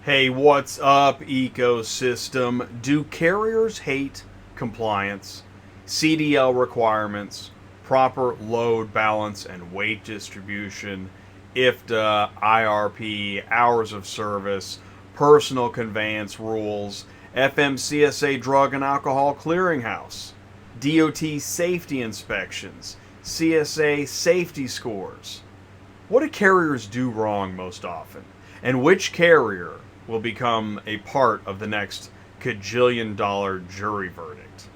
Hey, what's up, ecosystem? Do carriers hate compliance, CDL requirements, proper load balance and weight distribution, IFTA, IRP, hours of service, personal conveyance rules, FMCSA drug and alcohol clearinghouse, DOT safety inspections, CSA safety scores? What do carriers do wrong most often? And which carrier will become a part of the next $1,000,000,000 jury verdict?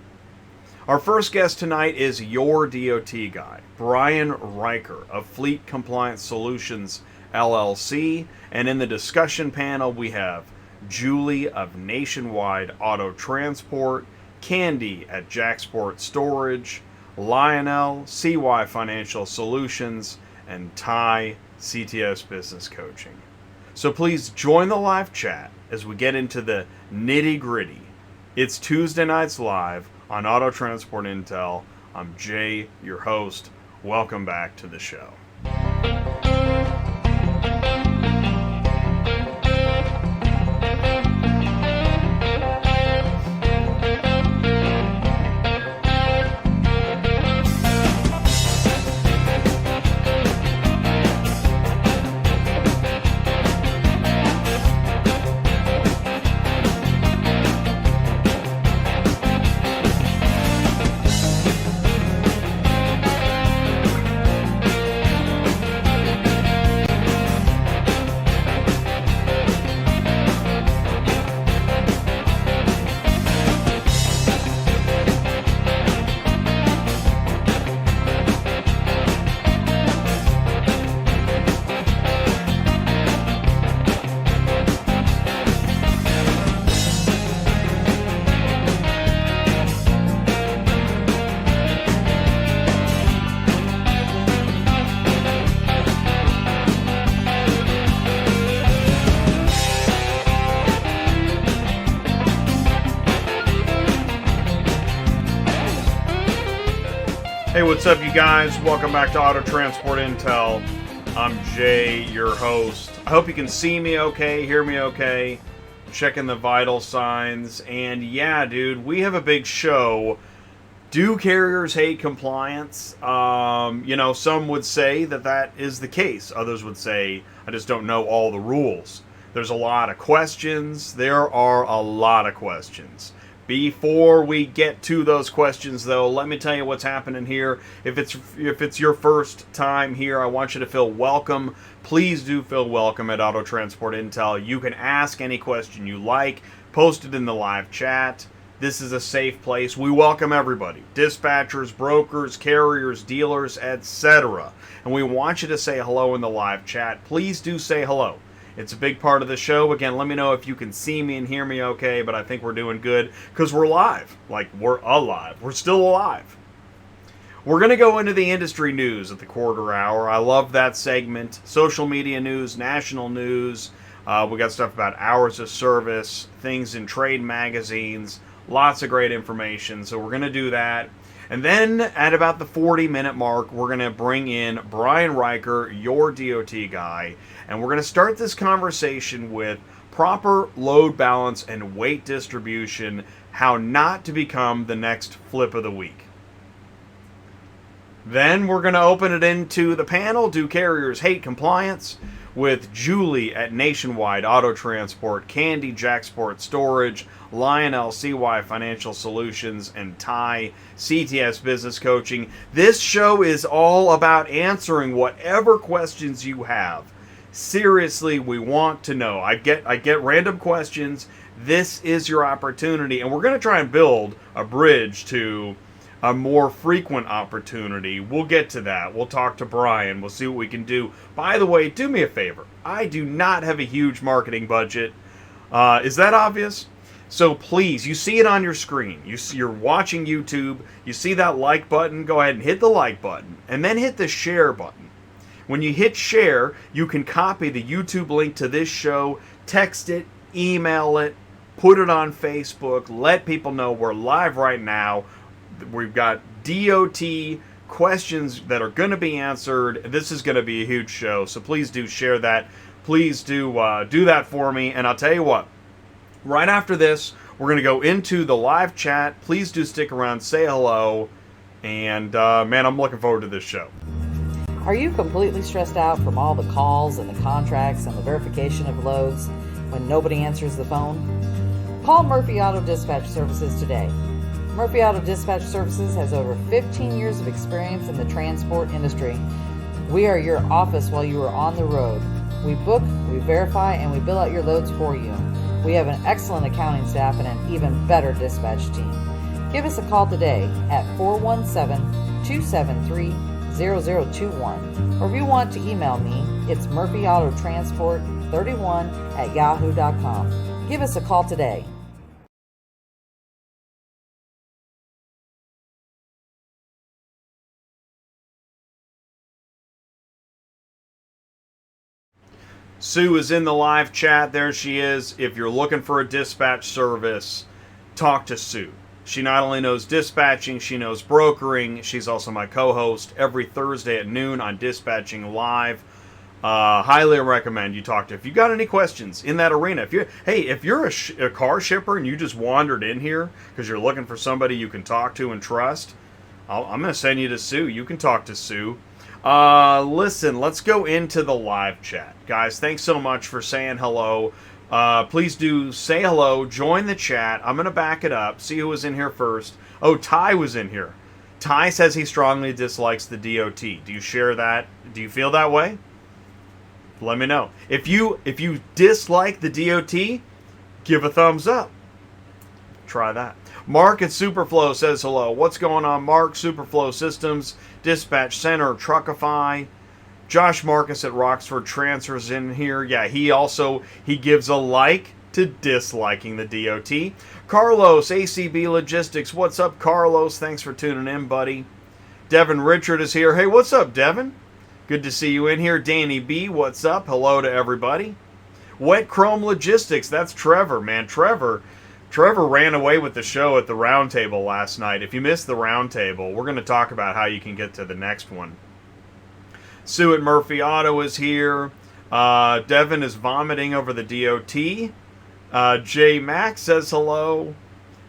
Our first guest tonight is your DOT guy, Brian Riker of Fleet Compliance Solutions LLC. And in the discussion panel, we have Julie of Nationwide Auto Transport, Candy at Jacksport Storage, Lionel CY Financial Solutions, and Ty CTS Business Coaching. So please join the live chat as we get into the nitty-gritty. It's Tuesday nights live on Auto Transport Intel. I'm Jay, your host. Welcome back to the show. Hey, what's up, you guys? Welcome back to Auto Transport Intel. I'm Jay, your host. I hope you can see me okay, hear me okay, checking the vital signs. And yeah, dude, we have a big show. Do carriers hate compliance? Some would say that is the case. Others would say, I just don't know all the rules. There's a lot of questions. There are a lot of questions. Before we get to those questions, though, let me tell you what's happening here. If it's your first time here, I want you to feel welcome. Please do feel welcome at Auto Transport Intel. You can ask any question you like, post it in the live chat. This is a safe place. We welcome everybody. Dispatchers, brokers, carriers, dealers, etc. And we want you to say hello in the live chat. Please do say hello. It's a big part of the show. Again, let me know if you can see me and hear me okay, but I think we're doing good because we're live. Like, we're alive. We're still alive. We're going to go into the industry news at the quarter hour. I love that segment. Social media news, national news. We got stuff about hours of service, things in trade magazines, lots of great information. So we're going to do that. And then at about the 40-minute mark, we're going to bring in Brian Riker, your DOT guy, and we're going to start this conversation with proper load balance and weight distribution, how not to become the next flip of the week. Then we're going to open it into the panel, Do Carriers Hate Compliance? With Julie at Nationwide Auto Transport, Candy Jacksport Storage, Lionel CY Financial Solutions, and Ty CTS Business Coaching. This show is all about answering whatever questions you have. Seriously, we want to know. I get random questions. This is your opportunity, and we're going to try and build a bridge to a more frequent opportunity. We'll get to that. We'll talk to Brian. We'll see what we can do. By the way, do me a favor. I do not have a huge marketing budget. Is that obvious? So please, you see it on your screen. You're watching YouTube. You see that like button? Go ahead and hit the like button. And then hit the share button. When you hit share, you can copy the YouTube link to this show, text it, email it, put it on Facebook, let people know we're live right now. We've got DOT questions that are going to be answered. This is going to be a huge show, so please do share that. please do that for me. And I'll tell you what, right after this, we're going to go into the live chat. Please do stick around, say hello, and man, I'm looking forward to this show. Are you completely stressed out from all the calls and the contracts and the verification of loads when nobody answers the phone? Call Murphy Auto Dispatch Services today. Murphy Auto Dispatch Services has over 15 years of experience in the transport industry. We are your office while you are on the road. We book, we verify, and we bill out your loads for you. We have an excellent accounting staff and an even better dispatch team. Give us a call today at 417-273-0021. Or if you want to email me, it's murphyautotransport31@yahoo.com. Give us a call today. Sue is in the live chat. There she is. If you're looking for a dispatch service, talk to Sue. She not only knows dispatching, she knows brokering. She's also my co-host every Thursday at noon on Dispatching Live. Highly recommend you talk to her. If you got any questions in that arena, if you're a car shipper and you just wandered in here because you're looking for somebody you can talk to and trust, I'm going to send you to Sue. You can talk to Sue. Listen, let's go into the live chat. Guys, thanks so much for saying hello. Please do say hello, join the chat. I'm going to back it up, see who was in here first. Oh, Ty was in here. Ty says he strongly dislikes the DOT. Do you share that? Do you feel that way? Let me know. If you dislike the DOT, give a thumbs up. Try that. Mark at SUPERFLO says hello. What's going on, Mark? SUPERFLO Systems, Dispatch Center, TRUCKIFY. Josh Marcus at Roxford Transfers in here. Yeah, he gives a like to disliking the DOT. Carlos, ACB Logistics. What's up, Carlos? Thanks for tuning in, buddy. Devin Richard is here. Hey, what's up, Devin? Good to see you in here. Danny B, what's up? Hello to everybody. Wet Chrome Logistics. That's Trevor, man. Trevor ran away with the show at the Roundtable last night. If you missed the Roundtable, we're going to talk about how you can get to the next one. Sue at Murphy Auto is here. Devin is vomiting over the DOT. J Max says hello.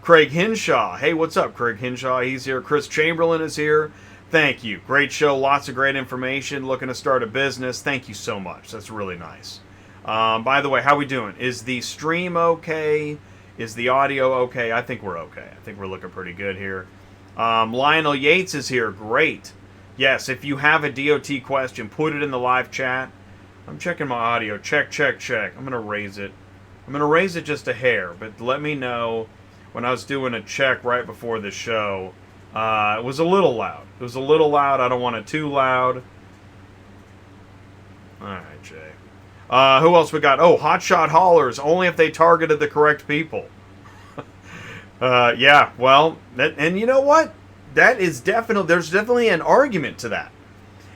Craig Hinshaw. Hey, what's up, Craig Hinshaw? He's here. Chris Chamberlain is here. Thank you. Great show. Lots of great information. Looking to start a business. Thank you so much. That's really nice. By the way, how we doing? Is the stream okay? Is the audio okay? I think we're okay. I think we're looking pretty good here. Lionel Yates is here. Great. Yes, if you have a DOT question, put it in the live chat. I'm checking my audio. Check. I'm going to raise it. I'm going to raise it just a hair, but let me know when I was doing a check right before the show. It was a little loud. I don't want it too loud. All right, Jay. Who else we got? Oh, hotshot haulers. Only if they targeted the correct people. Yeah, well, and you know what? There's definitely an argument to that.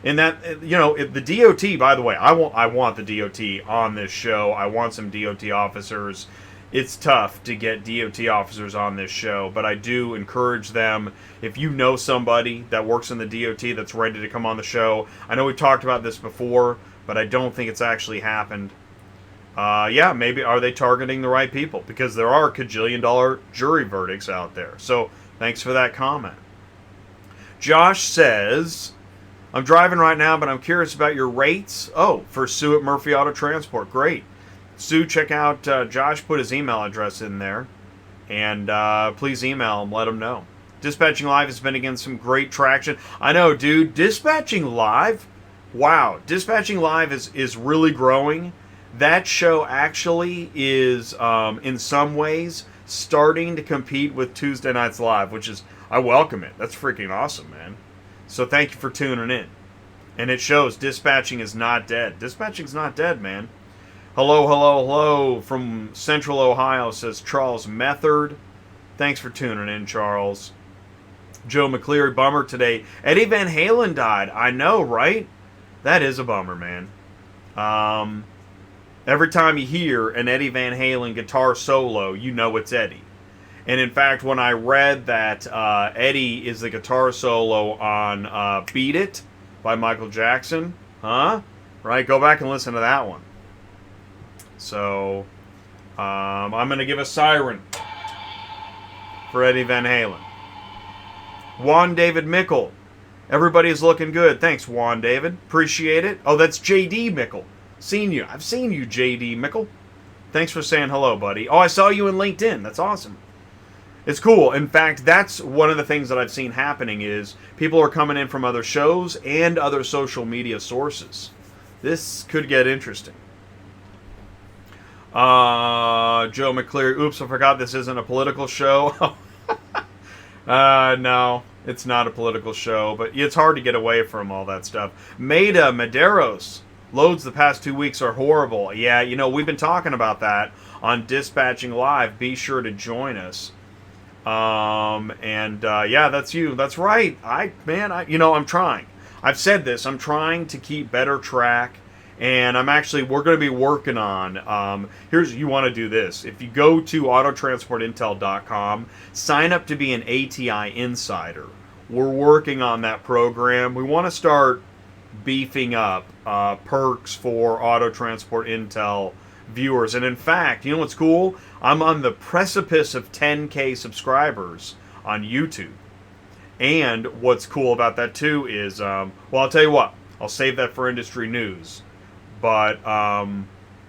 In that, the DOT, by the way, I want the DOT on this show. I want some DOT officers. It's tough to get DOT officers on this show, but I do encourage them. If you know somebody that works in the DOT that's ready to come on the show, I know we've talked about this before, but I don't think it's actually happened. Yeah, maybe are they targeting the right people? Because there are $1 jury verdicts out there. So thanks for that comment. Josh says, I'm driving right now, but I'm curious about your rates. Oh, for Sue at Murphy Auto Transport. Great. Sue, check out, Josh put his email address in there. And please email him, let him know. Dispatching Live has been getting some great traction. I know, dude. Dispatching Live, wow. Dispatching Live is really growing. That show actually is, in some ways, starting to compete with Tuesday Nights Live, which is, I welcome it. That's freaking awesome, man. So thank you for tuning in. And it shows dispatching is not dead. Dispatching's not dead, man. Hello from Central Ohio, says Charles Method. Thanks for tuning in, Charles. Joe McCleary, bummer today. Eddie Van Halen died. I know, right? That is a bummer, man. Every time you hear an Eddie Van Halen guitar solo, you know it's Eddie. And in fact, when I read that Eddie is the guitar solo on Beat It by Michael Jackson, right? Go back and listen to that one. So I'm going to give a siren for Eddie Van Halen. Juan David Mickle. Everybody's looking good. Thanks, Juan David. Appreciate it. Oh, that's JD Mickle. Seen you. I've seen you, JD Mickle. Thanks for saying hello, buddy. Oh, I saw you in LinkedIn. That's awesome. It's cool. In fact, that's one of the things that I've seen happening is people are coming in from other shows and other social media sources. This could get interesting. Joe McCleary. Oops, I forgot this isn't a political show. No, it's not a political show, but it's hard to get away from all that stuff. Maida Medeiros. Loads the past 2 weeks are horrible. Yeah, you know, we've been talking about that on Dispatching Live. Be sure to join us. Yeah, that's you. That's right. I'm trying. I've said this. I'm trying to keep better track, and we're going to be working on, you want to do this. If you go to autotransportintel.com, sign up to be an ATI Insider. We're working on that program. We want to start beefing up perks for Auto Transport Intel viewers. And in fact, you know what's cool? I'm on the precipice of 10K subscribers on YouTube. And what's cool about that too is, well, I'll tell you what, I'll save that for industry news. But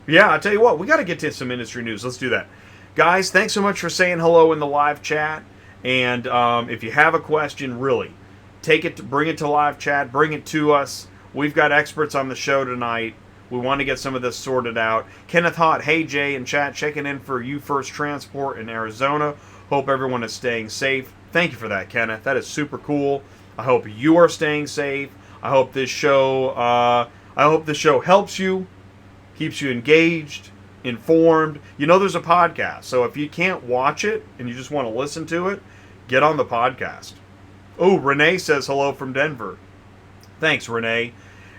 yeah, I'll tell you what, we got to get to some industry news. Let's do that. Guys, thanks so much for saying hello in the live chat. And if you have a question, really, bring it to live chat, bring it to us. We've got experts on the show tonight. We want to get some of this sorted out. Kenneth Hott, hey Jay in chat, checking in for You First Transport in Arizona. Hope everyone is staying safe. Thank you for that, Kenneth. That is super cool. I hope you are staying safe. I hope this show helps you, keeps you engaged, informed. You know there's a podcast, so if you can't watch it and you just want to listen to it, get on the podcast. Oh, Renee says hello from Denver. Thanks, Renee.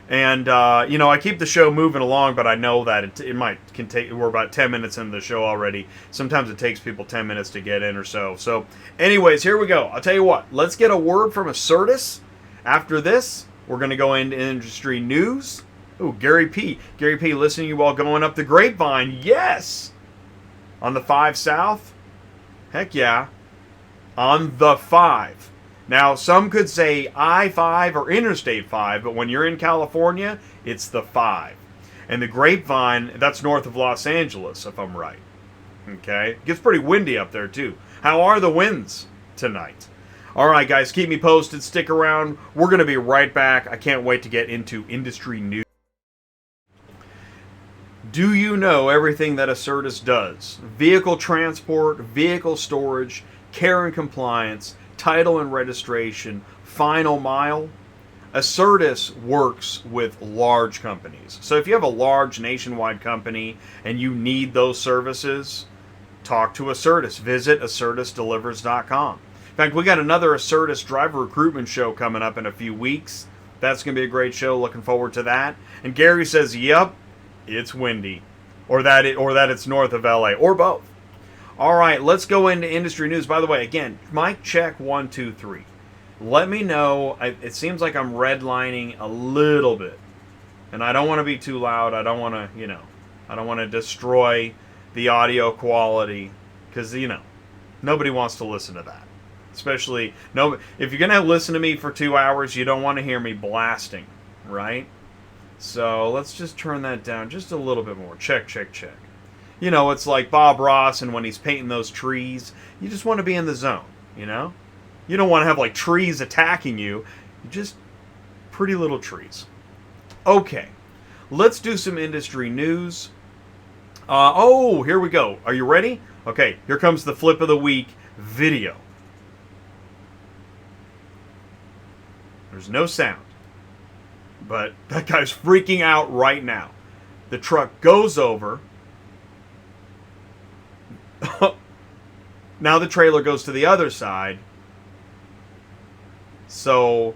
And, I keep the show moving along, but I know that we're about 10 minutes into the show already. Sometimes it takes people 10 minutes to get in or so. So, anyways, here we go. I'll tell you what. Let's get a word from ACERTUS. After this, we're going to go into industry news. Ooh, Gary P. Gary P, listening to you while going up the grapevine. Yes! On the 5 South? Heck yeah. On the 5. Now, some could say I-5 or Interstate 5, but when you're in California, it's the 5. And the Grapevine, that's north of Los Angeles, if I'm right. Okay? It gets pretty windy up there, too. How are the winds tonight? All right, guys, keep me posted. Stick around. We're going to be right back. I can't wait to get into industry news. Do you know everything that ACERTUS does? Vehicle transport, vehicle storage, care and compliance, title and registration, final mile. ACERTUS works with large companies. So if you have a large nationwide company and you need those services, talk to ACERTUS. Visit ACERTUSdelivers.com. In fact, we got another ACERTUS driver recruitment show coming up in a few weeks. That's going to be a great show. Looking forward to that. And Gary says, yep, it's windy. Or that it's north of LA. Or both. All right, let's go into industry news. By the way, again, mic check 1, 2, 3. Let me know. It seems like I'm redlining a little bit, and I don't want to be too loud. I don't want to, I don't want to destroy the audio quality because nobody wants to listen to that. Especially if you're gonna listen to me for 2 hours, you don't want to hear me blasting, right? So let's just turn that down just a little bit more. Check, check, check. It's like Bob Ross, and when he's painting those trees, you just want to be in the zone, You don't want to have, trees attacking you. Just pretty little trees. Okay, let's do some industry news. Here we go. Are you ready? Okay, here comes the Flip of the Week video. There's no sound, but that guy's freaking out right now. The truck goes over. Now the trailer goes to the other side. So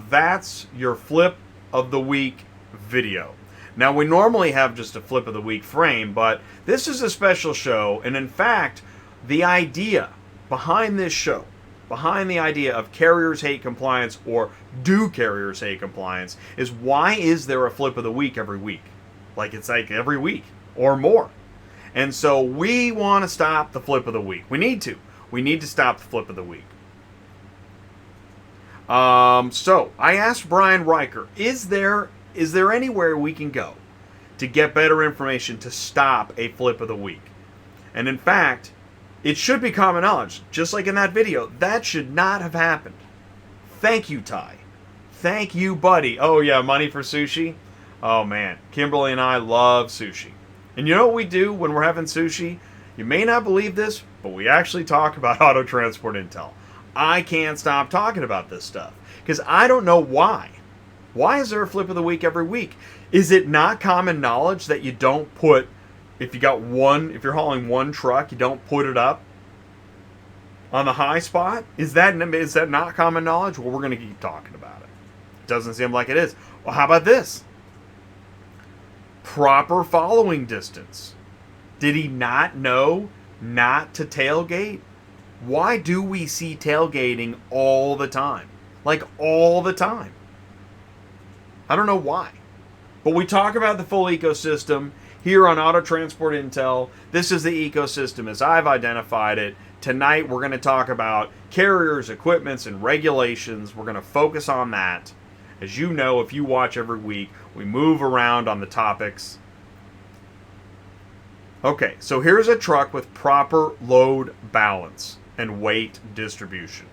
that's your Flip of the Week video. Now we normally have just a Flip of the Week frame, but this is a special show, and in fact, the idea behind this show, behind the idea of carriers hate compliance or do carriers hate compliance, is why is there a Flip of the Week every week? It's like every week. or more. And so we want to stop the flip of the week. We need to. We need to stop the flip of the week. So I asked Brian Riker, is there anywhere we can go to get better information to stop a flip of the week? And in fact, it should be common knowledge, just like in that video, that should not have happened. Thank you, Ty. Thank you, buddy. Oh yeah, money for sushi? Oh man, Kimberly and I love sushi. And you know what we do when we're having sushi? You may not believe this, but we actually talk about auto transport intel. I can't stop talking about this stuff because I don't know why. Why is there a flip of the week every week? Is it not common knowledge that you don't put, if you're hauling one truck, you don't put it up on the high spot? Is that not common knowledge? Well, we're going to keep talking about it. Doesn't seem like it is. Well, how about this? Proper following distance. Did he not know not to tailgate? Why do we see tailgating all the time? Like all the time. I don't know why. But we talk about the full ecosystem here on Auto Transport Intel. This is the ecosystem as I've identified it. Tonight we're going to talk about carriers, equipments, and regulations. We're going to focus on that. As you know, if you watch every week, we move around on the topics. Okay, so here's a truck with proper load balance and weight distribution.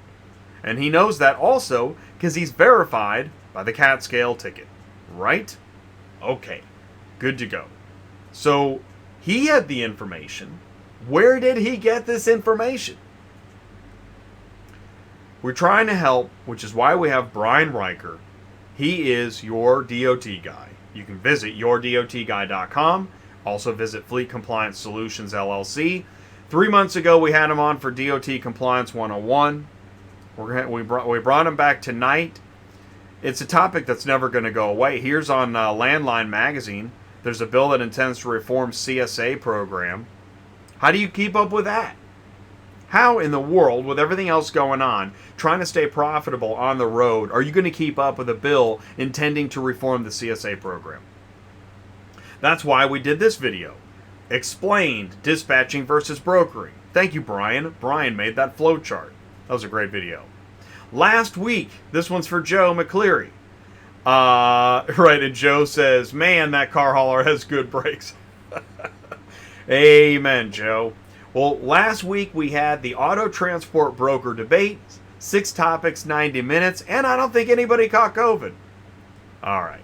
And he knows that also because he's verified by the CAT scale ticket. Right? Okay, good to go. So he had the information. Where did he get this information? We're trying to help, which is why we have Brian Riker. He is your DOT guy. You can visit YourDOTGuy.com. Also visit Fleet Compliance Solutions LLC. 3 months ago, we had him on for DOT Compliance 101. We brought him back tonight. It's a topic that's never going to go away. Here's on Landline Magazine. There's a bill that intends to reform CSA program. How do you keep up with that? How in the world, with everything else going on, trying to stay profitable on the road, are you going to keep up with a bill intending to reform the CSA program? That's why we did this video. Explained dispatching versus brokering. Thank you, Brian. Brian made that flow chart. That was a great video. Last week, this one's for Joe McCleary. Right, and Joe says, man, that car hauler has good brakes. Amen, Joe. Well, last week we had the auto transport broker debate. 6 topics, 90 minutes, and I don't think anybody caught COVID. All right.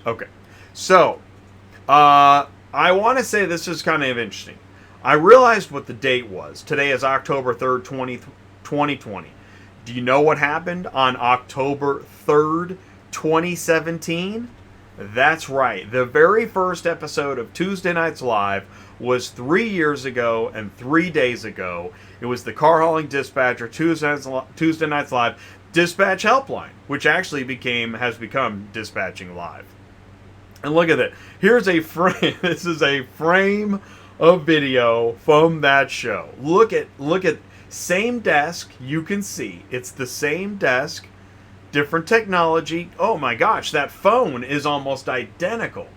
Okay. So, I want to say this is kind of interesting. I realized what the date was. Today is October 3rd, 2020. Do you know what happened on October 3rd, 2017? That's right. The very first episode of Tuesday Nights Live was 3 years ago and 3 days ago. It was the Car Hauling Dispatcher Tuesday Nights Live Dispatch Helpline, which actually has become Dispatching Live. And look at it. Here's a frame. This is a frame of video from that show. Look at same desk. You can see it's the same desk, different technology. Oh my gosh, that phone is almost identical.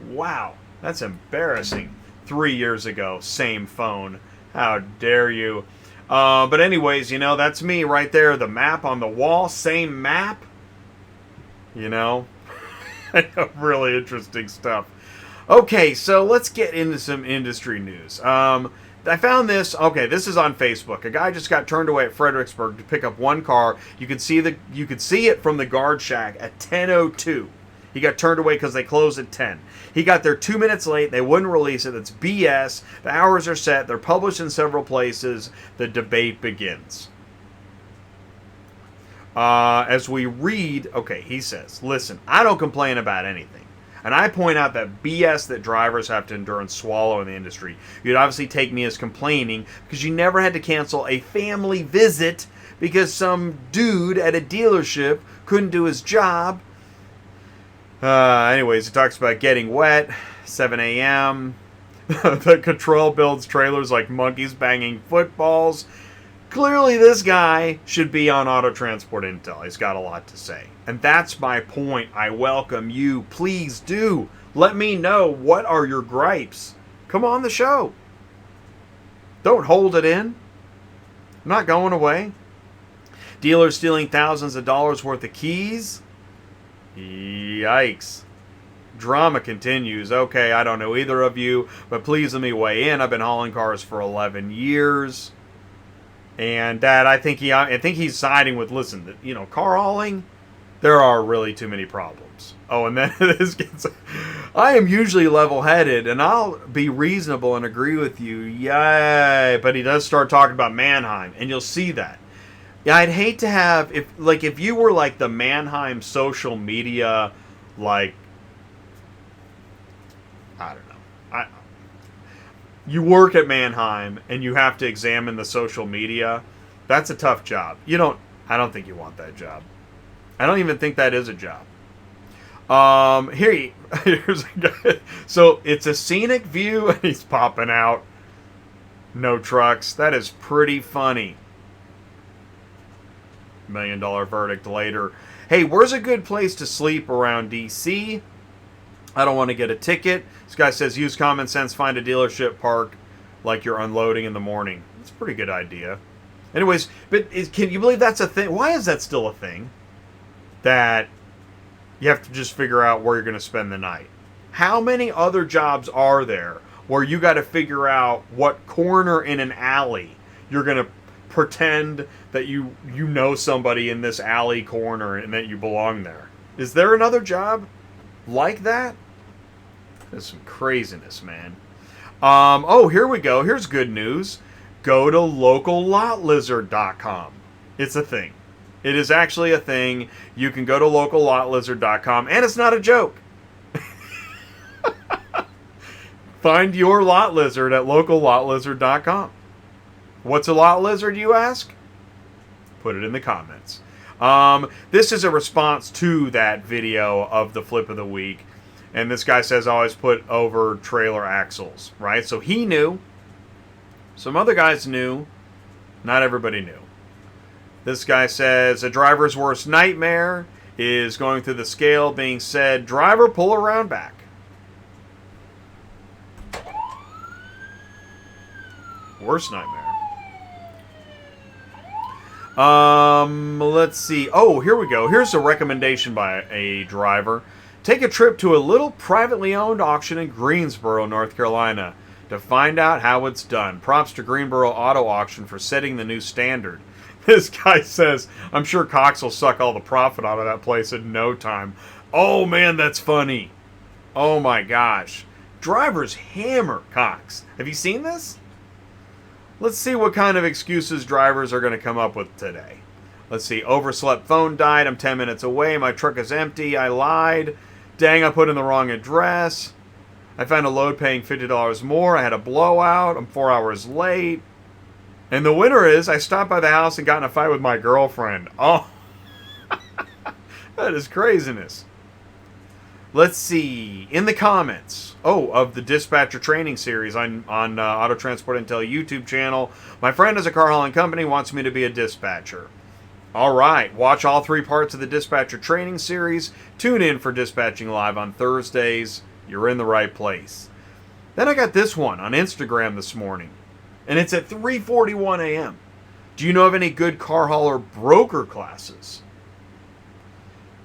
Wow, that's embarrassing. 3 years ago, same phone. How dare you? But anyways, that's me right there. The map on the wall, same map. Really interesting stuff. Okay, so let's get into some industry news. I found this. Okay, this is on Facebook. A guy just got turned away at Fredericksburg to pick up one car. You could see it from the guard shack at 10:02. He got turned away because they closed at 10. He got there 2 minutes late. They wouldn't release it. That's BS. The hours are set. They're published in several places. The debate begins. As we read, okay, he says, listen, I don't complain about anything. And I point out that BS that drivers have to endure and swallow in the industry. You'd obviously take me as complaining because you never had to cancel a family visit because some dude at a dealership couldn't do his job. Anyways, it talks about getting wet, 7 a.m. The control builds trailers like monkeys banging footballs. Clearly, this guy should be on Auto Transport Intel. He's got a lot to say. And that's my point. I welcome you. Please do Let me know, what are your gripes. Come on the show. Don't hold it in. I'm not going away. Dealers stealing thousands of dollars worth of keys. Yikes. Drama continues. Okay, I don't know either of you, but please let me weigh in. I've been hauling cars for 11 years. And Dad, I think he's siding with, listen, car hauling, there are really too many problems. Oh, and then this gets... I am usually level-headed, and I'll be reasonable and agree with you. Yay! But he does start talking about Mannheim, and you'll see that. Yeah, I'd hate to have... If you were like the Mannheim social media, like... I don't know. You work at Mannheim, and you have to examine the social media. That's a tough job. I don't think you want that job. I don't even think that is a job. Here's a guy. So it's a scenic view, and he's popping out. No trucks. That is pretty funny. $1 million verdict later. Hey, where's a good place to sleep around DC? I don't want to get a ticket. This guy says, use common sense, find a dealership, park like you're unloading in the morning. It's a pretty good idea. Anyways, but can you believe that's a thing? Why is that still a thing? That you have to just figure out where you're going to spend the night. How many other jobs are there where you got to figure out what corner in an alley you're going to pretend that you know somebody in this alley corner and that you belong there? Is there another job like that? There's some craziness, man. Oh, here we go. Here's good news. Go to locallotlizard.com. It's a thing. It is actually a thing. You can go to locallotlizard.com, and it's not a joke. Find your lot lizard at locallotlizard.com. What's a lot lizard, you ask? Put it in the comments. This is a response to that video of the flip of the week. And this guy says always put over trailer axles, right? So he knew. Some other guys knew. Not everybody knew. This guy says a driver's worst nightmare is going through the scale being said, driver, pull around back. Worst nightmare. Let's see. Oh, here we go. Here's a recommendation by a driver. Take a trip to a little privately owned auction in Greensboro, North Carolina to find out how it's done. Props to Greensboro Auto Auction for setting the new standard. This guy says, I'm sure Cox will suck all the profit out of that place in no time. Oh, man, that's funny. Oh, my gosh. Drivers hammer Cox. Have you seen this? Let's see what kind of excuses drivers are going to come up with today. Let's see. Overslept, phone died. I'm 10 minutes away. My truck is empty. I lied. Dang, I put in the wrong address. I found a load paying $50 more. I had a blowout. I'm 4 hours late. And the winner is I stopped by the house and got in a fight with my girlfriend. Oh, that is craziness. Let's see. In the comments, of the dispatcher training series on Auto Transport Intel YouTube channel, my friend has a car hauling company, wants me to be a dispatcher. All right, watch all 3 parts of the dispatcher training series. Tune in for Dispatching Live on Thursdays. You're in the right place. Then I got this one on Instagram this morning, and it's at 3:41 a.m. Do you know of any good car hauler broker classes?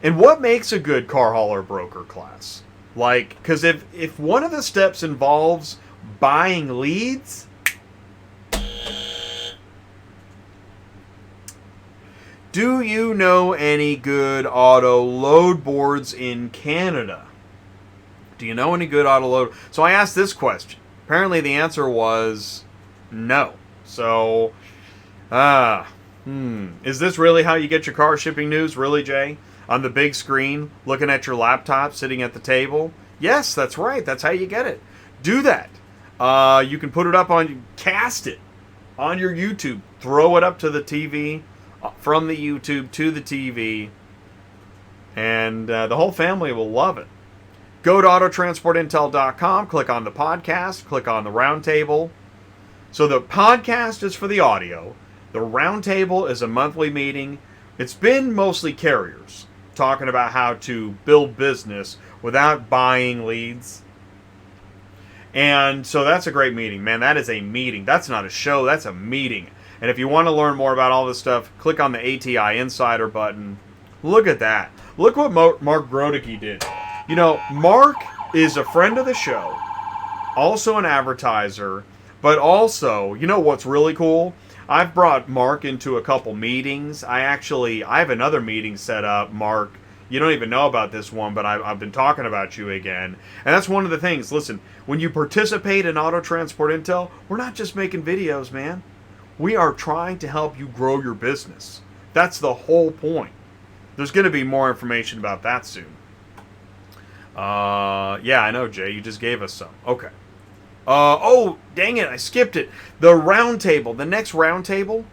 And what makes a good car hauler broker class? Because if one of the steps involves buying leads, do you know any good auto load boards in Canada? Do you know any good auto load? So I asked this question. Apparently the answer was no. So, is this really how you get your car shipping news? Really, Jay? On the big screen, looking at your laptop, sitting at the table? Yes, that's right. That's how you get it. Do that. You can put it up cast it on your YouTube. Throw it up to the TV, from the YouTube to the TV, and the whole family will love it. Go to autotransportintel.com, click on the podcast, click on the roundtable. So the podcast is for the audio. The roundtable is a monthly meeting. It's been mostly carriers. talking about how to build business without buying leads. And so that's a great meeting, man. That is a meeting. That's not a show. That's a meeting. And if you want to learn more about all this stuff, click on the ATI Insider button. Look at that. Look what Mark Grodicke did. You know, Mark is a friend of the show, also an advertiser, but also, you know what's really cool? I've brought Mark into a couple meetings. I have another meeting set up, Mark. You don't even know about this one, but I've been talking about you again. And that's one of the things. Listen, when you participate in Auto Transport Intel, we're not just making videos, man. We are trying to help you grow your business. That's the whole point. There's going to be more information about that soon. Yeah, I know, Jay. You just gave us some. Okay. Oh, dang it. I skipped it. The roundtable. The next roundtable.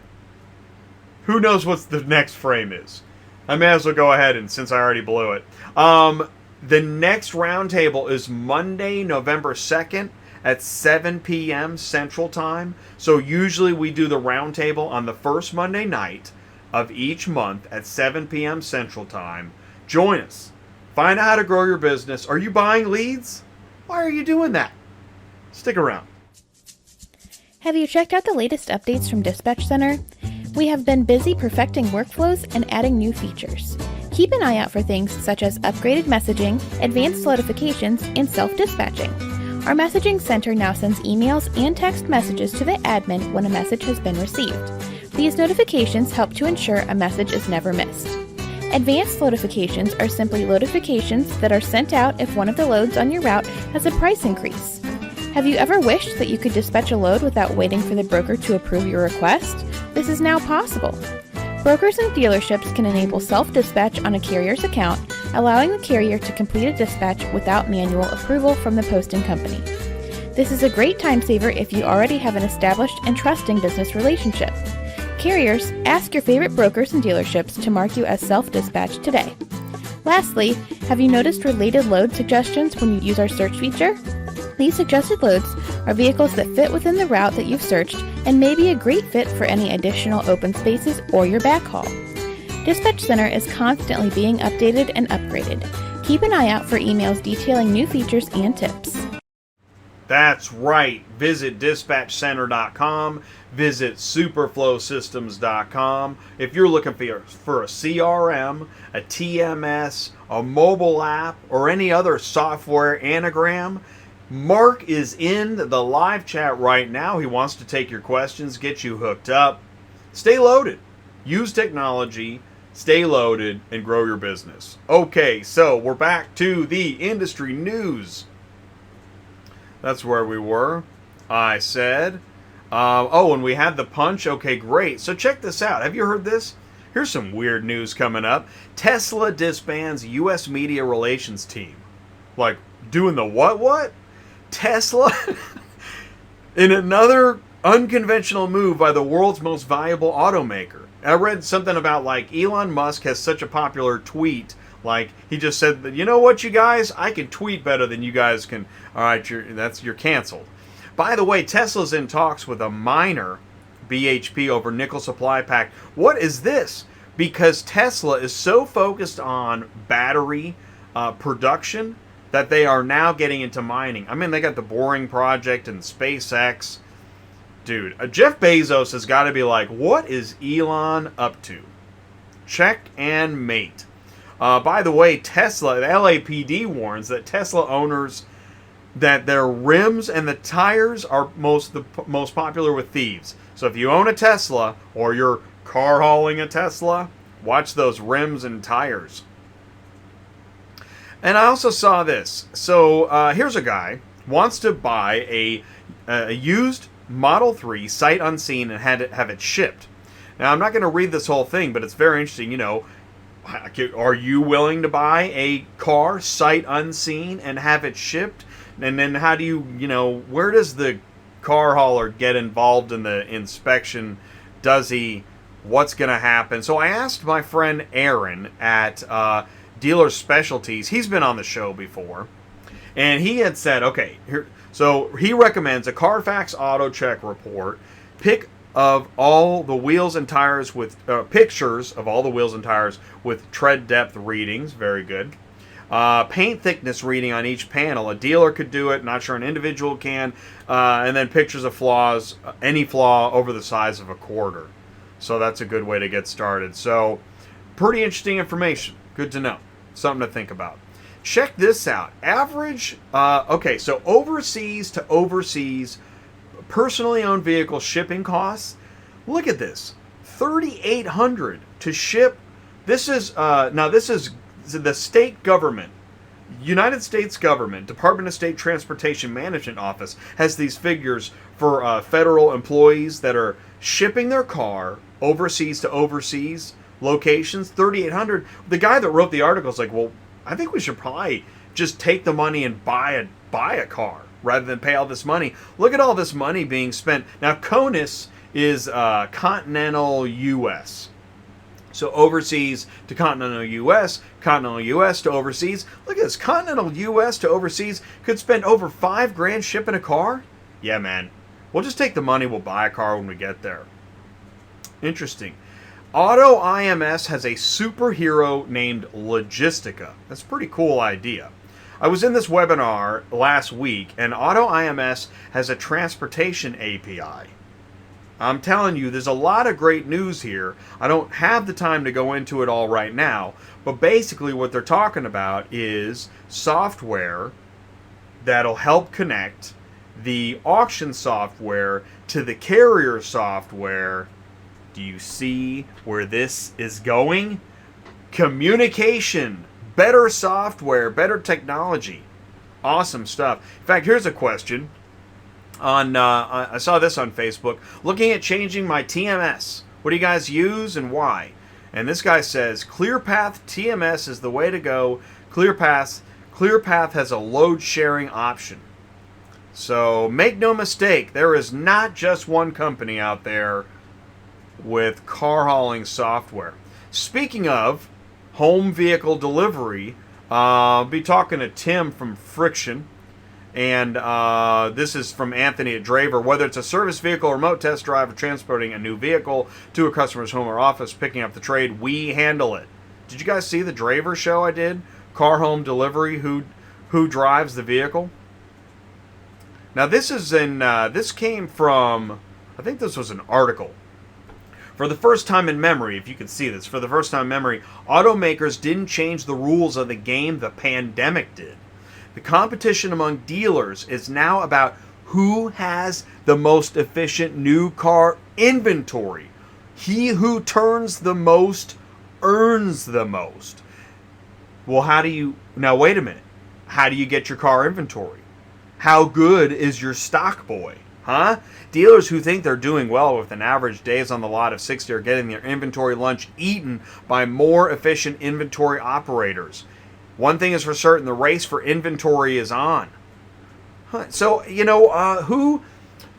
Who knows what the next frame is? I may as well go ahead, and since I already blew it. The next roundtable is Monday, November 2nd at 7 p.m. Central Time. So usually we do the roundtable on the first Monday night of each month at 7 p.m. Central Time. Join us. Find out how to grow your business. Are you buying leads? Why are you doing that? Stick around. Have you checked out the latest updates from Dispatch Center? We have been busy perfecting workflows and adding new features. Keep an eye out for things such as upgraded messaging, advanced notifications, and self-dispatching. Our messaging center now sends emails and text messages to the admin when a message has been received. These notifications help to ensure a message is never missed. Advanced notifications are simply notifications that are sent out if one of the loads on your route has a price increase. Have you ever wished that you could dispatch a load without waiting for the broker to approve your request? This is now possible. Brokers and dealerships can enable self-dispatch on a carrier's account, allowing the carrier to complete a dispatch without manual approval from the posting company. This is a great time saver if you already have an established and trusting business relationship. Carriers, ask your favorite brokers and dealerships to mark you as self-dispatch today. Lastly, have you noticed related load suggestions when you use our search feature? These suggested loads are vehicles that fit within the route that you've searched and may be a great fit for any additional open spaces or your backhaul. Dispatch Center is constantly being updated and upgraded. Keep an eye out for emails detailing new features and tips. That's right. Visit dispatchcenter.com. Visit superflowsystems.com. If you're looking for a CRM, a TMS, a mobile app, or any other software anagram, Mark is in the live chat right now. He wants to take your questions, get you hooked up. Stay loaded. Use technology, stay loaded, and grow your business. Okay, so we're back to the industry news. That's where we were. I said, and we had the punch. Okay, great. So check this out. Have you heard this? Here's some weird news coming up. Tesla disbands U.S. media relations team. Like, doing the what? Tesla? In another unconventional move by the world's most valuable automaker. I read something about, like, Elon Musk has such a popular tweet. Like, he just said, that, you know what, you guys? I can tweet better than you guys can. All right, you're canceled. By the way, Tesla's in talks with a miner, BHP, over nickel supply pact. What is this? Because Tesla is so focused on battery production that they are now getting into mining. I mean, they got the Boring Project and SpaceX. Dude, Jeff Bezos has got to be like, what is Elon up to? Check and mate. By the way, Tesla, the LAPD warns that Tesla owners, that their rims and the tires are the most popular with thieves. So if you own a Tesla or you're car hauling a Tesla, watch those rims and tires. And I also saw this. So here's a guy wants to buy a used Model 3 sight unseen and have it shipped. Now I'm not going to read this whole thing, but it's very interesting. You know, are you willing to buy a car sight unseen and have it shipped? And then how do you where does the car hauler get involved in the inspection? What's going to happen? So I asked my friend Aaron at Dealer Specialties. He's been on the show before. And he had said, okay, so he recommends a Carfax auto check report. Pick of all the wheels and tires with pictures of all the wheels and tires with tread depth readings. Very good. Paint thickness reading on each panel. A dealer could do it. Not sure an individual can. And then pictures of flaws, any flaw over the size of a quarter. So that's a good way to get started. So pretty interesting information. Good to know. Something to think about. Check this out. Average, okay, so overseas to overseas, personally owned vehicle shipping costs. Look at this. $3,800 to ship. This is, now this is the state government. United States government, Department of State Transportation Management Office has these figures for federal employees that are shipping their car overseas to overseas locations. $3,800. The guy that wrote the article is like, well, I think we should probably just take the money and buy a car rather than pay all this money. Look at all this money being spent. Now, CONUS is continental U.S. So overseas to continental U.S. to overseas. Look at this. Continental U.S. to overseas could spend over $5,000 shipping a car. Yeah, man. We'll just take the money. We'll buy a car when we get there. Interesting. Auto IMS has a superhero named Logistica. That's a pretty cool idea. I was in this webinar last week, and Auto IMS has a transportation API. I'm telling you, there's a lot of great news here. I don't have the time to go into it all right now, but basically what they're talking about is software that'll help connect the auction software to the carrier software. Do you see where this is going? Communication, better software, better technology. Awesome stuff. In fact, here's a question. I saw this on Facebook. Looking at changing my TMS. What do you guys use and why? And this guy says, ClearPath TMS is the way to go. ClearPath has a load sharing option. So make no mistake, there is not just one company out there with car hauling software. Speaking of home vehicle delivery, I'll be talking to Tim from Friction. And this is from Anthony at Draver. Whether it's a service vehicle, remote test drive, or transporting a new vehicle to a customer's home or office, picking up the trade, we handle it. Did you guys see the Draver show I did? Car home delivery, who drives the vehicle? Now this is this came from, I think this was an article. For the first time in memory, if you can see this, for the first time in memory, automakers didn't change the rules of the game, the pandemic did. The competition among dealers is now about who has the most efficient new car inventory. He who turns the most earns the most. Well, now wait a minute. How do you get your car inventory? How good is your stock boy? Huh? Dealers who think they're doing well with an average days on the lot of 60 are getting their inventory lunch eaten by more efficient inventory operators. One thing is for certain, the race for inventory is on. So,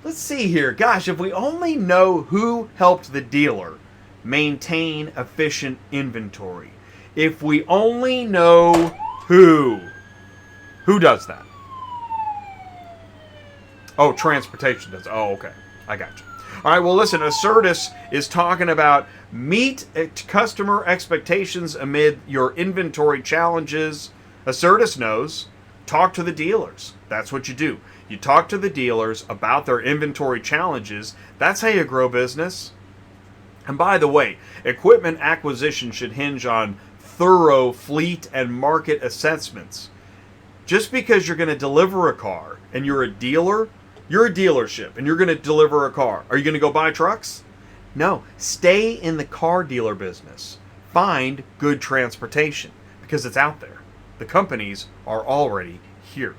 let's see here. Gosh, if we only know who helped the dealer maintain efficient inventory. If we only know who does that? Oh, transportation does. Oh, okay. I got you. All right, well, listen, ACERTUS is talking about meet customer expectations amid your inventory challenges. ACERTUS knows, talk to the dealers. That's what you do. You talk to the dealers about their inventory challenges. That's how you grow business. And by the way, equipment acquisition should hinge on thorough fleet and market assessments. Just because you're going to deliver a car and you're a dealer, you're a dealership and you're going to deliver a car. Are you going to go buy trucks? No. Stay in the car dealer business. Find good transportation because it's out there. The companies are already here.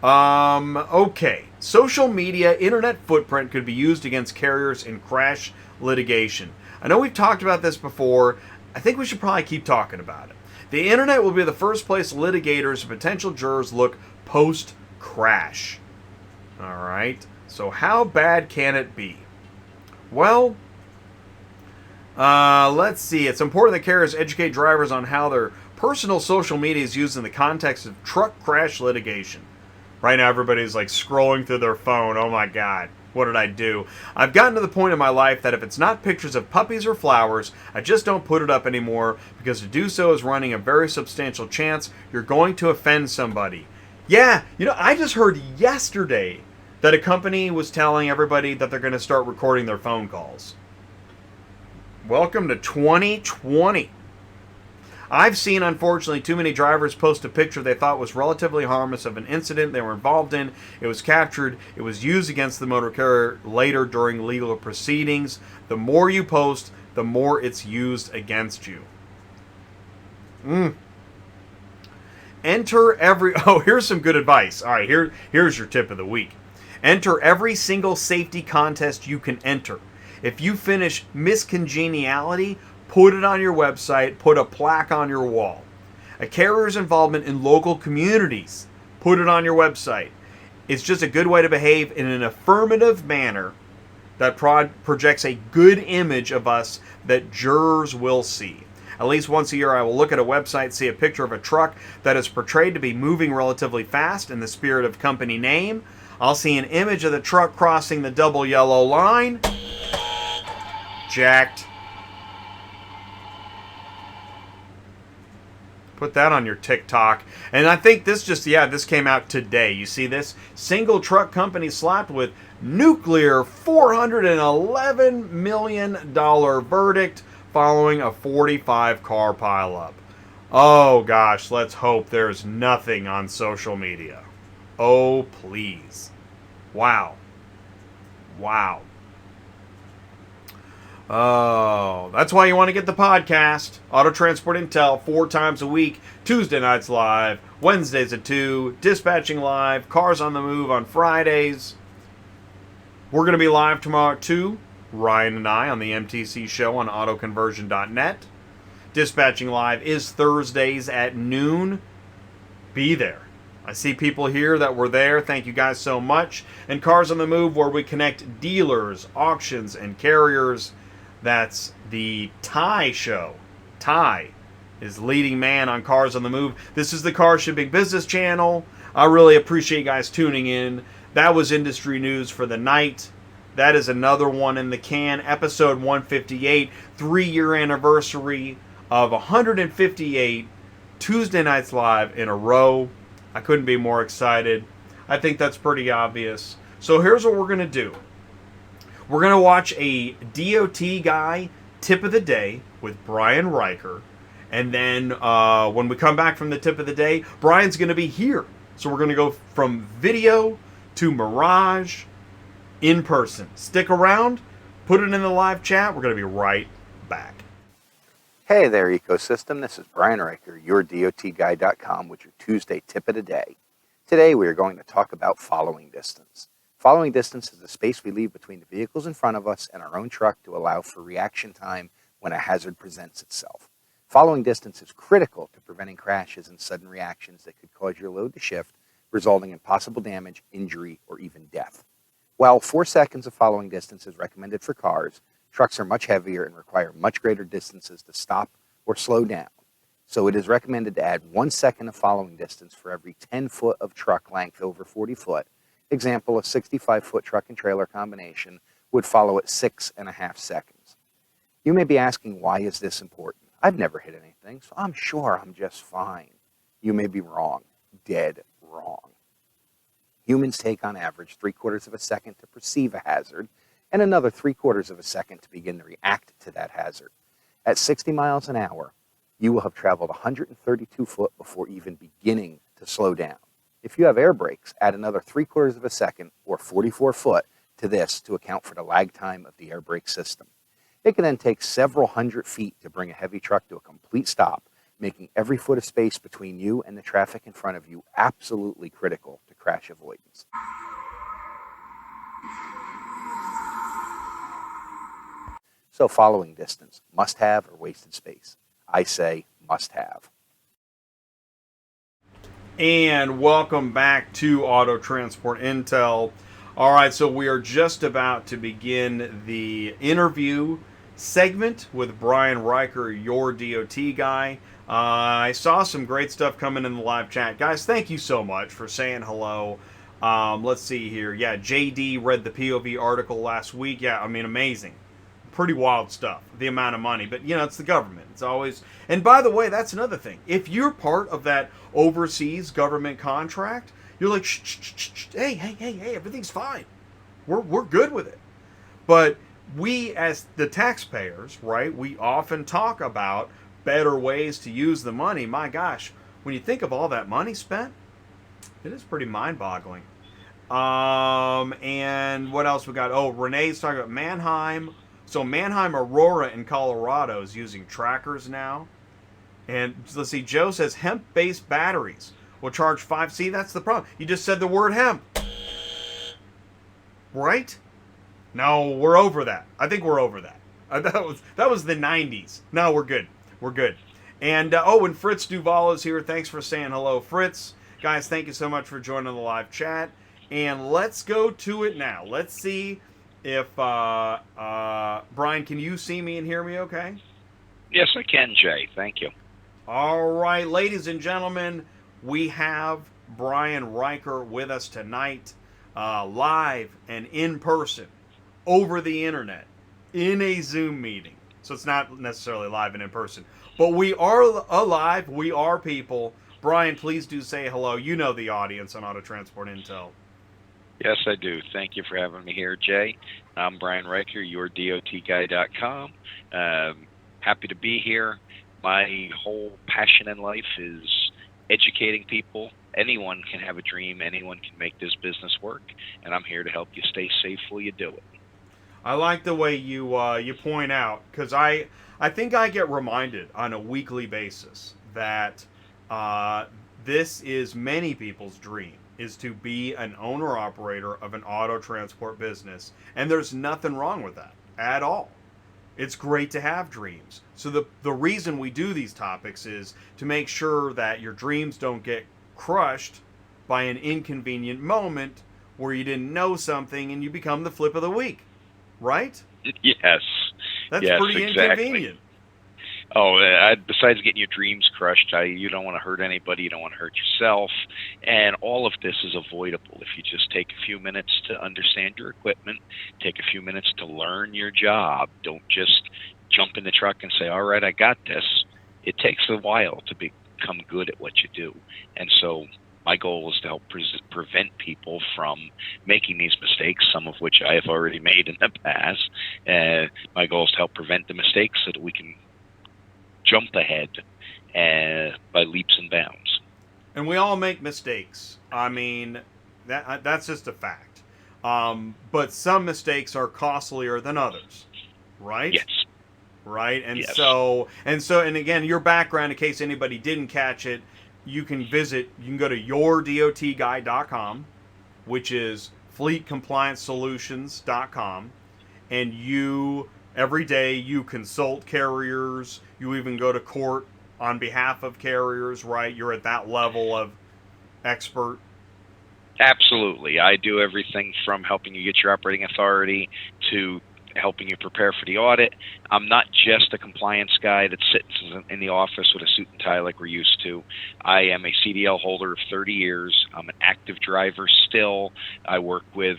Okay. Social media internet footprint could be used against carriers in crash litigation. I know we've talked about this before. I think we should probably keep talking about it. The internet will be the first place litigators and potential jurors look post-crash. All right. So how bad can it be? Well, let's see. It's important that carriers educate drivers on how their personal social media is used in the context of truck crash litigation. Right now, everybody's like scrolling through their phone. Oh my God. What did I do? I've gotten to the point in my life that if it's not pictures of puppies or flowers, I just don't put it up anymore, because to do so is running a very substantial chance you're going to offend somebody. Yeah, I just heard yesterday that a company was telling everybody that they're going to start recording their phone calls. Welcome to 2020. I've seen, unfortunately, too many drivers post a picture they thought was relatively harmless of an incident they were involved in. It was captured. It was used against the motor carrier later during legal proceedings. The more you post, the more it's used against you. Enter every... Oh, here's some good advice. All right, here's your tip of the week. Enter every single safety contest you can enter. If you finish Miss Congeniality, put it on your website, put a plaque on your wall. A carrier's involvement in local communities, put it on your website. It's just a good way to behave in an affirmative manner that projects a good image of us that jurors will see. At least once a year, I will look at a website, see a picture of a truck that is portrayed to be moving relatively fast in the spirit of company name. I'll see an image of the truck crossing the double yellow line. Jacked. Put that on your TikTok. And I think this came out today. You see this? Single truck company slapped with nuclear $411 million verdict following a 45-car pileup. Oh gosh, let's hope there's nothing on social media. Oh, please. Wow. Oh, that's why you want to get the podcast. Auto Transport Intel, 4 times a week. Tuesday nights live. Wednesdays at 2. Dispatching live. Cars on the Move on Fridays. We're going to be live tomorrow at 2. Ryan and I on the MTC show on autoconversion.net. Dispatching live is Thursdays at noon. Be there. I see people here that were there. Thank you guys so much. And Cars on the Move, where we connect dealers, auctions, and carriers. That's the Ty show. Ty is leading man on Cars on the Move. This is the Car Shipping Business channel. I really appreciate you guys tuning in. That was industry news for the night. That is another one in the can. Episode 158, 3-year anniversary of 158 Tuesday nights live in a row. I couldn't be more excited. I think that's pretty obvious. So here's what we're going to do. We're going to watch a DOT guy tip of the day with Brian Riker. And then when we come back from the tip of the day, Brian's going to be here. So we're going to go from video to Mirage in person. Stick around. Put it in the live chat. We're going to be right back. Hey there, ecosystem. This is Brian Riker, YourDOTGuy.com, with your Tuesday tip of the day. Today we are going to talk about following distance. Following distance is the space we leave between the vehicles in front of us and our own truck to allow for reaction time when a hazard presents itself. Following distance is critical to preventing crashes and sudden reactions that could cause your load to shift, resulting in possible damage, injury, or even death. While 4 seconds of following distance is recommended for cars, trucks are much heavier and require much greater distances to stop or slow down. So it is recommended to add 1 second of following distance for every 10 foot of truck length over 40 foot. Example, a 65-foot truck and trailer combination would follow at 6.5 seconds. You may be asking, why is this important? I've never hit anything, so I'm sure I'm just fine. You may be wrong. Dead wrong. Humans take on average 3/4 of a second to perceive a hazard and another 3/4 of a second to begin to react to that hazard. At 60 miles an hour, you will have traveled 132 foot before even beginning to slow down. If you have air brakes, add another 3/4 of a second, or 44 foot, to this to account for the lag time of the air brake system. It can then take several hundred feet to bring a heavy truck to a complete stop, making every foot of space between you and the traffic in front of you absolutely critical to crash avoidance. So following distance, must have or wasted space? I say must have. And welcome back to Auto Transport Intel. All right, so we are just about to begin the interview segment with Brian Riker, your DOT guy. I saw some great stuff coming in the live chat. Guys, thank you so much for saying hello. Let's see here. Yeah, JD read the POV article last week. Yeah, I mean, amazing. Pretty wild stuff, the amount of money. But, it's the government. It's always... And by the way, that's another thing. If you're part of that overseas government contract, you're like, hey, everything's fine. We're good with it. But we, as the taxpayers, right, we often talk about better ways to use the money. My gosh, when you think of all that money spent, it is pretty mind-boggling. And what else we got? Oh, Renee's talking about Mannheim. So Mannheim Aurora in Colorado is using trackers now. And let's see, Joe says hemp-based batteries will charge 5. See, that's the problem. You just said the word hemp. Right? No, we're over that. I think we're over that. That was the 90s. No, we're good. We're good. And, and Fritz Duval is here. Thanks for saying hello, Fritz. Guys, thank you so much for joining the live chat. And let's go to it now. Let's see if, Brian, can you see me and hear me okay? Yes, I can, Jay. Thank you. All right, ladies and gentlemen, we have Brian Riker with us tonight, live and in person, over the internet, in a Zoom meeting. So it's not necessarily live and in person. But we are alive. We are people. Brian, please do say hello. You know the audience on Auto Transport Intel. Yes, I do. Thank you for having me here, Jay. I'm Brian Riker, YourDOTGuy.com. Happy to be here. My whole passion in life is educating people. Anyone can have a dream. Anyone can make this business work. And I'm here to help you stay safe while you do it. I like the way you point out, because I think I get reminded on a weekly basis that this is many people's dream, is to be an owner-operator of an auto transport business. And there's nothing wrong with that at all. It's great to have dreams. So the reason we do these topics is to make sure that your dreams don't get crushed by an inconvenient moment where you didn't know something and you become the flip of the week. Right? Yes. That's yes, pretty exactly. inconvenient. Oh, besides getting your dreams crushed, you don't want to hurt anybody. You don't want to hurt yourself. And all of this is avoidable if you just take a few minutes to understand your equipment, take a few minutes to learn your job. Don't just jump in the truck and say, all right, I got this. It takes a while to become good at what you do. And so my goal is to help prevent people from making these mistakes, some of which I have already made in the past. My goal is to help prevent the mistakes so that we can jump ahead by leaps and bounds. And we all make mistakes. I mean, that's just a fact. But some mistakes are costlier than others, right? Yes. Right? And yes. And again, your background, in case anybody didn't catch it, you can go to YourDOTGuy.com, which is FleetComplianceSolutions.com, and every day you consult carriers, you even go to court on behalf of carriers, right? You're at that level of expert. Absolutely. I do everything from helping you get your operating authority to helping you prepare for the audit. I'm not just a compliance guy that sits in the office with a suit and tie like we're used to. I am a CDL holder of 30 years. I'm an active driver still. I work with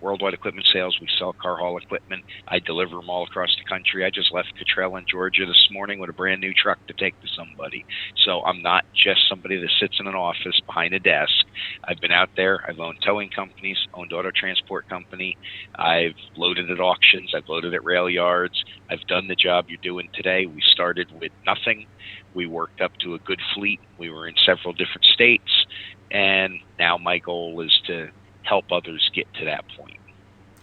Worldwide Equipment Sales. We sell car haul equipment. I deliver them all across the country. I just left Cottrell in Georgia this morning with a brand new truck to take to somebody. So I'm not just somebody that sits in an office behind a desk. I've been out there. I've owned towing companies, owned auto transport company. I've loaded at auctions. I've loaded at rail yards. I've done the job you're doing today. We started with nothing. We worked up to a good fleet. We were in several different states. And now my goal is to help others get to that point.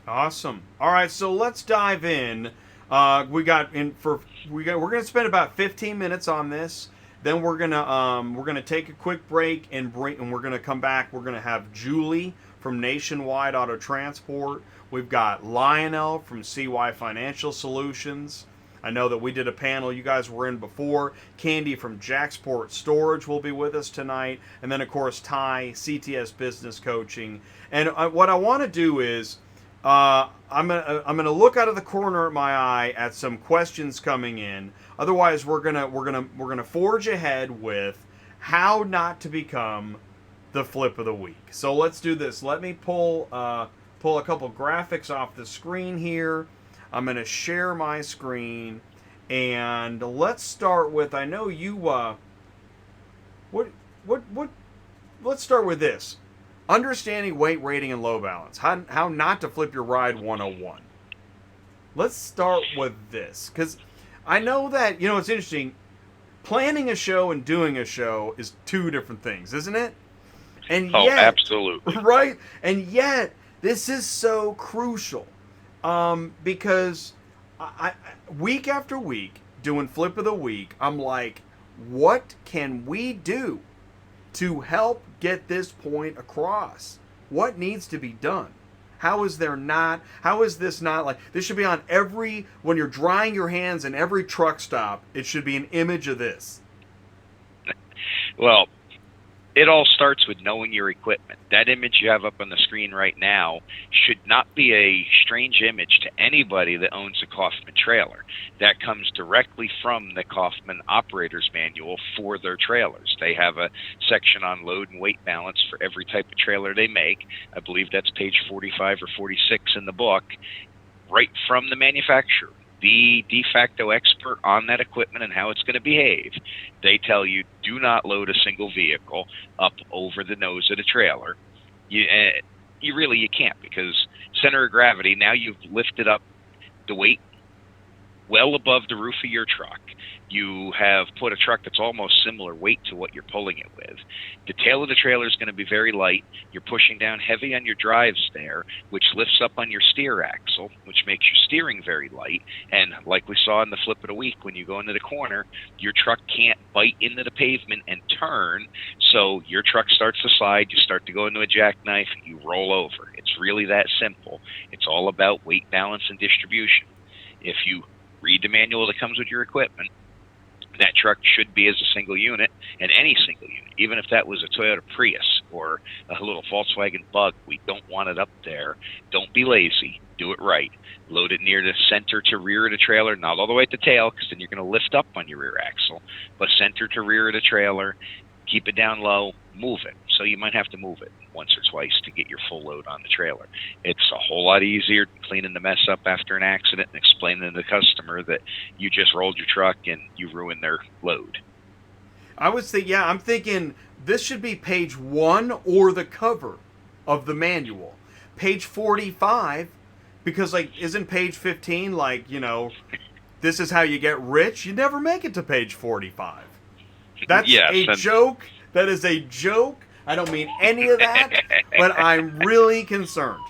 Awesome. All right, so let's dive in. We're going to spend about 15 minutes on this. Then we're gonna take a quick break and we're gonna come back. We're gonna have Julie from Nationwide Auto Transport. We've got Lionel from CY Financial Solutions. I know that we did a panel you guys were in before. Candy from Jacksport Storage will be with us tonight. And then, of course, Ty, CTS Business Coaching. And what I want to do is I'm gonna look out of the corner of my eye at some questions coming in. Otherwise, we're gonna forge ahead with how not to become the flip of the week. So let's do this. Let me pull a couple graphics off the screen here. I'm going to share my screen, and let's start with, I know you, let's start with this. Understanding weight, rating, and low balance. How not to flip your ride 101. Let's start with this, because I know that, it's interesting. Planning a show and doing a show is two different things, isn't it? And yet, absolutely. Right? And yet, this is so crucial. Because I week after week, doing flip of the week, I'm like, what can we do to help get this point across? What needs to be done? How is this not like, this should be on when you're drying your hands in every truck stop, it should be an image of this. Well, it all starts with knowing your equipment. That image you have up on the screen right now should not be a strange image to anybody that owns a Kaufman trailer. That comes directly from the Kaufman Operator's Manual for their trailers. They have a section on load and weight balance for every type of trailer they make. I believe that's page 45 or 46 in the book, right from the manufacturer. The de facto expert on that equipment and how it's going to behave. They tell you, do not load a single vehicle up over the nose of the trailer. You can't, because center of gravity, now you've lifted up the weight well above the roof of your truck. You have put a truck that's almost similar weight to what you're pulling it with. The tail of the trailer is going to be very light. You're pushing down heavy on your drives there, which lifts up on your steer axle, which makes your steering very light. And like we saw in the flip of the week, when you go into the corner, your truck can't bite into the pavement and turn, so your truck starts to slide, you start to go into a jackknife, you roll over. It's really that simple. It's all about weight balance and distribution. If you read the manual that comes with your equipment, that truck should be as a single unit, and any single unit, even if that was a Toyota Prius or a little Volkswagen Bug, we don't want it up there. Don't be lazy. Do it right. Load it near the center to rear of the trailer, not all the way at the tail, because then you're going to lift up on your rear axle, but center to rear of the trailer. Keep it down low, move it. So you might have to move it once or twice to get your full load on the trailer. It's a whole lot easier than cleaning the mess up after an accident and explaining to the customer that you just rolled your truck and you ruined their load. I'm thinking this should be page 1 or the cover of the manual. Page 45, because isn't page 15 this is how you get rich? You never make it to page 45. That's a joke. That is a joke. I don't mean any of that, but I'm really concerned.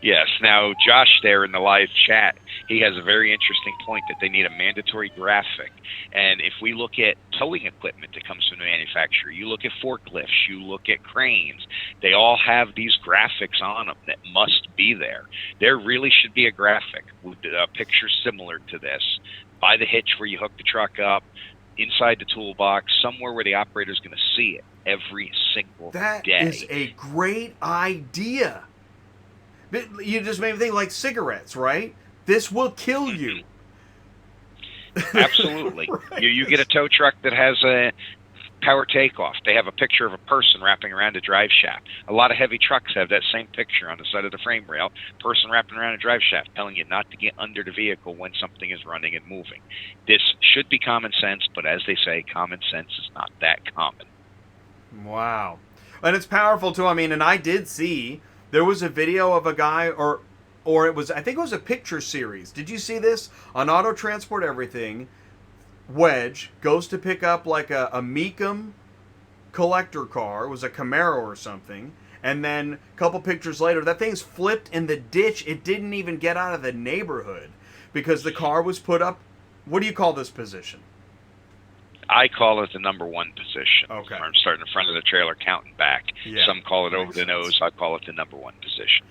Yes. Now, Josh there in the live chat, he has a very interesting point that they need a mandatory graphic. And if we look at towing equipment that comes from the manufacturer, you look at forklifts, you look at cranes, they all have these graphics on them that must be there. There really should be a graphic with a picture similar to this by the hitch where you hook the truck up, inside the toolbox, somewhere where the operator's going to see it every single day. That is a great idea. You just made me think like cigarettes, right? This will kill you. Absolutely. Right. You get a tow truck that has a power takeoff. They have a picture of a person wrapping around a drive shaft. A lot of heavy trucks have that same picture on the side of the frame rail, person wrapping around a drive shaft, telling you not to get under the vehicle when something is running and moving. This should be common sense, but as they say, common sense is not that common. Wow. And it's powerful too. I mean, and I did see, there was a video of a guy, or I think it was a picture series. Did you see this? On Auto Transport Everything, Wedge goes to pick up like a Mecum collector car. It was a Camaro or something. And then a couple pictures later, that thing's flipped in the ditch. It didn't even get out of the neighborhood because the car was put up. What do you call this position? I call it the number 1 position. Okay. I'm starting in front of the trailer, counting back. Yeah, some call it over the nose. I call it the number 1 position.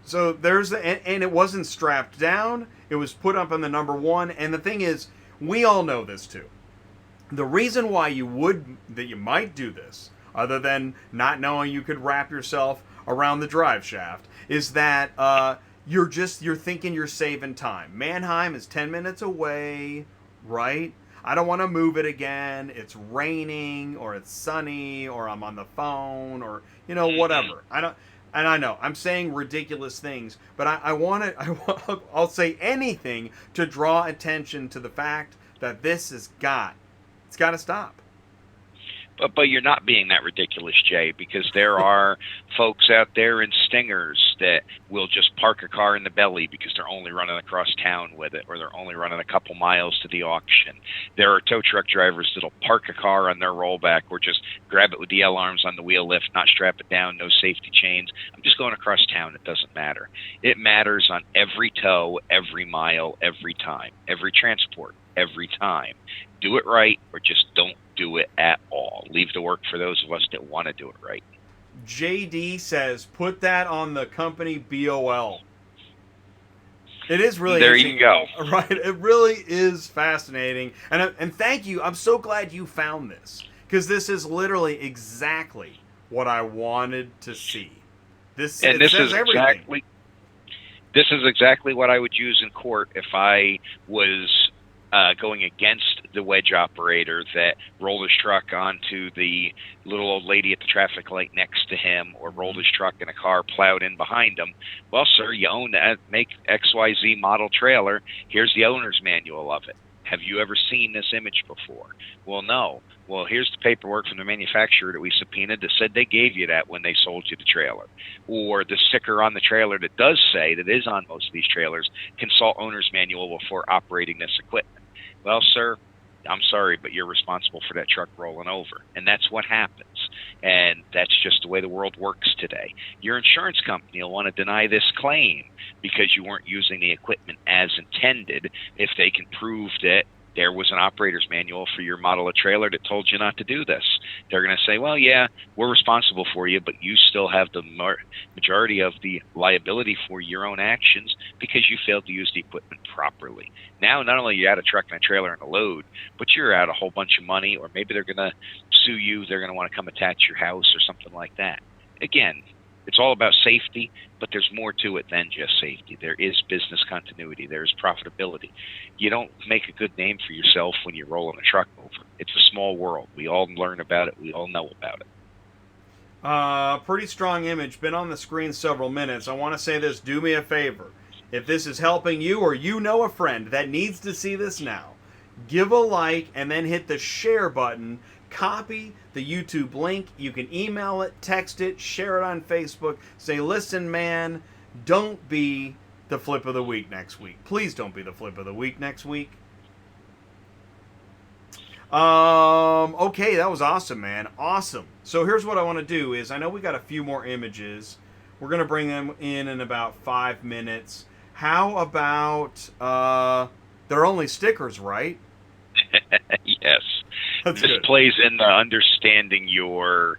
So there's and it wasn't strapped down. It was put up on the number 1. And the thing is, we all know this too. The reason why you might do this, other than not knowing you could wrap yourself around the drive shaft, is that you're thinking you're saving time. Mannheim is 10 minutes away, right? I don't want to move it again. It's raining, or it's sunny, or I'm on the phone, or whatever. I know I'm saying ridiculous things, but I want to. I'll say anything to draw attention to the fact that this it's got to stop. But you're not being that ridiculous, Jay, because there are folks out there in stingers that will just park a car in the belly because they're only running across town with it, or they're only running a couple miles to the auction. There are tow truck drivers that'll park a car on their rollback or just grab it with the L arms on the wheel lift, not strap it down, no safety chains. I'm just going across town. It doesn't matter. It matters on every tow, every mile, every time, every transport, every time. Do it right, or just don't do it at all. Leave the work for those of us that want to do it right. JD says, put that on the company BOL. It is really there you go. Right? It really is fascinating. And thank you. I'm so glad you found this, because this is literally exactly what I wanted to see. This is exactly what I would use in court if I was going against the wedge operator that rolled his truck onto the little old lady at the traffic light next to him, or rolled his truck in a car plowed in behind him. Well, sir, you own that make XYZ model trailer. Here's the owner's manual of it. Have you ever seen this image before? Well, no. Well, here's the paperwork from the manufacturer that we subpoenaed that said they gave you that when they sold you the trailer. Or the sticker on the trailer that does say, that is on most of these trailers, consult owner's manual before operating this equipment. Well, sir, I'm sorry, but you're responsible for that truck rolling over. And that's what happens. And that's just the way the world works today. Your insurance company will want to deny this claim because you weren't using the equipment as intended if they can prove that there was an operator's manual for your model of trailer that told you not to do this. They're going to say, well, yeah, we're responsible for you, but you still have the majority of the liability for your own actions because you failed to use the equipment properly. Now, not only are you out a truck and a trailer and a load, but you're out a whole bunch of money, or maybe they're going to sue you. They're going to want to come attach your house or something like that. Again, it's all about safety, but there's more to it than just safety. There is business continuity. There's profitability. You don't make a good name for yourself when you're rolling a truck over. It's a small world. We all learn about it. We all know about it. Pretty strong image. Been on the screen several minutes. I want to say this. Do me a favor. If this is helping you, or you know a friend that needs to see this now, give a like and then hit the share button. Copy the YouTube link. You can email it, text it, share it on Facebook. Say, listen, man, don't be the flip of the week next week. Please don't be the flip of the week next week. Okay, that was awesome, man. Awesome. So here's what I want to do is, I know we got a few more images. We're going to bring them in about 5 minutes. How about, they're only stickers, right? Yes. That's this good. Plays in the understanding your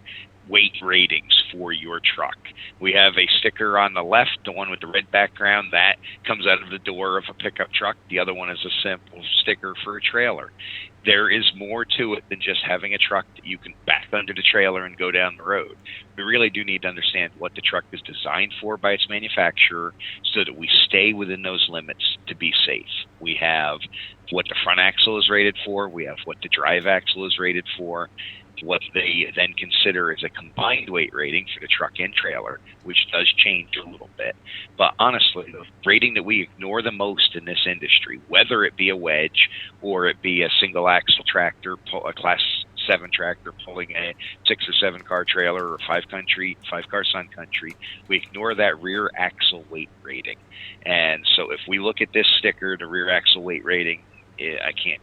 weight ratings for your truck. We have a sticker on the left, the one with the red background, that comes out of the door of a pickup truck. The other one is a simple sticker for a trailer. There is more to it than just having a truck that you can back under the trailer and go down the road. We really do need to understand what the truck is designed for by its manufacturer so that we stay within those limits to be safe. We have what the front axle is rated for. We have what the drive axle is rated for. What they then consider as a combined weight rating for the truck and trailer, which does change a little bit. But honestly, the rating that we ignore the most in this industry, whether it be a wedge or it be a single axle tractor, a class 7 tractor pulling a 6 or 7 car trailer, or 5 car Sun Country, we ignore that rear axle weight rating. And so if we look at this sticker, the rear axle weight rating, I can't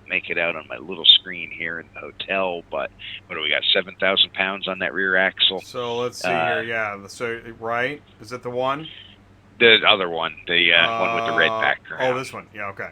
make it out on my little screen here in the hotel, but what do we got, 7,000 pounds on that rear axle? So let's see here. Yeah, so right, is it the one? The other one, the one with the red background. Oh, this one. Yeah, okay.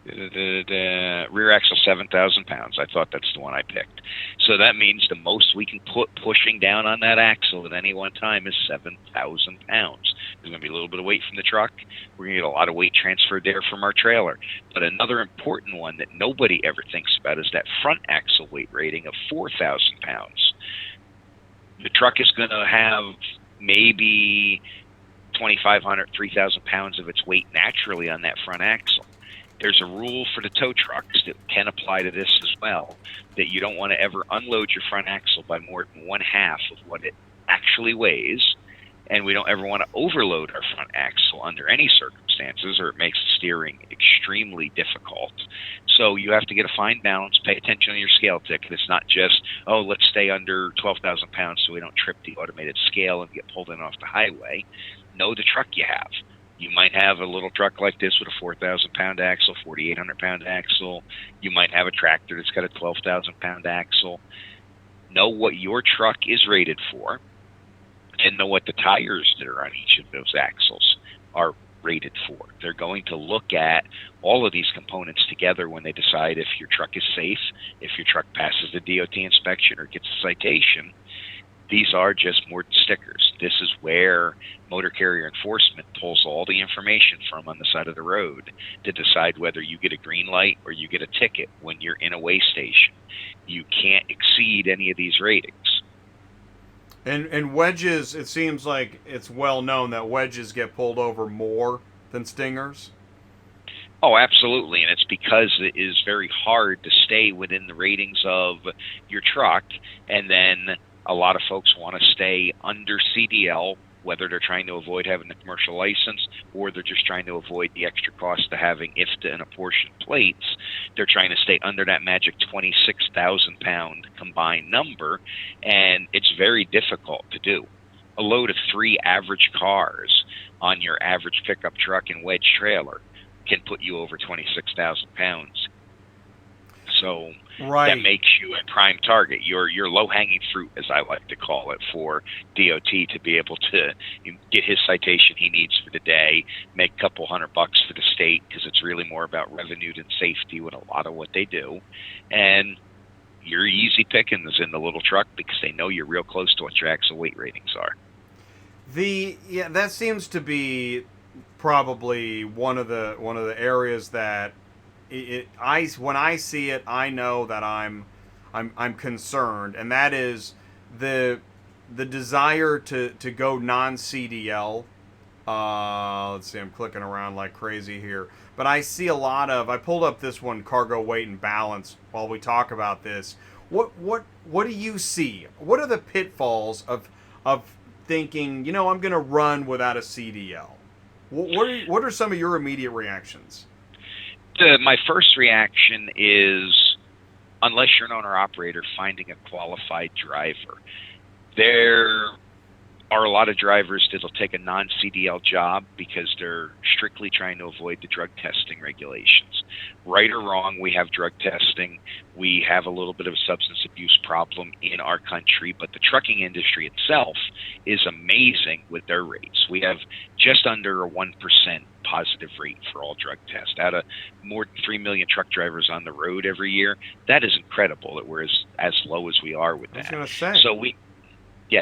The rear axle, 7,000 pounds. I thought that's the one I picked. So that means the most we can put pushing down on that axle at any one time is 7,000 pounds. There's going to be a little bit of weight from the truck. We're going to get a lot of weight transferred there from our trailer. But another important one that nobody ever thinks about is that front axle weight rating of 4,000 pounds. The truck is going to have maybe 2,500, 3,000 pounds of its weight naturally on that front axle. There's a rule for the tow trucks that can apply to this as well, that you don't want to ever unload your front axle by more than 1/2 of what it actually weighs, and we don't ever want to overload our front axle under any circumstances, or it makes steering extremely difficult. So you have to get a fine balance, pay attention on your scale ticket. It's not just, oh, let's stay under 12,000 pounds so we don't trip the automated scale and get pulled in off the highway. Know the truck you have. You might have a little truck like this with a 4,000-pound axle, 4,800-pound axle. You might have a tractor that's got a 12,000-pound axle. Know what your truck is rated for, and know what the tires that are on each of those axles are rated for. They're going to look at all of these components together when they decide if your truck is safe, if your truck passes the DOT inspection or gets a citation. These are just more stickers. This is where motor carrier enforcement pulls all the information from on the side of the road to decide whether you get a green light or you get a ticket when you're in a weigh station. You can't exceed any of these ratings. And wedges, it seems like it's well known that wedges get pulled over more than stingers. Oh, absolutely, and it's because it is very hard to stay within the ratings of your truck, and then a lot of folks want to stay under CDL, whether they're trying to avoid having a commercial license or they're just trying to avoid the extra cost of having IFTA and apportioned plates. They're trying to stay under that magic 26,000-pound combined number, and it's very difficult to do. A load of 3 average cars on your average pickup truck and wedge trailer can put you over 26,000 pounds. So that makes you a prime target. You're low-hanging fruit, as I like to call it, for DOT to be able to get his citation he needs for the day, make a couple $100 for the state, because it's really more about revenue than safety with a lot of what they do. And you're easy pickings in the little truck because they know you're real close to what your axle weight ratings are. That seems to be probably one of the areas that when I see it, I know that I'm concerned, and that is the desire to go non-CDL. Let's see, I'm clicking around like crazy here, but I see a lot of. I pulled up this one, cargo weight and balance, while we talk about this. What do you see? What are the pitfalls of thinking, I'm going to run without a CDL? What are some of your immediate reactions? My first reaction is, unless you're an owner-operator, finding a qualified driver. There are a lot of drivers that will take a non-CDL job because they're strictly trying to avoid the drug testing regulations. Right or wrong, we have drug testing. We have a little bit of a substance abuse problem in our country, but the trucking industry itself is amazing with their rates. We have just under a 1% positive rate for all drug tests. Out of more than 3 million truck drivers on the road every year, that is incredible that we're as low as we are with that. I was going to say. So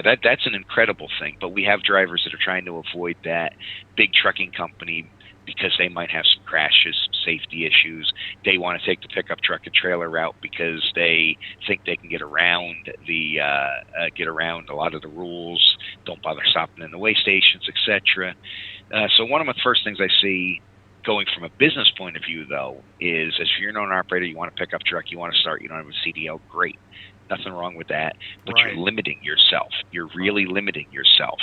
that's an incredible thing, but we have drivers that are trying to avoid that big trucking company because they might have some crashes, some safety issues. They want to take the pickup truck and trailer route because they think they can get around a lot of the rules, don't bother stopping in the weigh stations, etc. So one of the first things I see going from a business point of view, though, is if you're an owner-operator, you want a pickup truck, you want to start, you don't have a CDL, great. Nothing wrong with that, but You're limiting yourself. You're really limiting yourself.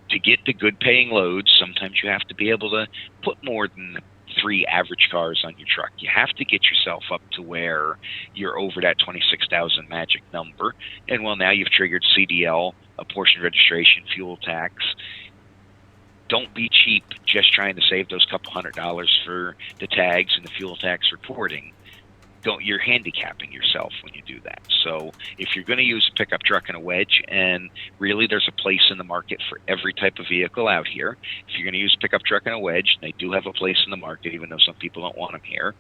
To get the good paying loads, sometimes you have to be able to put more than 3 average cars on your truck. You have to get yourself up to where you're over that 26,000 magic number. And well, now you've triggered CDL, a portion registration, fuel tax. Don't be cheap just trying to save those couple $100 for the tags and the fuel tax reporting. You're handicapping yourself when you do that. So if you're going to use a pickup truck and a wedge, and really there's a place in the market for every type of vehicle out here. If you're going to use a pickup truck and a wedge, they do have a place in the market, even though some people don't want them here.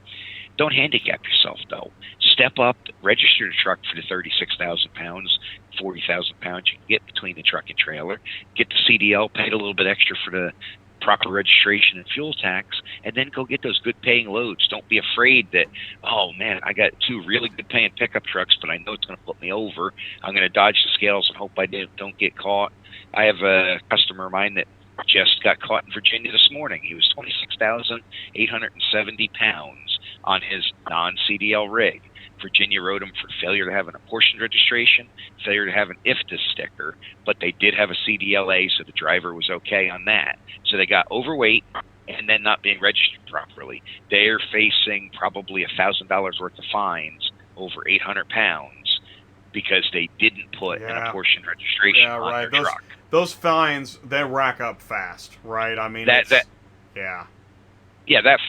Don't handicap yourself, though. Step up, register the truck for the 36,000 pounds, 40,000 pounds you can get between the truck and trailer. Get the CDL, pay a little bit extra for the proper registration and fuel tax, and then go get those good paying loads. Don't be afraid that, oh man, I got 2 really good paying pickup trucks, but I know it's going to flip me over. I'm going to dodge the scales and hope I don't get caught. I have a customer of mine that just got caught in Virginia this morning. He was 26,870 pounds on his non-CDL rig. Virginia wrote him for failure to have an apportioned registration, failure to have an IFTA sticker, but they did have a CDLA, so the driver was okay on that. So they got overweight and then not being registered properly. They're facing probably $1,000 worth of fines over 800 pounds because they didn't put an apportioned registration on their truck. Those fines, they rack up fast, right? I mean, that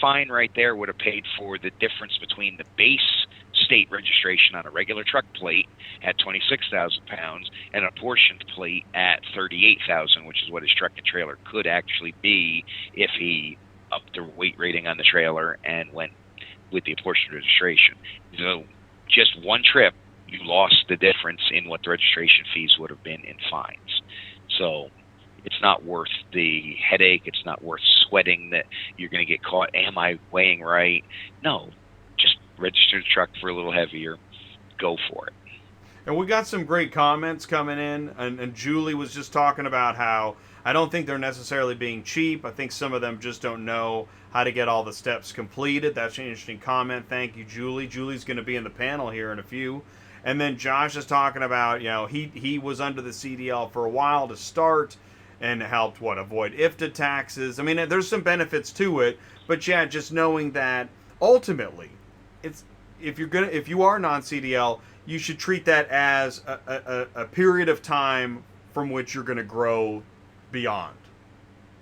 fine right there would have paid for the difference between the base state registration on a regular truck plate at 26,000 pounds and an apportioned plate at 38,000, which is what his truck and trailer could actually be if he upped the weight rating on the trailer and went with the apportioned registration. So just one trip, you lost the difference in what the registration fees would have been in fines. So it's not worth the headache. It's not worth sweating that you're going to get caught. Am I weighing right? No, just register the truck for a little heavier. Go for it. And we got some great comments coming in. And Julie was just talking about how I don't think they're necessarily being cheap. I think some of them just don't know how to get all the steps completed. That's an interesting comment. Thank you, Julie. Julie's going to be in the panel here in a few. And then Josh is talking about, he was under the CDL for a while to start and helped avoid IFTA taxes. I mean, there's some benefits to it, but yeah, just knowing that ultimately, if you are non-CDL, you should treat that as a period of time from which you're going to grow beyond.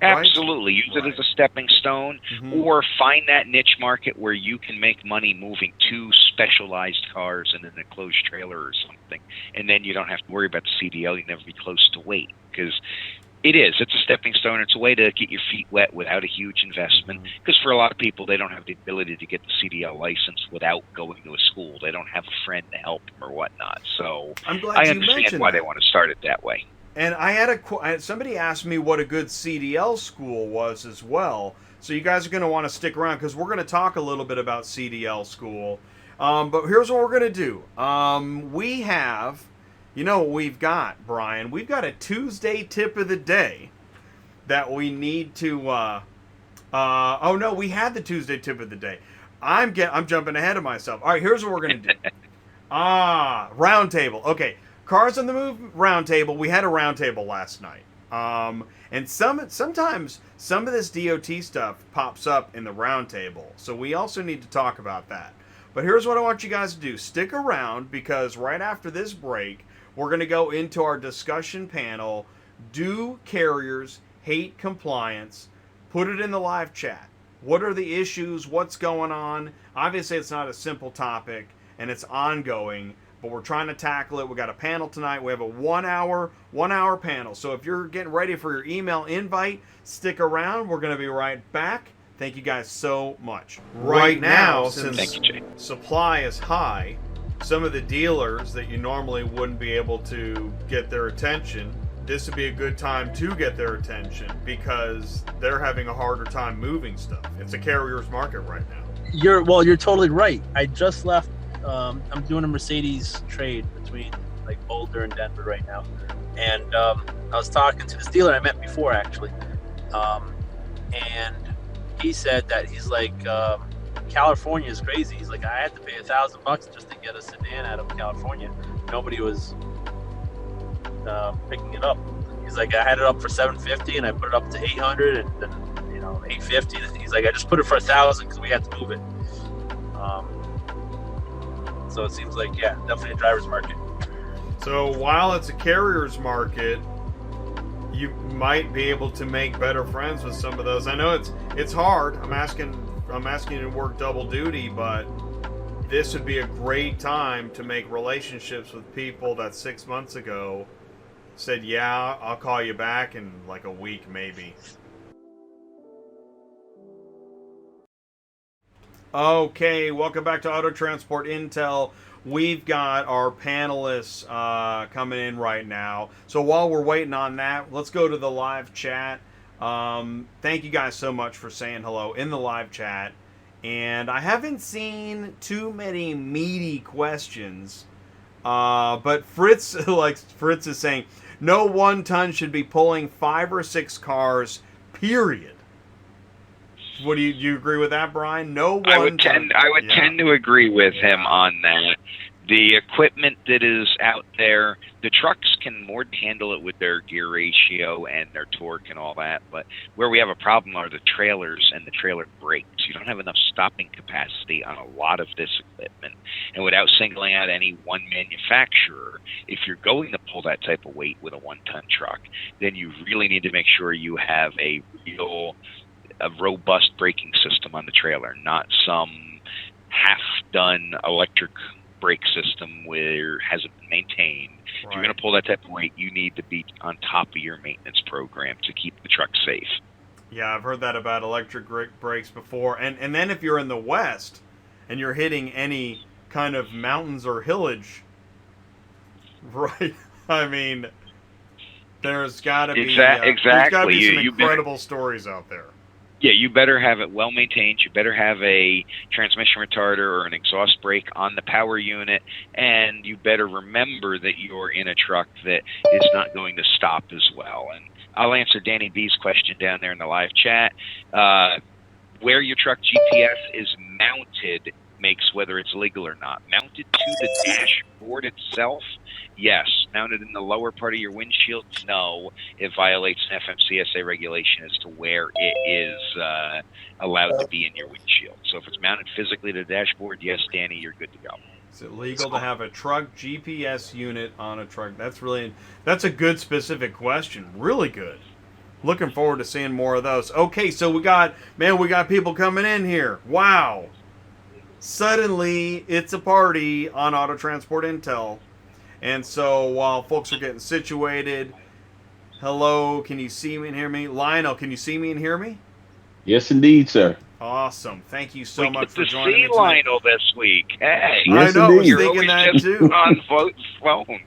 Absolutely. Use it as a stepping stone, or find that niche market where you can make money moving two specialized cars in an enclosed trailer or something. And then you don't have to worry about the CDL. You never be close to weight, because it's a stepping stone. It's a way to get your feet wet without a huge investment, because for a lot of people, they don't have the ability to get the CDL license without going to a school. They don't have a friend to help them or whatnot. So I'm glad I you understand mentioned why that. they want to start it that way. And I had somebody asked me what a good CDL school was as well. So you guys are going to want to stick around because we're going to talk a little bit about CDL school. But here's what we're going to do. We have, what we've got, Brian? We've got a Tuesday tip of the day that we need to. We had the Tuesday tip of the day. I'm jumping ahead of myself. All right, here's what we're going to do. Roundtable. Okay. Cars on the Move roundtable. We had a roundtable last night, and sometimes some of this DOT stuff pops up in the roundtable. So we also need to talk about that. But here's what I want you guys to do: stick around, because right after this break, we're going to go into our discussion panel. Do carriers hate compliance? Put it in the live chat. What are the issues? What's going on? Obviously, it's not a simple topic, and it's ongoing. But we're trying to tackle it. We got a panel tonight. We have a one hour panel. So if you're getting ready for your email invite, stick around. We're going to be right back. Thank you guys so much. Right now, since supply is high, some of the dealers that you normally wouldn't be able to get their attention, this would be a good time to get their attention because they're having a harder time moving stuff. It's a carrier's market right now. You're totally right. I just left. I'm doing a Mercedes trade between Boulder and Denver right now, and I was talking to this dealer I met before actually, and he said that he's like, California is crazy. He's like, I had to pay $1,000 just to get a sedan out of California. Nobody was picking it up. He's like, I had it up for $750 and I put it up to $800 and then $850. He's like, I just put it for $1,000 because we had to move it. So it seems like, definitely a driver's market. So while it's a carrier's market, you might be able to make better friends with some of those. I know it's hard. I'm asking you to work double duty, but this would be a great time to make relationships with people that 6 months ago said, yeah, I'll call you back in like a week maybe. Okay, welcome back to Auto Transport Intel. We've got our panelists coming in right now. So while we're waiting on that, let's go to the live chat. Thank you guys so much for saying hello in the live chat. And I haven't seen too many meaty questions. But Fritz is saying, no 1 ton should be pulling 5 or 6 cars, period. What do you agree with that, Brian? No one. I would tend to agree with him on that. The equipment that is out there, the trucks can more than handle it with their gear ratio and their torque and all that. But where we have a problem are the trailers and the trailer brakes. You don't have enough stopping capacity on a lot of this equipment. And without singling out any one manufacturer, if you're going to pull that type of weight with a 1-ton truck, then you really need to make sure you have a robust braking system on the trailer, not some half-done electric brake system where it hasn't been maintained. Right. If you're going to pull that type of weight, you need to be on top of your maintenance program to keep the truck safe. Yeah, I've heard that about electric brakes before. And then if you're in the West and you're hitting any kind of mountains or hillage, right? I mean, there's got to be exactly. There's got to be some incredible stories out there. Yeah, you better have it well maintained. You better have a transmission retarder or an exhaust brake on the power unit, and you better remember that you're in a truck that is not going to stop as well. And I'll answer Danny B's question down there in the live chat. Where your truck GPS is mounted makes whether it's legal or not. Mounted to the dashboard itself, yes. Mounted in the lower part of your windshield, no. It violates an FMCSA regulation as to where it is allowed to be in your windshield. So if it's mounted physically to the dashboard, yes, Danny, you're good to go. Is it legal to have a truck GPS unit on a truck? That's a good specific question. Really good. Looking forward to seeing more of those. Okay, so we got people coming in here. Wow. Suddenly, it's a party on Auto Transport Intel. And so while folks are getting situated, hello, can you see me and hear me? Lionel, can you see me and hear me? Yes, indeed, sir. Awesome. Thank you so much for joining me. We get to see Lionel this week. Hey. Yes, I know, indeed. I was thinking that just too. On phone.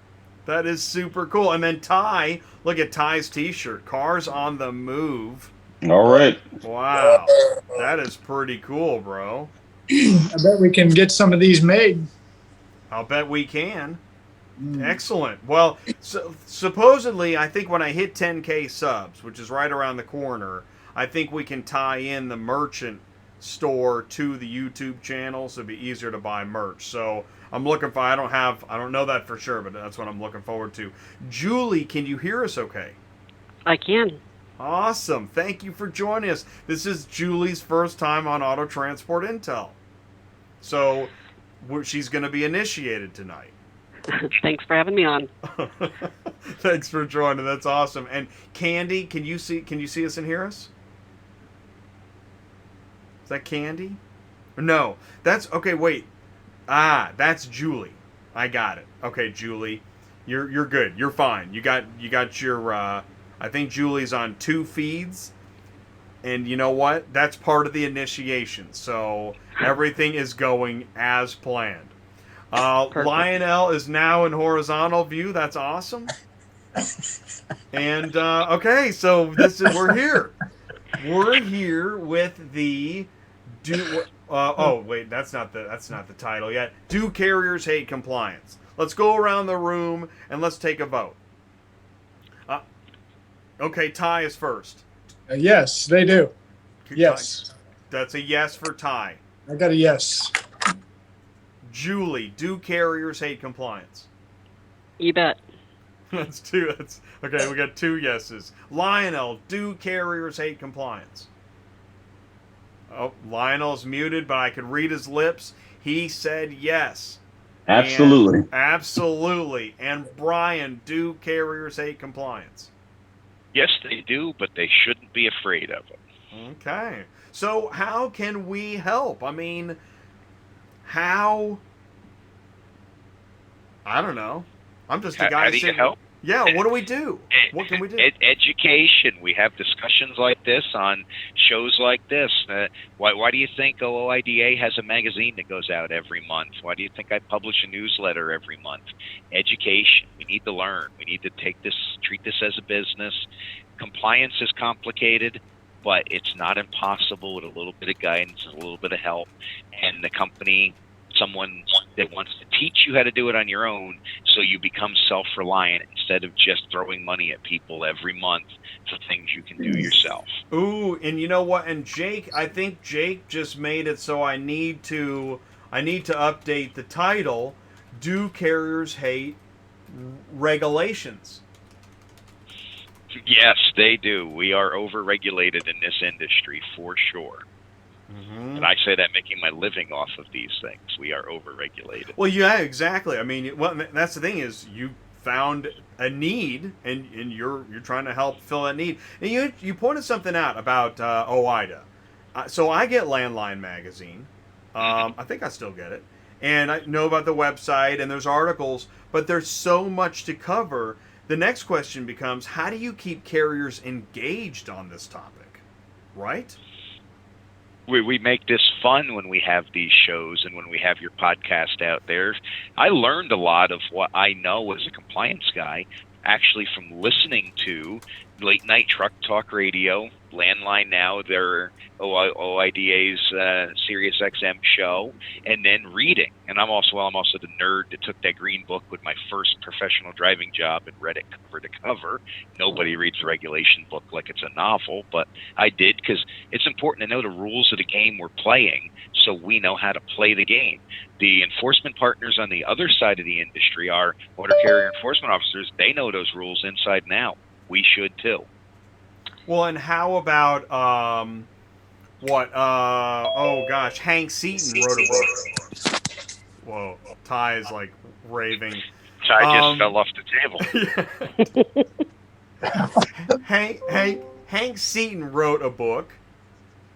That is super cool. And then Ty, look at Ty's t-shirt. Cars on the Move. All right. Wow. That is pretty cool, bro. I bet we can get some of these made. I'll bet we can. Excellent. Well, supposedly, I think when I hit 10K subs, which is right around the corner, I think we can tie in the merchant store to the YouTube channel, so it'd be easier to buy merch. So I'm looking for, I don't know that for sure, but that's what I'm looking forward to. Julie, can you hear us okay? I can. Awesome. Thank you for joining us. This is Julie's first time on Auto Transport Intel. So she's going to be initiated tonight. Thanks for having me on. Thanks for joining. That's awesome. And Candy, can you see us and hear us? Is that Candy? No. That's okay, wait. That's Julie. I got it. Okay, Julie. You're good. You're fine. You got your I think Julie's on 2 feeds. And you know what? That's part of the initiation. So everything is going as planned. Lionel is now in horizontal view. That's awesome. And okay, so we're here. We're here with the wait, that's not the title yet. Do carriers hate compliance? Let's go around the room and let's take a vote. Okay, Ty is first. Yes, they do. Yes. That's a yes for Ty. I got a yes. Julie, do carriers hate compliance? You bet. That's 2. Okay, we got 2 yeses. Lionel, do carriers hate compliance? Oh, Lionel's muted, but I could read his lips. He said yes. Absolutely. Absolutely. And Brian, do carriers hate compliance? Yes, they do, but they shouldn't be afraid of it. Okay. So how can we help? I mean, how? I don't know. I'm just a guy. How do you help? Yeah, what do we do? What can we do? Education. We have discussions like this on shows like this. Why do you think OOIDA has a magazine that goes out every month? Why do you think I publish a newsletter every month? Education. We need to learn. We need to treat this as a business. Compliance is complicated, but it's not impossible with a little bit of guidance and a little bit of help. And the company, someone that wants to teach you how to do it on your own so you become self-reliant instead of just throwing money at people every month for things you can do yourself. Ooh, and you know what? And I think Jake just made it so I need to update the title. Do carriers hate regulations? Yes, they do. We are over-regulated in this industry for sure. Mm-hmm. And I say that making my living off of these things. We are over-regulated. Well, yeah, exactly. I mean, that's the thing is you found a need, and you're trying to help fill that need. And you pointed something out about OIDA. So I get Landline magazine. I think I still get it, and I know about the website and there's articles, but there's so much to cover. The next question becomes, how do you keep carriers engaged on this topic, right? We make this fun when we have these shows and when we have your podcast out there. I learned a lot of what I know as a compliance guy actually from listening to late night truck talk radio, Landline now, their OIDA's Sirius XM show, and then reading. And I'm also the nerd that took that green book with my first professional driving job and read it cover to cover. Nobody reads the regulation book like it's a novel, but I did because it's important to know the rules of the game we're playing so we know how to play the game. The enforcement partners on the other side of the industry are motor carrier enforcement officers. They know those rules inside and out. We should too. Well, and how about Hank Seaton wrote a book. Whoa, Ty is like raving. Ty just fell off the table. Hank Seaton wrote a book,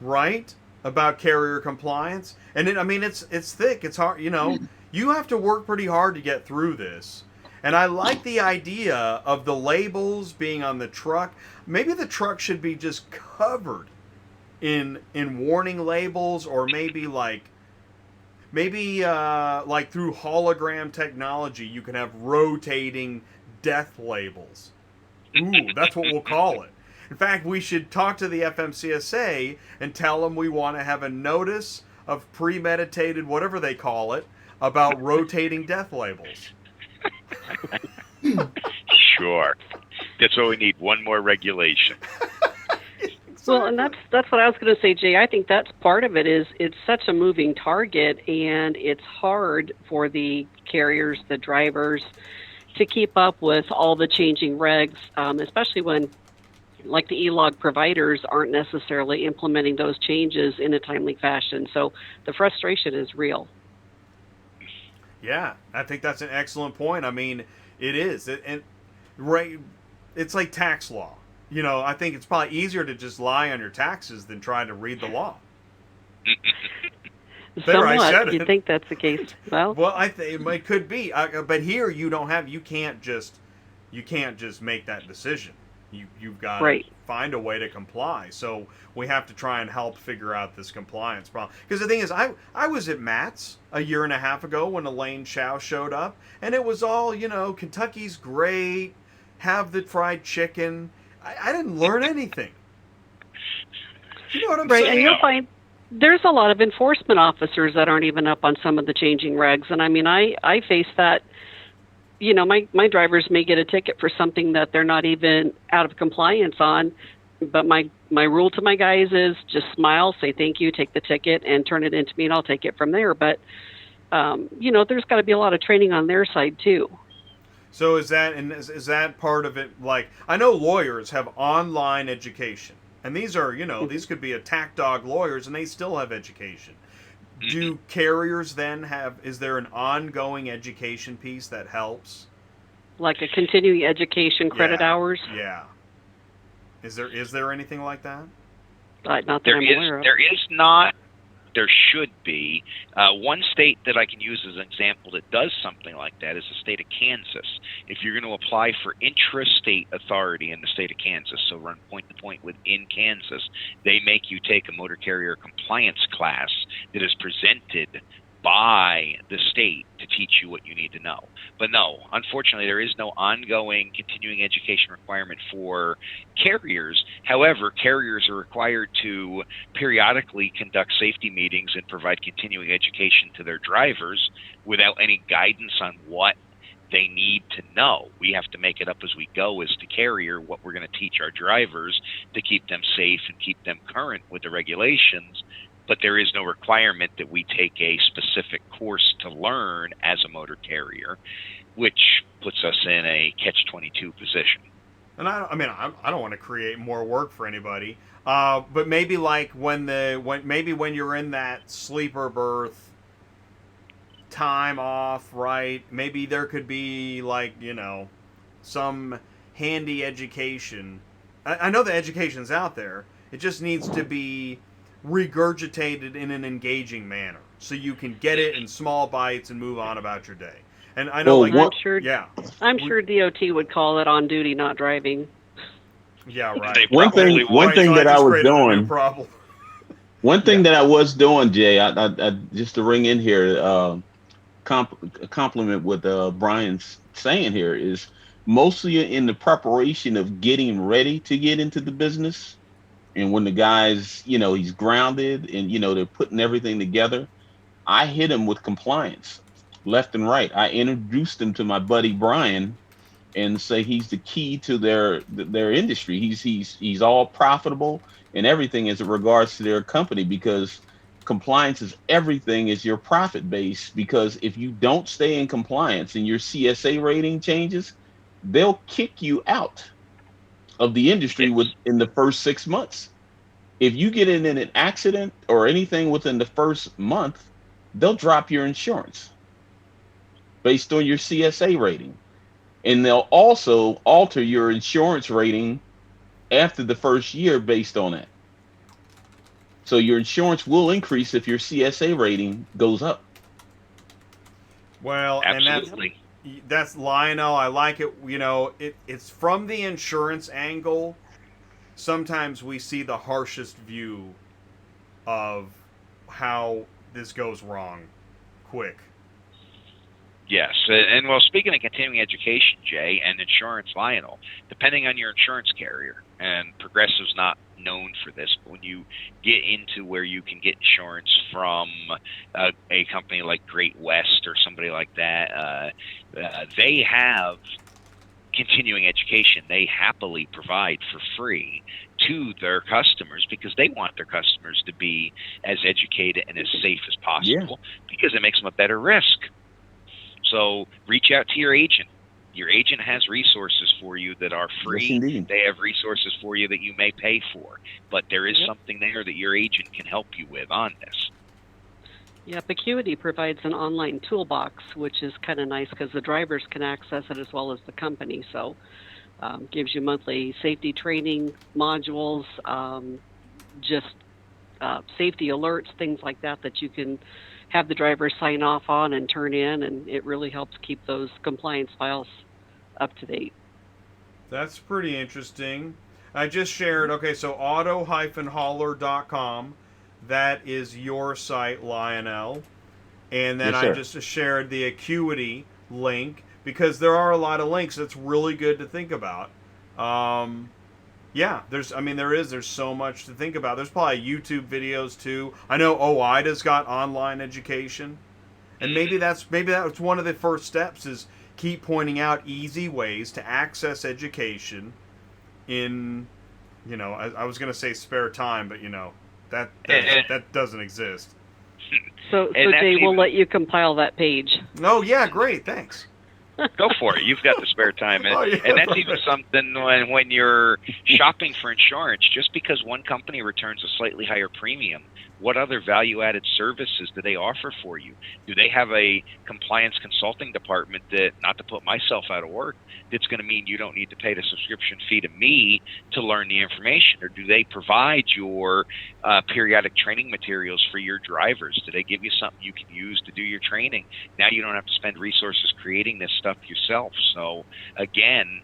right, about carrier compliance, and it's thick. It's hard. You have to work pretty hard to get through this. And I like the idea of the labels being on the truck. Maybe the truck should be just covered in warning labels, or maybe through hologram technology, you can have rotating death labels. Ooh, that's what we'll call it. In fact, we should talk to the FMCSA and tell them we want to have a notice of premeditated, whatever they call it, about rotating death labels. Sure. That's what we need. One more regulation. Well, and that's what I was going to say, Jay. I think that's part of it. Is it's such a moving target, and it's hard for the carriers, the drivers, to keep up with all the changing regs, especially when, like, the e-log providers aren't necessarily implementing those changes in a timely fashion. So the frustration is real. Yeah, I think that's an excellent point. I mean, it is. It's like tax law. I think it's probably easier to just lie on your taxes than trying to read the law. Somewhat. You think that's the case? Well, I think it could be. But here you can't just make that decision. You've got to find a way to comply. So we have to try and help figure out this compliance problem. Because the thing is, I was at Matt's a year and a half ago when Elaine Chow showed up, and it was all, Kentucky's great, have the fried chicken. I didn't learn anything. You know what I'm saying? Right, and you'll find there's a lot of enforcement officers that aren't even up on some of the changing regs. And I face that. My drivers may get a ticket for something that they're not even out of compliance on, but my rule to my guys is just smile, say thank you, take the ticket, and turn it into me, and I'll take it from there. But, there's got to be a lot of training on their side, too. So is that part of it? Like, I know lawyers have online education, and these are, these could be attack dog lawyers, and they still have education. Do carriers then is there an ongoing education piece that helps? Like a continuing education credit hours? Yeah. Is there anything like that? Not that I'm aware of. There is not. There should be. One state that I can use as an example that does something like that is the state of Kansas. If you're going to apply for intrastate authority in the state of Kansas, so run point-to-point within Kansas, they make you take a motor carrier compliance class that is presented by the state to teach you what you need to know. But no, unfortunately, there is no ongoing continuing education requirement for carriers. However, carriers are required to periodically conduct safety meetings and provide continuing education to their drivers without any guidance on what they need to know. We have to make it up as we go as the carrier, what we're going to teach our drivers to keep them safe and keep them current with the regulations. But there is no requirement that we take a specific course to learn as a motor carrier, which puts us in a catch-22 position. And I don't want to create more work for anybody, but maybe like when you're in that sleeper berth, time off, right? Maybe there could be like, some handy education. I know the education's out there. It just needs to be regurgitated in an engaging manner, so you can get it in small bites and move on about your day. And I know, I'm sure DOT would call it on duty, not driving. Yeah, right. One thing that I was doing. One thing that I was doing, Jay, I just to ring in here, compliment what Brian's saying here is mostly in the preparation of getting ready to get into the business. And when the guy's, he's grounded and, they're putting everything together, I hit him with compliance left and right. I introduced him to my buddy Brian and say he's the key to their industry. He's all profitable and everything as it regards to their company, because compliance is everything, is your profit base. Because if you don't stay in compliance and your CSA rating changes, they'll kick you out of the industry within the first 6 months. If you get in an accident or anything within the first month, they'll drop your insurance based on your CSA rating. And they'll also alter your insurance rating after the first year based on that. So your insurance will increase if your CSA rating goes up. Well, absolutely. And that's Lionel. I like it. It's from the insurance angle. Sometimes we see the harshest view of how this goes wrong quick. Yes, and well, speaking of continuing education, Jay, and insurance, Lionel, depending on your insurance carrier, and Progressive's not known for this, but when you get into where you can get insurance from a company like Great West or somebody like that, they have continuing education they happily provide for free to their customers, because they want their customers to be as educated and as safe as possible, because it makes them a better risk. So reach out to your agent. Your agent has resources for you that are free. Yes, they have resources for you that you may pay for, but there is something there that your agent can help you with on this. Yeah, Acuity provides an online toolbox, which is kind of nice because the drivers can access it as well as the company. So gives you monthly safety training modules, safety alerts, things like that you can have the driver sign off on and turn in, and it really helps keep those compliance files up to date. That's pretty interesting. I just shared, so auto-hauler.com. That is your site, Lionel. And then I just shared the Acuity link, because there are a lot of links that's really good to think about. There's so much to think about. There's probably YouTube videos too. I know OIDA's got online education. And maybe that's one of the first steps, is keep pointing out easy ways to access education in, I was going to say spare time, but that doesn't exist. So Jay, we'll let you compile that page. Oh yeah, great, thanks. Go for it. You've got the spare time. And that's even something when you're shopping for insurance, just because one company returns a slightly higher premium, what other value-added services do they offer for you? Do they have a compliance consulting department that, not to put myself out of work, that's going to mean you don't need to pay the subscription fee to me to learn the information? Or do they provide your periodic training materials for your drivers? Do they give you something you can use to do your training? Now you don't have to spend resources creating this stuff yourself. So, again,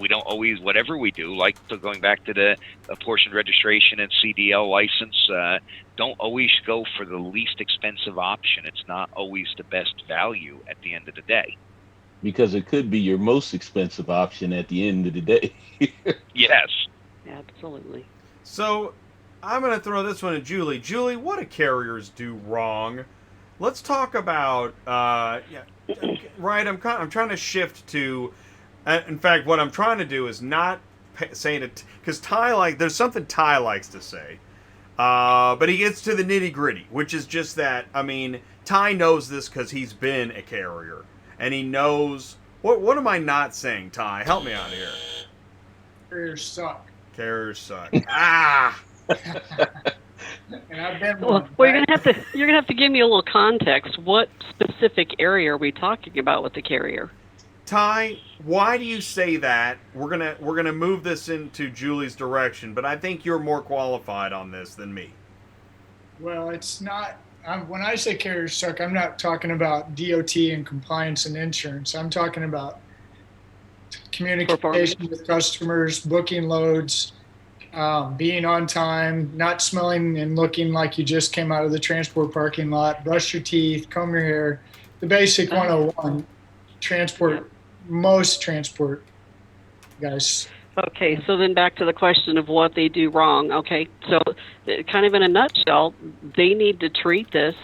We don't always, whatever we do, like going back to the apportioned registration and CDL license, don't always go for the least expensive option. It's not always the best value at the end of the day. Because it could be your most expensive option at the end of the day. Yes. Absolutely. So I'm going to throw this one at Julie. Julie, what do carriers do wrong? Let's talk about, right, I'm trying to shift to, in fact, what I'm trying to do is not say it, because there's something Ty likes to say, but he gets to the nitty gritty, which is just that, I mean, Ty knows this because he's been a carrier, and he knows, what am I not saying, Ty? Help me out here. Carriers suck. Carriers suck. Ah! And I've been well, you're gonna have to give me a little context. What specific area are we talking about with the carrier? Ty, why do you say that? We're gonna move this into Julie's direction, but I think you're more qualified on this than me. Well, it's not. When I say carriers suck, I'm not talking about DOT and compliance and insurance. I'm talking about communication with customers, booking loads, being on time, not smelling and looking like you just came out of the transport parking lot, brush your teeth, comb your hair, the basic 101 transport, most transport guys. Okay, so then back to the question of what they do wrong. Okay, so kind of in a nutshell, they need to treat this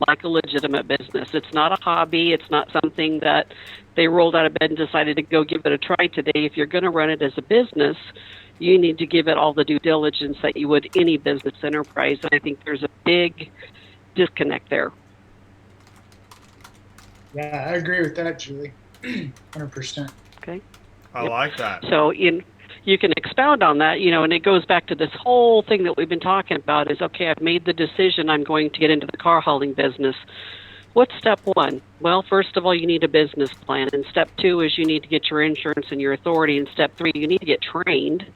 like a legitimate business. It's not a hobby. It's not something that they rolled out of bed and decided to go give it a try today. If you're going to run it as a business, you need to give it all the due diligence that you would any business enterprise. And I think there's a big disconnect there. Yeah, I agree with that, Julie. 100%. Okay. I like that. So you can expound on that, and it goes back to this whole thing that we've been talking about is, okay, I've made the decision I'm going to get into the car hauling business. What's step one? Well, first of all, you need a business plan. And step two is you need to get your insurance and your authority. And step three, you need to get trained,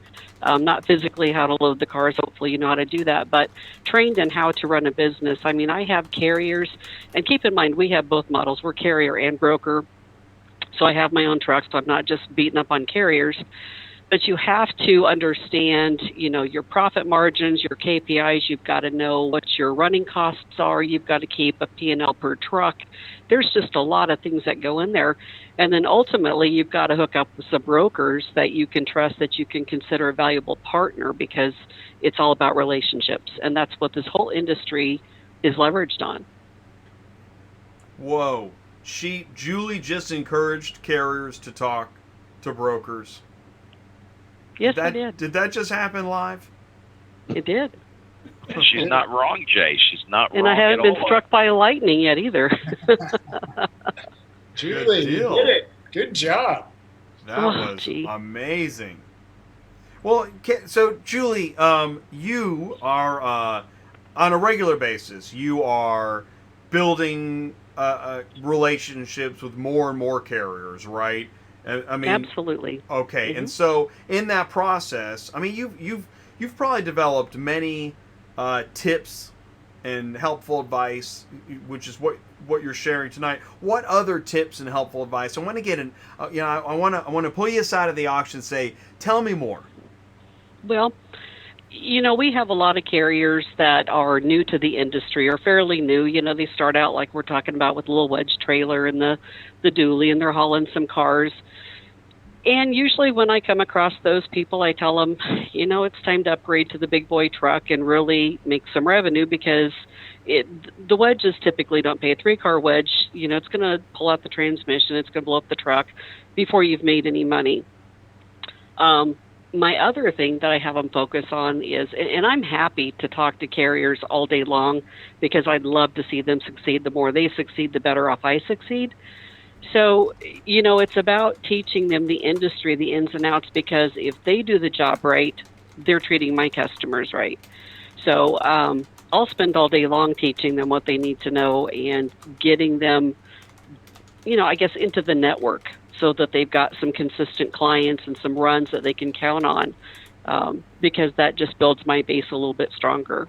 not physically how to load the cars. Hopefully you know how to do that, but trained in how to run a business. I mean, I have carriers, and keep in mind, we have both models. We're carrier and broker. So I have my own trucks, so I'm not just beating up on carriers. But you have to understand, your profit margins, your KPIs. You've got to know what your running costs are. You've got to keep a P&L per truck. There's just a lot of things that go in there. And then ultimately, you've got to hook up with some brokers that you can trust, that you can consider a valuable partner, because it's all about relationships. And that's what this whole industry is leveraged on. Whoa. Julie just encouraged carriers to talk to brokers. Yes, I did. Did that just happen live? It did. She's not wrong, Jay. She's not wrong. And I haven't been struck by lightning yet either. Julie, you did it. Good job. That was amazing. Well, so Julie, you are on a regular basis, you are building relationships with more and more carriers, right? I mean, absolutely. Okay, and so in that process, I mean, you've probably developed many tips and helpful advice, which is what you're sharing tonight. What other tips and helpful advice? I want to get I want to pull you aside of the auction and say, tell me more. Well, we have a lot of carriers that are new to the industry, or fairly new. They start out like we're talking about with a little wedge trailer and the dually, and they're hauling some cars. And usually when I come across those people, I tell them, it's time to upgrade to the big boy truck and really make some revenue, because the wedges typically don't pay. A 3-car wedge, it's going to pull out the transmission, it's going to blow up the truck before you've made any money. My other thing that I have them focus on is, and I'm happy to talk to carriers all day long, because I'd love to see them succeed. The more they succeed, the better off I succeed. So, it's about teaching them the industry, the ins and outs, because if they do the job right, they're treating my customers right. So I'll spend all day long teaching them what they need to know and getting them, I guess, into the network, so that they've got some consistent clients and some runs that they can count on, because that just builds my base a little bit stronger.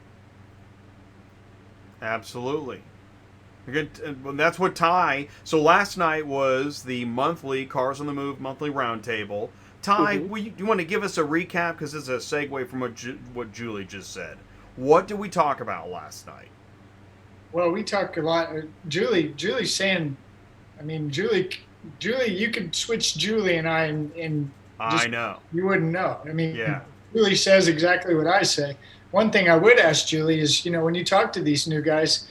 Absolutely. And that's what Ty... So last night was the monthly Cars on the Move monthly roundtable. Ty, you want to give us a recap, because this is a segue from what Julie just said. What did we talk about last night? Well, we talked a lot. Julie's saying, I mean, Julie, you could switch Julie and I, and I know. You wouldn't know. I mean, yeah. Julie says exactly what I say. One thing I would ask Julie is, when you talk to these new guys,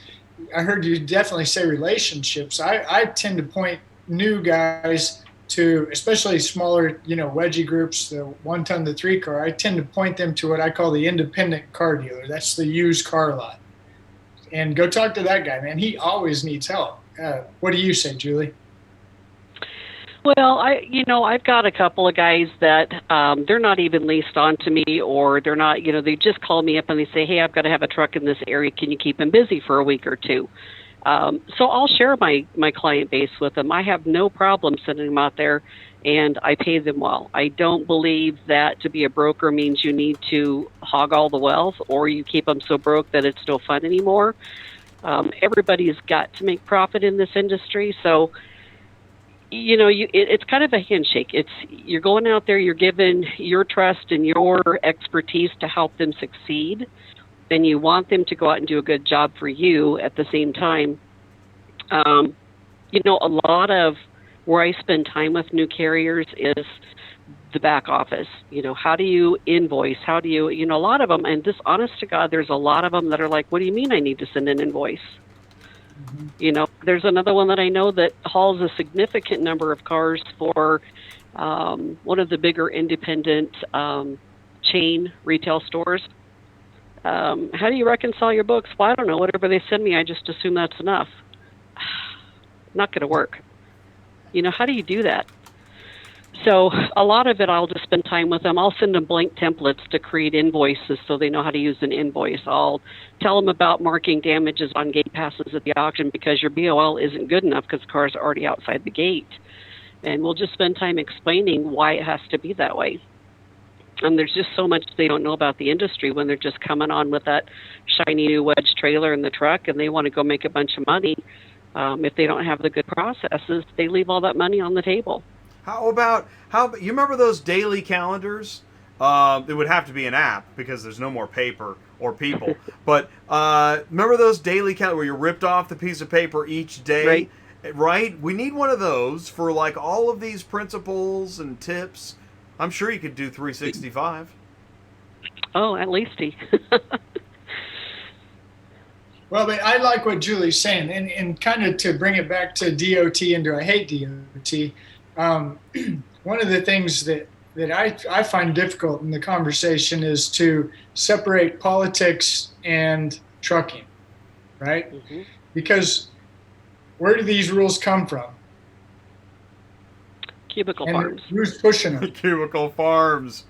I heard you definitely say relationships. I tend to point new guys to, especially smaller, wedgie groups, the 1 ton to 3 car. I tend to point them to what I call the independent car dealer. That's the used car lot. And go talk to that guy, man. He always needs help. What do you say, Julie? Well, I've got a couple of guys that they're not even leased on to me, or they're not, they just call me up and they say, hey, I've got to have a truck in this area. Can you keep them busy for a week or two? So I'll share my client base with them. I have no problem sending them out there, and I pay them well. I don't believe that to be a broker means you need to hog all the wealth, or you keep them so broke that it's no fun anymore. Everybody's got to make profit in this industry, so it's kind of a handshake. You're going out there, you're given your trust and your expertise to help them succeed, and you want them to go out and do a good job for you at the same time. A lot of where I spend time with new carriers is the back office. How do you invoice? How do you, a lot of them, and this, honest to God, there's a lot of them that are like, what do you mean I need to send an invoice? Mm-hmm. There's another one that I know that hauls a significant number of cars for one of the bigger independent chain retail stores. How do you reconcile your books? Well, I don't know. Whatever they send me, I just assume that's enough. Not going to work. How do you do that? So a lot of it, I'll just spend time with them. I'll send them blank templates to create invoices so they know how to use an invoice. I'll tell them about marking damages on gate passes at the auction because your BOL isn't good enough because the car's are already outside the gate. And we'll just spend time explaining why it has to be that way. And there's just so much they don't know about the industry when they're just coming on with that shiny new wedge trailer in the truck and they want to go make a bunch of money. If they don't have the good processes, they leave all that money on the table. How about you remember those daily calendars? It would have to be an app because there's no more paper or people. But remember those daily calendars where you ripped off the piece of paper each day? Right? We need one of those for like all of these principles and tips. I'm sure you could do 365. Oh, at least he. Well, but I like what Julie's saying, and kind of to bring it back to DOT and do I hate DOT. One of the things that I find difficult in the conversation is to separate politics and trucking, right? Mm-hmm. Because where do these rules come from? Cubicle farms. Who's pushing them? Cubicle farms.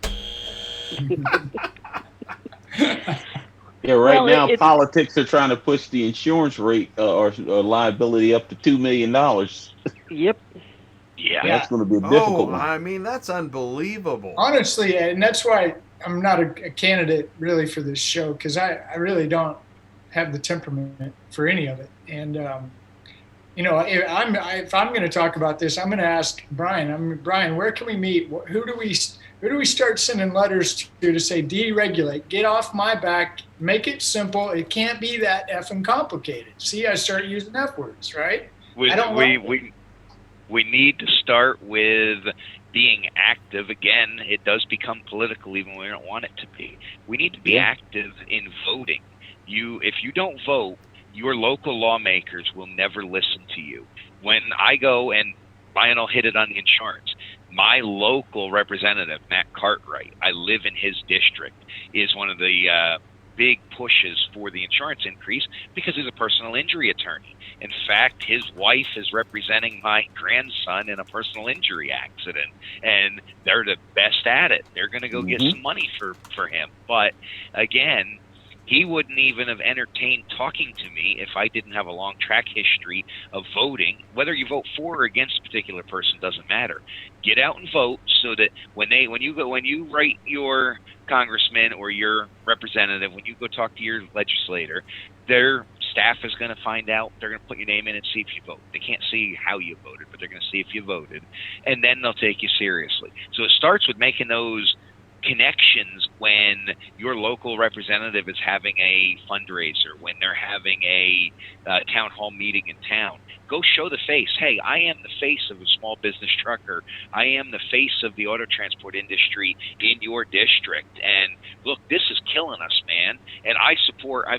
Yeah, now politics are trying to push the insurance rate or liability up to $2 million. Yep. Yeah. That's going to be a difficult one. I mean, that's unbelievable. Honestly, and that's why I'm not a candidate really for this show, because I really don't have the temperament for any of it. And, if I'm going to talk about this, I'm going to ask Brian. Brian, where can we meet? Who do we start sending letters to say deregulate, get off my back, make it simple. It can't be that effing complicated. See, I start using F words, right? We need to start with being active. Again, it does become political even when we don't want it to be. We need to be active in voting. If you don't vote, your local lawmakers will never listen to you. When I go, and Lionel hit it on the insurance, my local representative, Matt Cartwright, I live in his district, is one of the big pushes for the insurance increase because he's a personal injury attorney. In fact, his wife is representing my grandson in a personal injury accident, and they're the best at it. They're going to go get some money for him. But again, he wouldn't even have entertained talking to me if I didn't have a long track history of voting. Whether you vote for or against a particular person doesn't matter. Get out and vote so that when you write your congressman or your representative, when you go talk to your legislator, they're staff is going to find out. They're going to put your name in and see if you vote. They can't see how you voted, but they're going to see if you voted, and then they'll take you seriously. So it starts with making those connections when your local representative is having a fundraiser, when they're having a town hall meeting in town. Go show the face. Hey, I am the face of a small business trucker. I am the face of the auto transport industry in your district. And look, this is killing us, man. And I've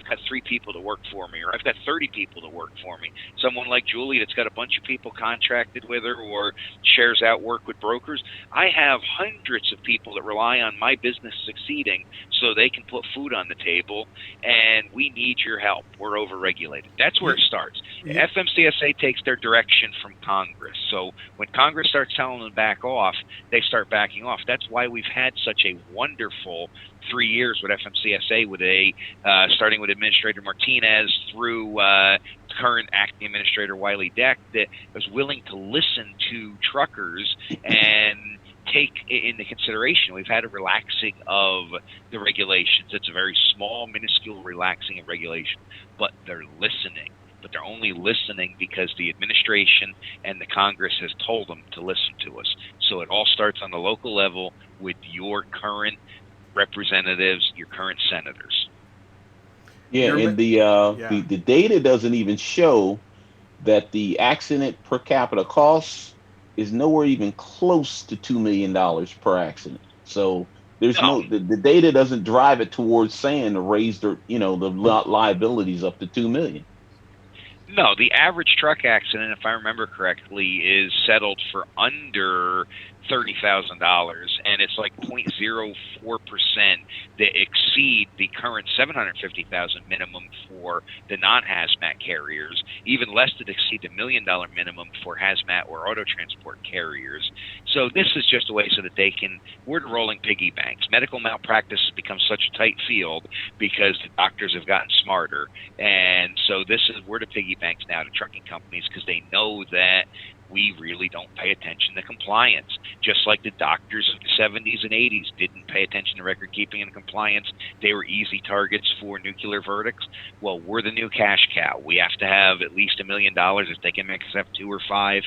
got 3 people to work for me, or I've got 30 people to work for me. Someone like Julie that's got a bunch of people contracted with her or shares out work with brokers. I have hundreds of people that rely on my business succeeding so they can put food on the table, and we need your help. We're overregulated. That's where it starts. FMCSA takes their direction from Congress. So when Congress starts telling them to back off, they start backing off. That's why we've had such a wonderful 3 years with FMCSA, with starting with Administrator Martinez through current acting Administrator Wiley Deck, that was willing to listen to truckers and take into consideration. We've had a relaxing of the regulations. It's a very small, minuscule relaxing of regulation, but they're listening. But they're only listening because the administration and the Congress has told them to listen to us. So it all starts on the local level with your current representatives, your current senators. Yeah, and the data doesn't even show that the accident per capita cost is nowhere even close to $2 million per accident. So there's the data doesn't drive it towards saying to raise the liabilities up to $2 million. No, the average truck accident, if I remember correctly, is settled for under $30,000, and it's like 0.04% that exceed the current $750,000 minimum for the non-hazmat carriers, even less that exceed the $1 million minimum for hazmat or auto transport carriers. So this is just a way so that we're rolling piggy banks. Medical malpractice has become such a tight field because the doctors have gotten smarter, and so we're the piggy banks now to trucking companies because they know that we really don't pay attention to compliance. Just like the doctors of the 70s and 80s didn't pay attention to record keeping and compliance. They were easy targets for nuclear verdicts. Well, we're the new cash cow. We have to have at least $1 million. If they can make us have 2 or 5,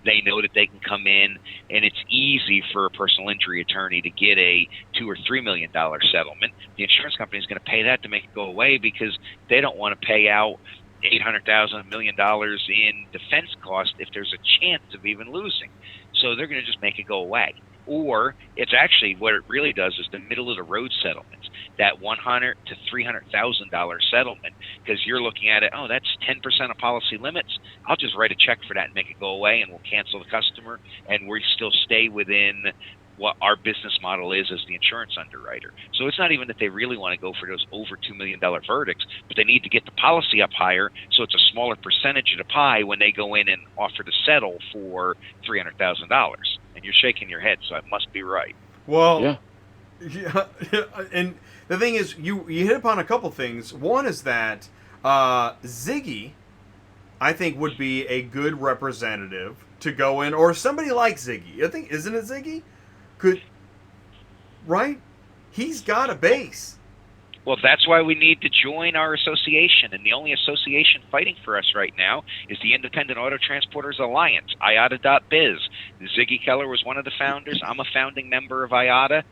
they know that they can come in, and it's easy for a personal injury attorney to get a $2 or $3 million settlement. The insurance company is going to pay that to make it go away because they don't want to pay out $800,000, $1 million in defense costs if there's a chance of even losing. So they're going to just make it go away. Or it's actually what it really does is the middle of the road settlements, that $100,000 to $300,000 settlement, because you're looking at it, that's 10% of policy limits. I'll just write a check for that and make it go away, and we'll cancel the customer, and we still stay within what our business model is as the insurance underwriter. So it's not even that they really want to go for those over $2 million verdicts, but they need to get the policy up higher so it's a smaller percentage of the pie when they go in and offer to settle for $300,000. And you're shaking your head, so I must be right. Well, yeah. And the thing is, you hit upon a couple things. One is that Ziggy, I think, would be a good representative to go in, or somebody like Ziggy. I think, isn't it Ziggy? Right? He's got a base. Well, that's why we need to join our association, and the only association fighting for us right now is the Independent Auto Transporters Alliance, IATA.biz. Ziggy Keller was one of the founders. I'm a founding member of IATA.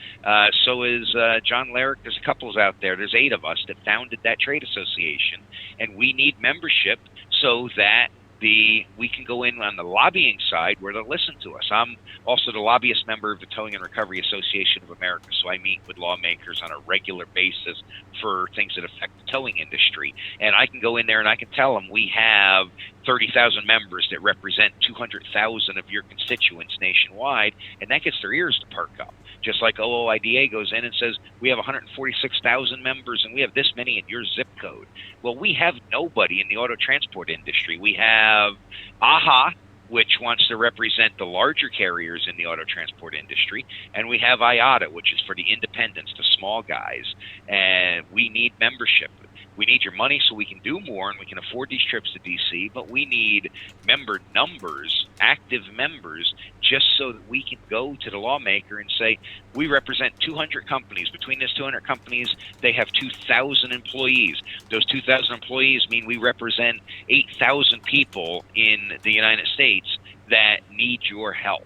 So is John Larrick. There's a couple out there. There's 8 of us that founded that trade association, and we need membership so that we can go in on the lobbying side where they'll listen to us. I'm also the lobbyist member of the Towing and Recovery Association of America, so I meet with lawmakers on a regular basis for things that affect the towing industry. And I can go in there and I can tell them we have 30,000 members that represent 200,000 of your constituents nationwide, and that gets their ears to perk up. Just like OOIDA goes in and says, we have 146,000 members and we have this many in your zip code. Well, we have nobody in the auto transport industry. We have AHA, which wants to represent the larger carriers in the auto transport industry, and we have IATA, which is for the independents, the small guys, and we need membership. We need your money so we can do more and we can afford these trips to DC, but we need member numbers, active members, just so that we can go to the lawmaker and say, we represent 200 companies. Between those 200 companies, they have 2,000 employees. Those 2,000 employees mean we represent 8,000 people in the United States that need your help.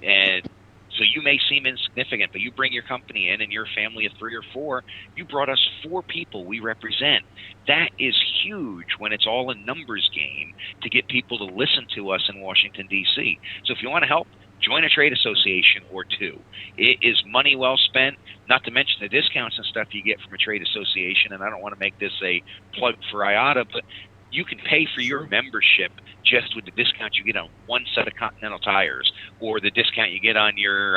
And so you may seem insignificant, but you bring your company in and your family of 3 or 4, you brought us 4 people we represent. That is huge when it's all a numbers game to get people to listen to us in Washington, D.C. So if you want to help, join a trade association or 2. It is money well spent, not to mention the discounts and stuff you get from a trade association. And I don't want to make this a plug for IATA, but you can pay for your membership just with the discount you get on one set of Continental tires, or the discount you get on your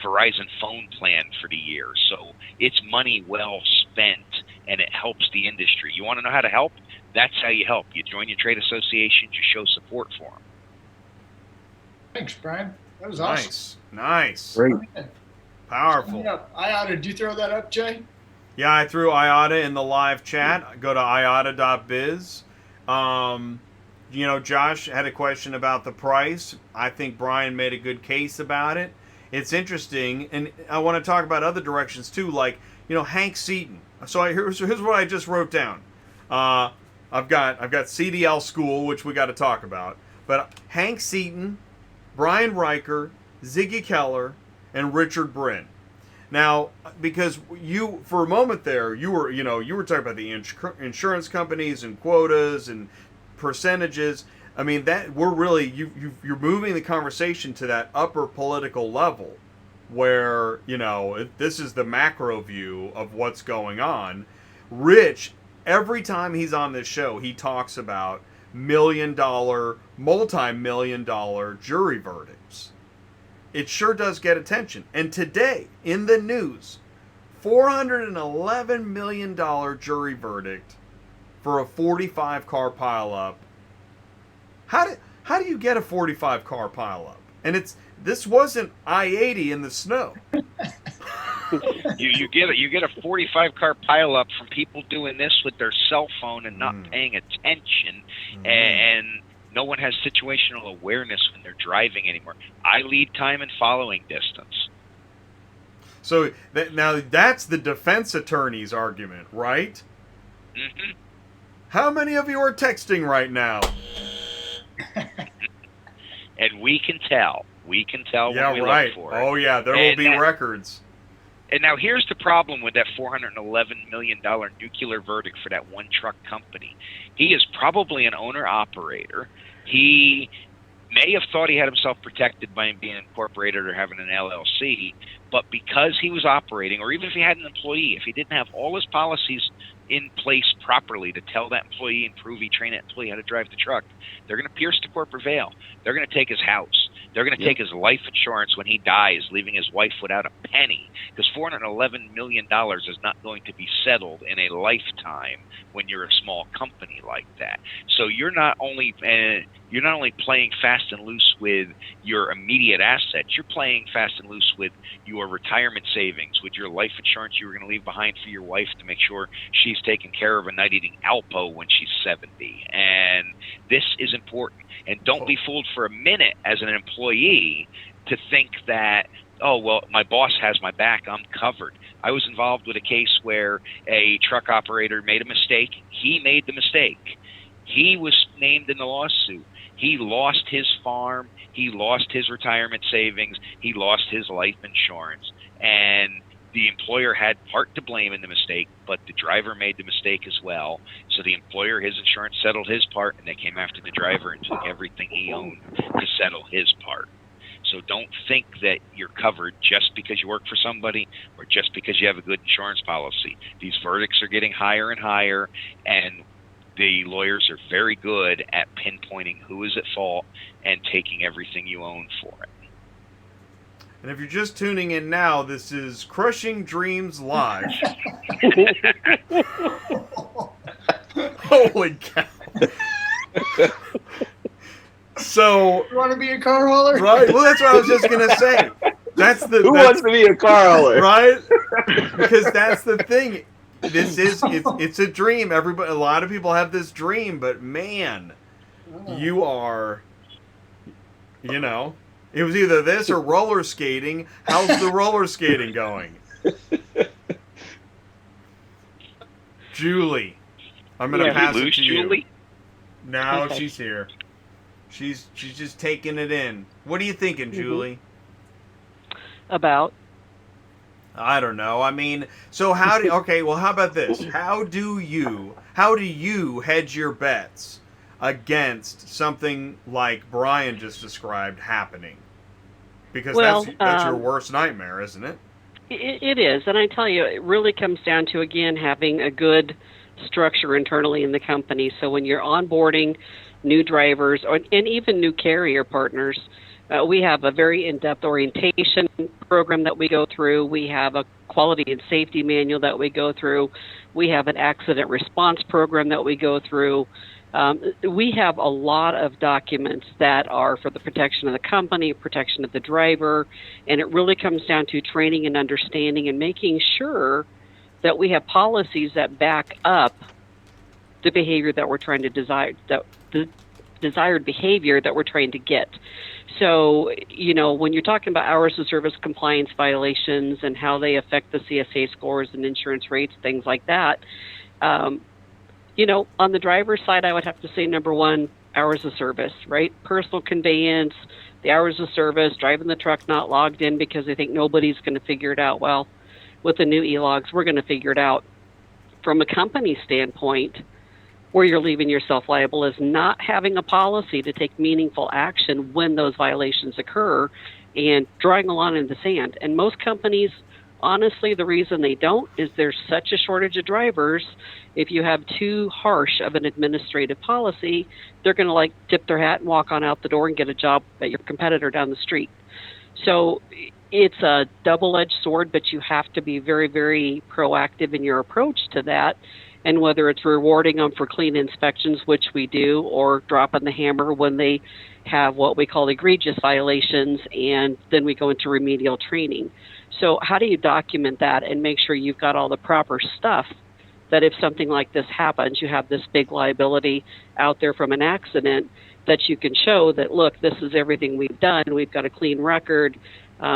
Verizon phone plan for the year. So it's money well spent, and it helps the industry. You want to know how to help? That's how you help. You join your trade association, you show support for them. Thanks, Brian. That was nice. Nice. Great. Powerful. IATA, did you throw that up, Jay? Yeah, I threw IATA in the live chat. Go to iata.biz. You know, Josh had a question about the price. I think Brian made a good case about it. It's interesting, and I want to talk about other directions too, like, you know, Hank Seaton. So here's what I just wrote down. I've got CDL School, which we got to talk about, but Hank Seaton, Brian Riker, Ziggy Keller, and Richard Bryn. Now, because you, for a moment there, you were talking about the insurance companies and quotas and percentages. I mean, that we're really you're moving the conversation to that upper political level, where this is the macro view of what's going on. Rich, every time he's on this show, he talks about multi-million-dollar jury verdicts. It sure does get attention. And today, in the news, $411 million jury verdict for a 45-car pileup. How do you get a 45-car pileup? And this wasn't I-80 in the snow. You get a 45-car pileup from people doing this with their cell phone and not paying attention, and no one has situational awareness when they're driving anymore. I lead time and following distance. So now that's the defense attorney's argument, right? Mm-hmm. How many of you are texting right now? And we can tell. We can tell when we look for it. Oh, yeah, there will be records. And now here's the problem with that $411 million nuclear verdict for that one truck company. He is probably an owner-operator. He may have thought he had himself protected by him being incorporated or having an LLC, but because he was operating, or even if he had an employee, if he didn't have all his policies in place properly to tell that employee and prove he trained that employee how to drive the truck, they're going to pierce the corporate veil. They're going to take his house. They're going to take his life insurance when he dies, leaving his wife without a penny, because $411 million is not going to be settled in a lifetime when you're a small company like that. So you're not only playing fast and loose with your immediate assets, you're playing fast and loose with your retirement savings, with your life insurance you were going to leave behind for your wife to make sure she's taken care of and not eating Alpo when she's 70. And this is important. And don't be fooled for a minute as an employee to think that, oh, well, my boss has my back, I'm covered. I was involved with a case where a truck operator made a mistake. He made the mistake. He was named in the lawsuit. He lost his farm. He lost his retirement savings. He lost his life insurance. And the employer had part to blame in the mistake, but the driver made the mistake as well. So the employer, his insurance settled his part, and they came after the driver and took everything he owned to settle his part. So don't think that you're covered just because you work for somebody or just because you have a good insurance policy. These verdicts are getting higher and higher, and the lawyers are very good at pinpointing who is at fault and taking everything you own for it. And if you're just tuning in now, this is Crushing Dreams Live. Holy cow. So, you want to be a car hauler? Right. Well, that's what I was just going to say. Who wants to be a car hauler? Right? Because that's the thing. it's a dream. Everybody, a lot of people have this dream, but man, you are, you know, it was either this or roller skating. How's the roller skating going? Julie, I'm going to pass it to you. Julie? Now she's here. She's just taking it in. What are you thinking, Julie? About? I don't know. I mean, so how about this? How do you hedge your bets against something like Brian just described happening? Because that's your worst nightmare, isn't it? It is, and I tell you, it really comes down to, again, having a good structure internally in the company. So when you're onboarding new drivers and even new carrier partners, we have a very in-depth orientation program that we go through. We have a quality and safety manual that we go through. We have an accident response program that we go through. We have a lot of documents that are for the protection of the company, protection of the driver, and it really comes down to training and understanding and making sure that we have policies that back up the behavior that we're trying to desire, the desired behavior that we're trying to get. So, you know, when you're talking about hours of service compliance violations and how they affect the CSA scores and insurance rates, things like that, you know, on the driver's side, I would have to say, number one, hours of service, right? Personal conveyance, the hours of service, driving the truck not logged in because they think nobody's going to figure it out. Well, with the new e-logs, we're going to figure it out. From a company standpoint, where you're leaving yourself liable is not having a policy to take meaningful action when those violations occur and drawing a line in the sand. And most companies, honestly, the reason they don't is there's such a shortage of drivers. If you have too harsh of an administrative policy, they're going to like tip their hat and walk on out the door and get a job at your competitor down the street. So it's a double-edged sword, but you have to be very, very proactive in your approach to that. And whether it's rewarding them for clean inspections, which we do, or dropping the hammer when they have what we call egregious violations, and then we go into remedial training. So how do you document that and make sure you've got all the proper stuff that if something like this happens, you have this big liability out there from an accident that you can show that, look, this is everything we've done. We've got a clean record.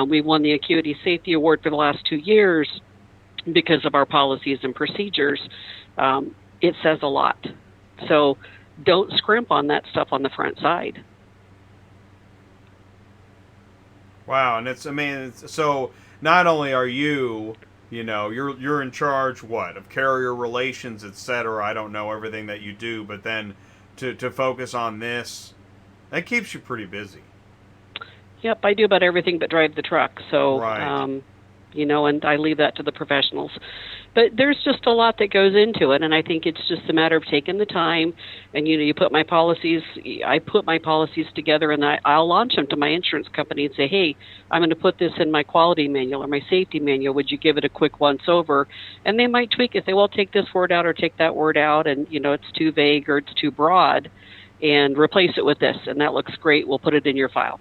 We won the Acuity Safety Award for the last 2 years because of our policies and procedures. It says a lot. So don't scrimp on that stuff on the front side. Wow, and so not only are you, you're in charge, of carrier relations, etc. I don't know everything that you do, but then to focus on this, that keeps you pretty busy. Yep, I do about everything but drive the truck. So, right. And I leave that to the professionals. But there's just a lot that goes into it, and I think it's just a matter of taking the time. And I put my policies together, and I'll launch them to my insurance company and say, hey, I'm going to put this in my quality manual or my safety manual. Would you give it a quick once over? And they might tweak it. Say, well, take this word out or take that word out, and it's too vague or it's too broad, and replace it with this, and that looks great. We'll put it in your file.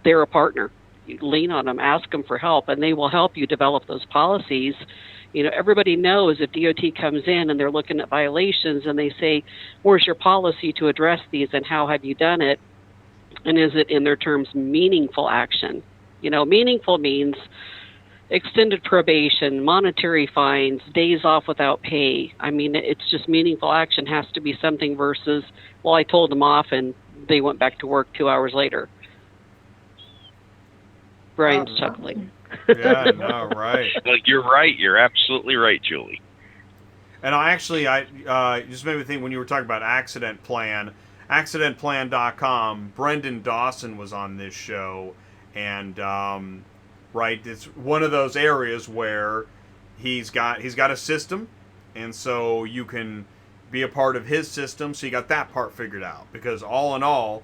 They're a partner. You lean on them, ask them for help, and they will help you develop those policies. Everybody knows if DOT comes in and they're looking at violations and they say, where's your policy to address these and how have you done it? And is it in their terms meaningful action? Meaningful means extended probation, monetary fines, days off without pay. I mean, it's just meaningful action has to be something versus, well, I told them off and they went back to work 2 hours later. Brian's chuckling. Yeah, no, right. Well, you're right. You're absolutely right, Julie. And I just made me think when you were talking about accident plan, accidentplan.com, Brendan Dawson was on this show, and it's one of those areas where he's got a system, and so you can be a part of his system, so you got that part figured out. Because all in all,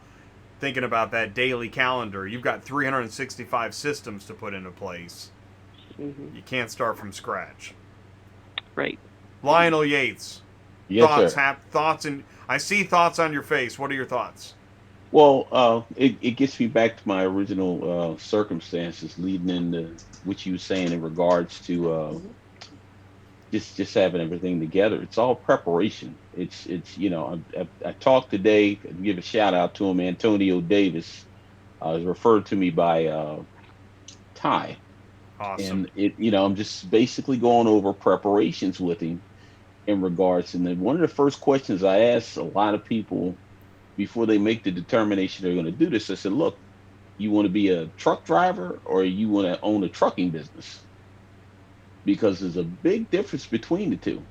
thinking about that daily calendar, you've got 365 systems to put into place. Mm-hmm. You can't start from scratch. Right. Lionel Yates. Yes, thoughts, and I see thoughts on your face. What are your thoughts? Well, it gets me back to my original circumstances leading into what you were saying in regards to just having everything together. It's all preparation. It's I talked today. Give a shout out to him. Antonio Davis was referred to me by Ty. Awesome. And I'm just basically going over preparations with him in regards. And then one of the first questions I ask a lot of people before they make the determination they're going to do this, I said, look, you want to be a truck driver or you want to own a trucking business? Because there's a big difference between the two.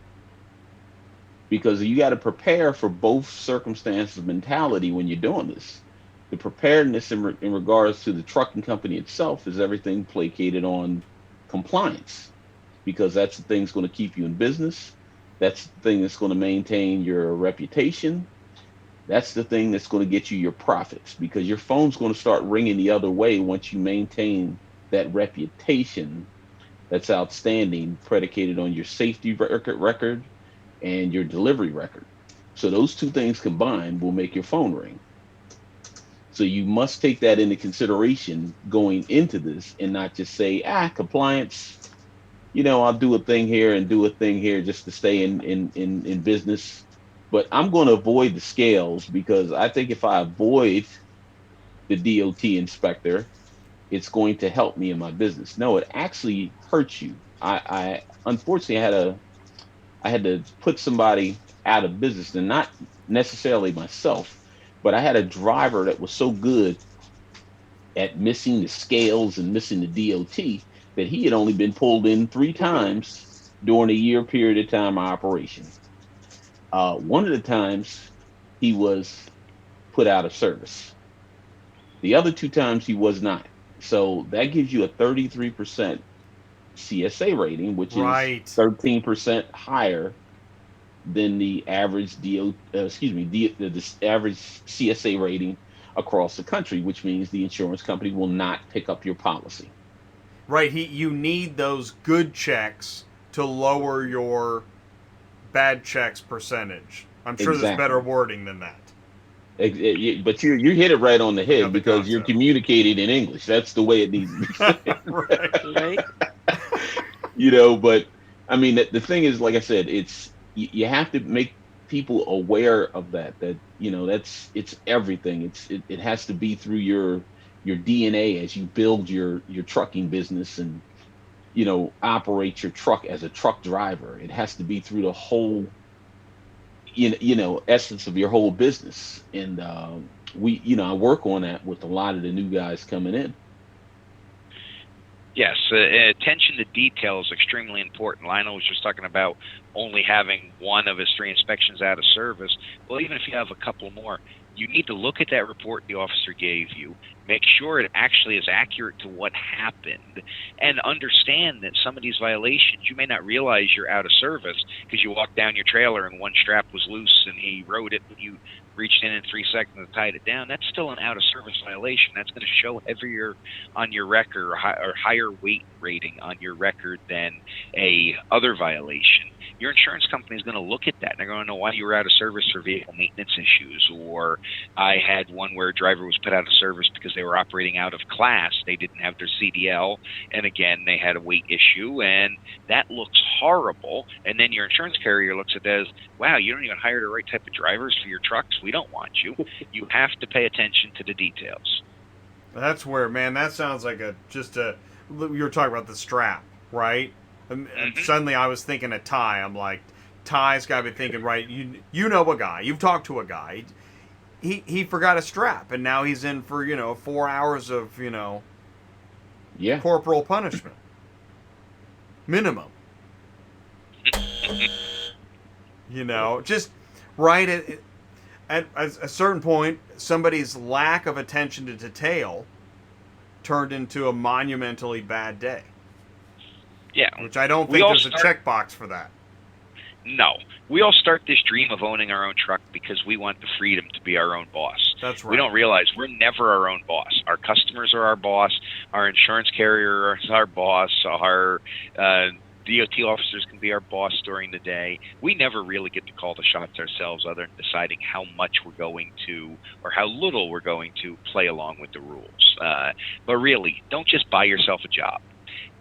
Because you got to prepare for both circumstances of mentality when you're doing this. The preparedness in regards to the trucking company itself is everything placated on compliance, because that's the thing that's going to keep you in business. That's the thing that's going to maintain your reputation. That's the thing that's going to get you your profits, because your phone's going to start ringing the other way once you maintain that reputation that's outstanding, predicated on your safety record and your delivery record. So those two things combined will make your phone ring. So you must take that into consideration going into this, and not just say, compliance, I'll do a thing here and do a thing here just to stay in business. But I'm going to avoid the scales, because I think if I avoid the DOT inspector, it's going to help me in my business. No, it actually hurts you. I unfortunately I had to put somebody out of business, and not necessarily myself, but I had a driver that was so good at missing the scales and missing the DOT that he had only been pulled in 3 times during a year period of time of operation. One of the times he was put out of service. The other 2 times he was not. So that gives you a 33% CSA rating, which is 13% higher than the average the average CSA rating across the country, which means the insurance company will not pick up your policy. Right. You need those good checks to lower your bad checks percentage. I'm sure there's better wording than that. But you hit it right on the head, because you're communicating in English. That's the way it needs to be said. Right. But I mean, the thing is, like I said, you have to make people aware of that it's everything. It has to be through your DNA as you build your trucking business and operate your truck as a truck driver. It has to be through the whole essence of your whole business. And I work on that with a lot of the new guys coming in. Yes, attention to detail is extremely important. Lionel was just talking about only having 1 of his 3 inspections out of service. Well, even if you have a couple more, you need to look at that report the officer gave you, make sure it actually is accurate to what happened, and understand that some of these violations, you may not realize you're out of service because you walked down your trailer and one strap was loose and he rode it, but you reached in 3 seconds and tied it down. That's still an out-of-service violation. That's going to show heavier on your record, or higher weight rating on your record than a other violation. Your insurance company is going to look at that. They're going to know why you were out of service for vehicle maintenance issues. Or I had one where a driver was put out of service because they were operating out of class. They didn't have their CDL. And again, they had a weight issue. And that looks horrible. And then your insurance carrier looks at that as, wow, you don't even hire the right type of drivers for your trucks. We don't want you. You have to pay attention to the details. That's where, man, that sounds like you were talking about the strap, right? And suddenly I was thinking of Ty. I'm like, Ty's got to be thinking, right, you know a guy. You've talked to a guy. He forgot a strap, and now he's in for, 4 hours of, corporal punishment. Minimum. Just right at a certain point, somebody's lack of attention to detail turned into a monumentally bad day. Yeah. Which I don't think there's a checkbox for that. No. We all start this dream of owning our own truck because we want the freedom to be our own boss. That's right. We don't realize we're never our own boss. Our customers are our boss. Our insurance carrier is our boss. Our DOT officers can be our boss during the day. We never really get to call the shots ourselves, other than deciding how much we're going to, or how little we're going to play along with the rules. But really, don't just buy yourself a job.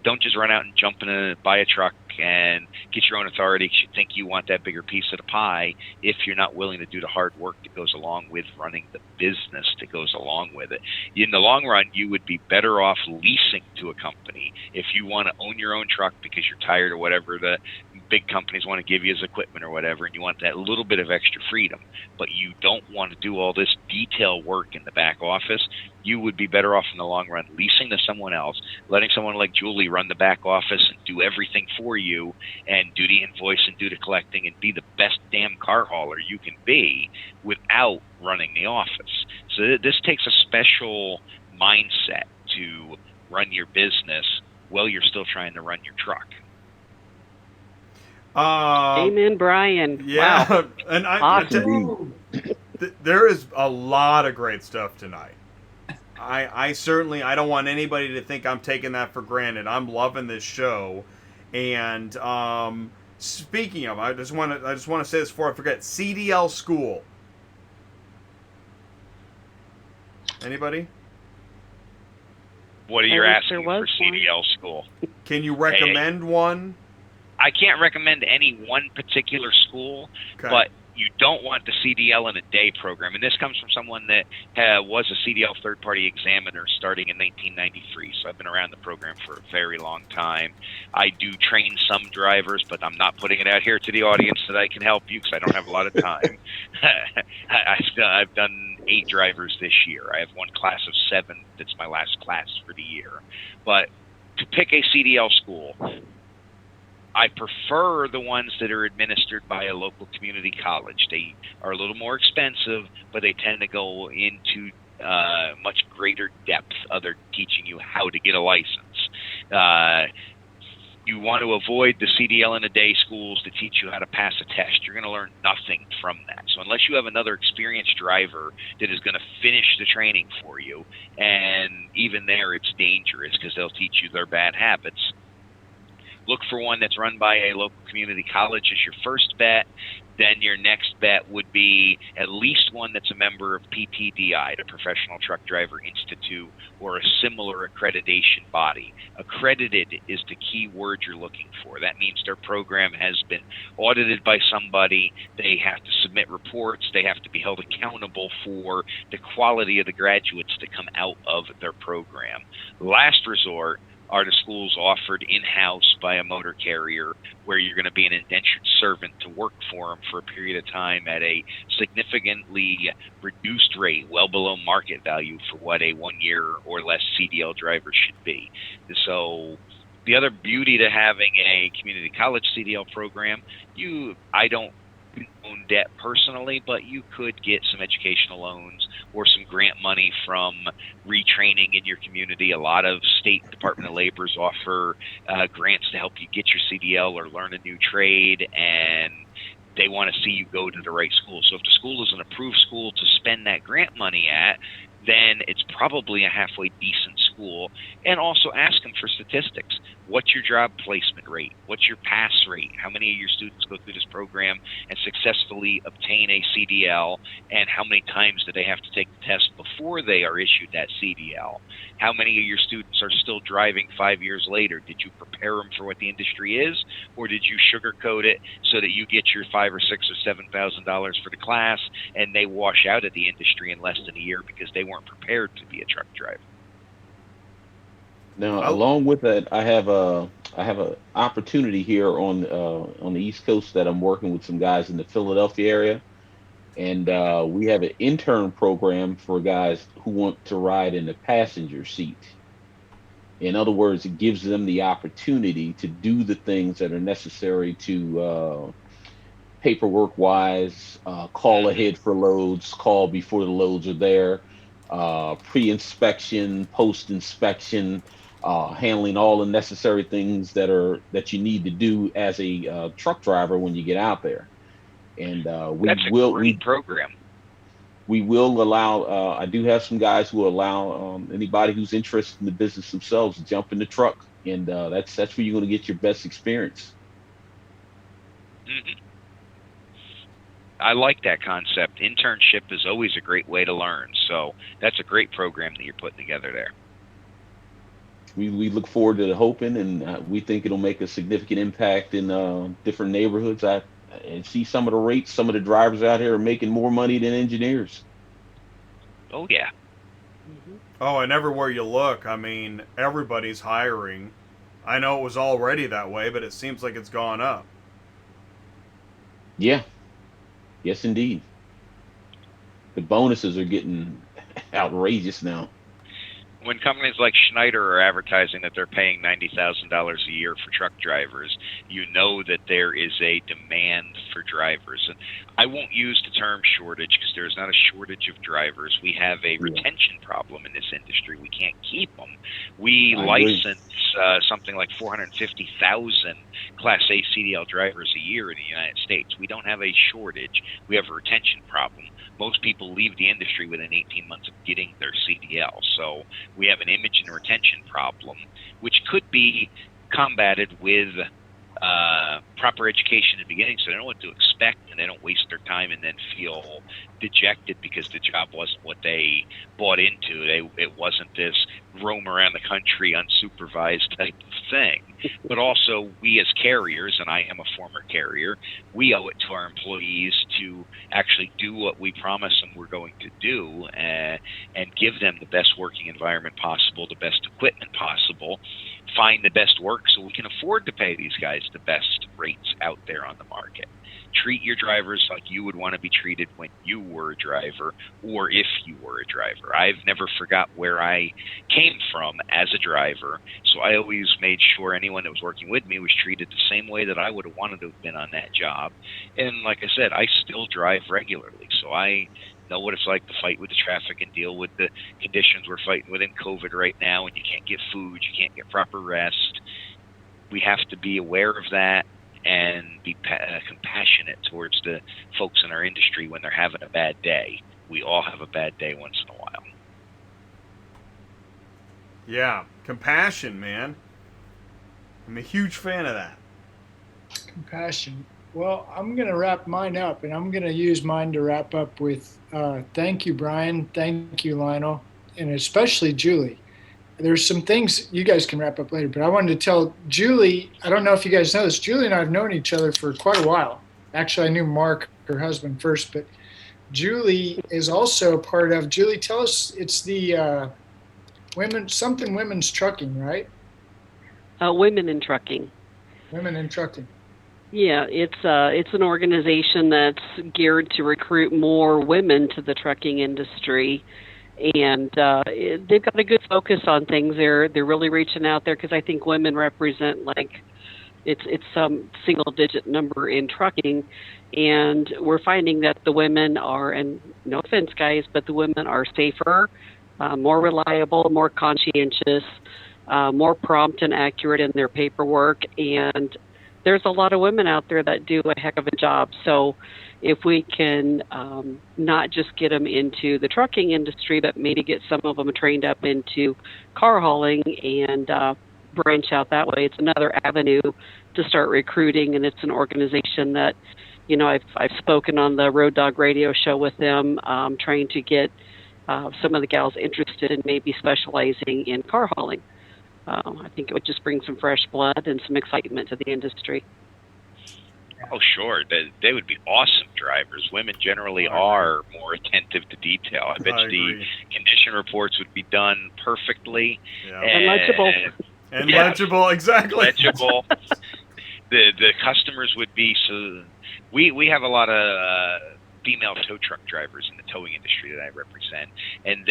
don't just run out and jump in and buy a truck and get your own authority because you think you want that bigger piece of the pie if you're not willing to do the hard work that goes along with running the business that goes along with it. In the long run, you would be better off leasing to a company if you want to own your own truck because you're tired of whatever the big companies want to give you as equipment or whatever, and you want that little bit of extra freedom, but you don't want to do all this detail work in the back office. You would be better off in the long run leasing to someone else, letting someone like Julie run the back office and do everything for you and do the invoice and do the collecting and be the best damn car hauler you can be without running the office. So this takes a special mindset to run your business while you're still trying to run your truck. Amen, Brian. Yeah, wow. And Awesome. There is a lot of great stuff tonight. I certainly, I don't want anybody to think I'm taking that for granted. I'm loving this show. And speaking of, I just want to say this before I forget. CDL school. Anybody? What are you asking for CDL school? Can you recommend one? I can't recommend any one particular school, but you don't want the CDL in a day program. And this comes from someone that was a CDL third-party examiner starting in 1993. So I've been around the program for a very long time. I do train some drivers, but I'm not putting it out here to the audience that I can help you because I don't have a lot of time. I've done 8 drivers this year. I have one class of 7 that's my last class for the year. But to pick a CDL school, I prefer the ones that are administered by a local community college. They are a little more expensive, but they tend to go into much greater depth other teaching you how to get a license. You want to avoid the CDL in a day schools that teach you how to pass a test. You're going to learn nothing from that. So unless you have another experienced driver that is going to finish the training for you, and even there it's dangerous because they'll teach you their bad habits, look for one that's run by a local community college as your first bet. Then your next bet would be at least one that's a member of PTDI, the Professional Truck Driver Institute, or a similar accreditation body. Accredited is the key word you're looking for. That means their program has been audited by somebody. They have to submit reports. They have to be held accountable for the quality of the graduates that come out of their program. Last resort are the schools offered in-house by a motor carrier where you're going to be an indentured servant to work for them for a period of time at a significantly reduced rate, well below market value for what a 1 year or less CDL driver should be. So the other beauty to having a community college CDL program, I don't own debt personally, but you could get some educational loans or some grant money from retraining in your community. A lot of state Department of Labor's offer grants to help you get your CDL or learn a new trade, and they want to see you go to the right school. So if the school is an approved school to spend that grant money at, then it's probably a halfway decent school. And also ask them for statistics. What's your job placement rate? What's your pass rate? How many of your students go through this program and successfully obtain a CDL? And how many times do they have to take the test before they are issued that CDL? How many of your students are still driving 5 years later? Did you prepare them for what the industry is, or did you sugarcoat it so that you get your $5,000 or $6,000 or $7,000 for the class and they wash out of the industry in less than a year because they weren't prepared to be a truck driver? Now, along with that, I have a opportunity here on the East Coast that I'm working with some guys in the Philadelphia area, and we have an intern program for guys who want to ride in the passenger seat. In other words, it gives them the opportunity to do the things that are necessary to paperwork-wise, call ahead for loads, call before the loads are there, pre-inspection, post-inspection, handling all the necessary things that you need to do as a truck driver when you get out there. And that's a great program. We will allow. I do have some guys who allow anybody who's interested in the business themselves to jump in the truck, and that's where you're going to get your best experience. Mm-hmm. I like that concept. Internship is always a great way to learn. So that's a great program that you're putting together there. we look forward to the hoping, and we think it'll make a significant impact in different neighborhoods. I see some of the rates, some of the drivers out here are making more money than engineers. Oh yeah. Oh, and everywhere you look, I mean, everybody's hiring. I know it was already that way, but it seems like it's gone up. Yeah. Yes, indeed. The bonuses are getting outrageous now. When companies like Schneider are advertising that they're paying $90,000 a year for truck drivers, you know that there is a demand for drivers. And I won't use the term shortage because there's not a shortage of drivers. We have a retention problem in this industry. We can't keep them. We license something like 450,000 Class A CDL drivers a year in the United States. We don't have a shortage. We have a retention problem. Most people leave the industry within 18 months of getting their CDL. So we have an image and retention problem, which could be combated with proper education in the beginning, so they know what to expect and they don't waste their time and then feel dejected because the job wasn't what they bought into. It wasn't this roam around the country unsupervised type of thing. But also, we as carriers, and I am a former carrier, we owe it to our employees to actually do what we promise them we're going to do and give them the best working environment possible, the best equipment possible, find the best work so we can afford to pay these guys the best rates out there on the market. Treat your drivers like you would want to be treated when you were a driver or if you were a driver. I've never forgot where I came from as a driver, so I always made sure anyone that was working with me was treated the same way that I would have wanted to have been on that job. And like I said, I still drive regularly, so I know what it's like to fight with the traffic and deal with the conditions we're fighting with in COVID right now, and you can't get food, you can't get proper rest. We have to be aware of that and be compassionate towards the folks in our industry when they're having a bad day. We all have a bad day once in a while. Yeah, compassion, man. I'm a huge fan of that. Compassion. Well, I'm going to wrap mine up, and I'm going to use mine to wrap up with thank you, Brian. Thank you, Lionel, and especially Julie. There's some things you guys can wrap up later, but I wanted to tell Julie, I don't know if you guys know this, Julie and I have known each other for quite a while. Actually, I knew Mark, her husband, first, but Julie is also a part of, Julie, tell us, it's the Women's Trucking, right? Women in Trucking. Women in Trucking. Yeah, it's an organization that's geared to recruit more women to the trucking industry. And they've got a good focus on things. They're really reaching out there because I think women represent it's some single digit number in trucking, and we're finding that the women are, and no offense guys, but the women are safer, more reliable, more conscientious, more prompt and accurate in their paperwork, and there's a lot of women out there that do a heck of a job. So if we can not just get them into the trucking industry, but maybe get some of them trained up into car hauling and branch out that way, it's another avenue to start recruiting. And it's an organization that, I've spoken on the Road Dog radio show with them, trying to get some of the gals interested in maybe specializing in car hauling. I think it would just bring some fresh blood and some excitement to the industry. Oh, sure. They would be awesome drivers. Women generally are more attentive to detail. I bet you the condition reports would be done perfectly. Yeah. And legible. And legible, exactly. Legible. The customers would be so. We have a lot of female tow truck drivers in the towing industry that I represent, and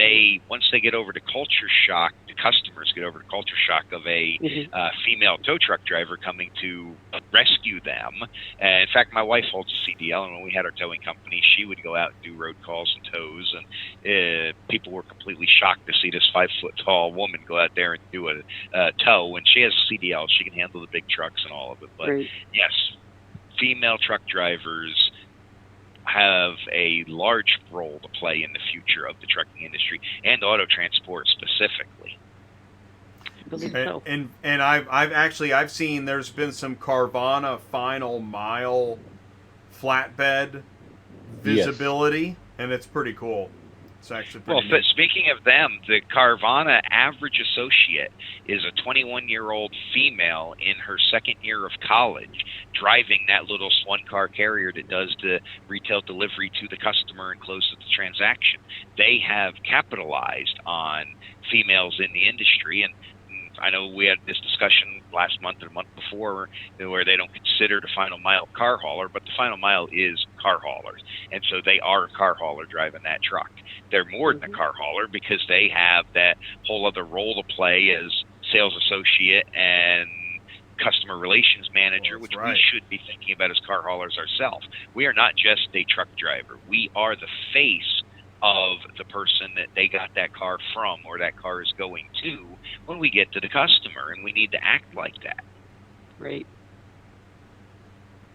once they get over to culture shock, the customers get over to culture shock of a female tow truck driver coming to rescue them. In fact, my wife holds a CDL, and when we had our towing company, she would go out and do road calls and tows, and people were completely shocked to see this 5-foot-tall woman go out there and do a tow. When she has a CDL, she can handle the big trucks and all of it. But yes, female truck drivers have a large role to play in the future of the trucking industry and auto transport specifically. I believe so. And I've seen there's been some Carvana final mile flatbed visibility, and it's pretty cool. It's actually Well, pretty neat. speaking of them, the Carvana average associate is a 21-year-old female in her second year of college, driving that little one-car carrier that does the retail delivery to the customer and closes the transaction. They have capitalized on females in the industry, and I know we had this discussion last month or the month before where they don't consider the final mile car hauler, but the final mile is car haulers. And so they are a car hauler driving that truck. They're more than a car hauler because they have that whole other role to play as sales associate and customer relations manager, which we should be thinking about as car haulers ourselves. We are not just a truck driver. We are the face of the person that they got that car from or that car is going to when we get to the customer, and we need to act like that. Right.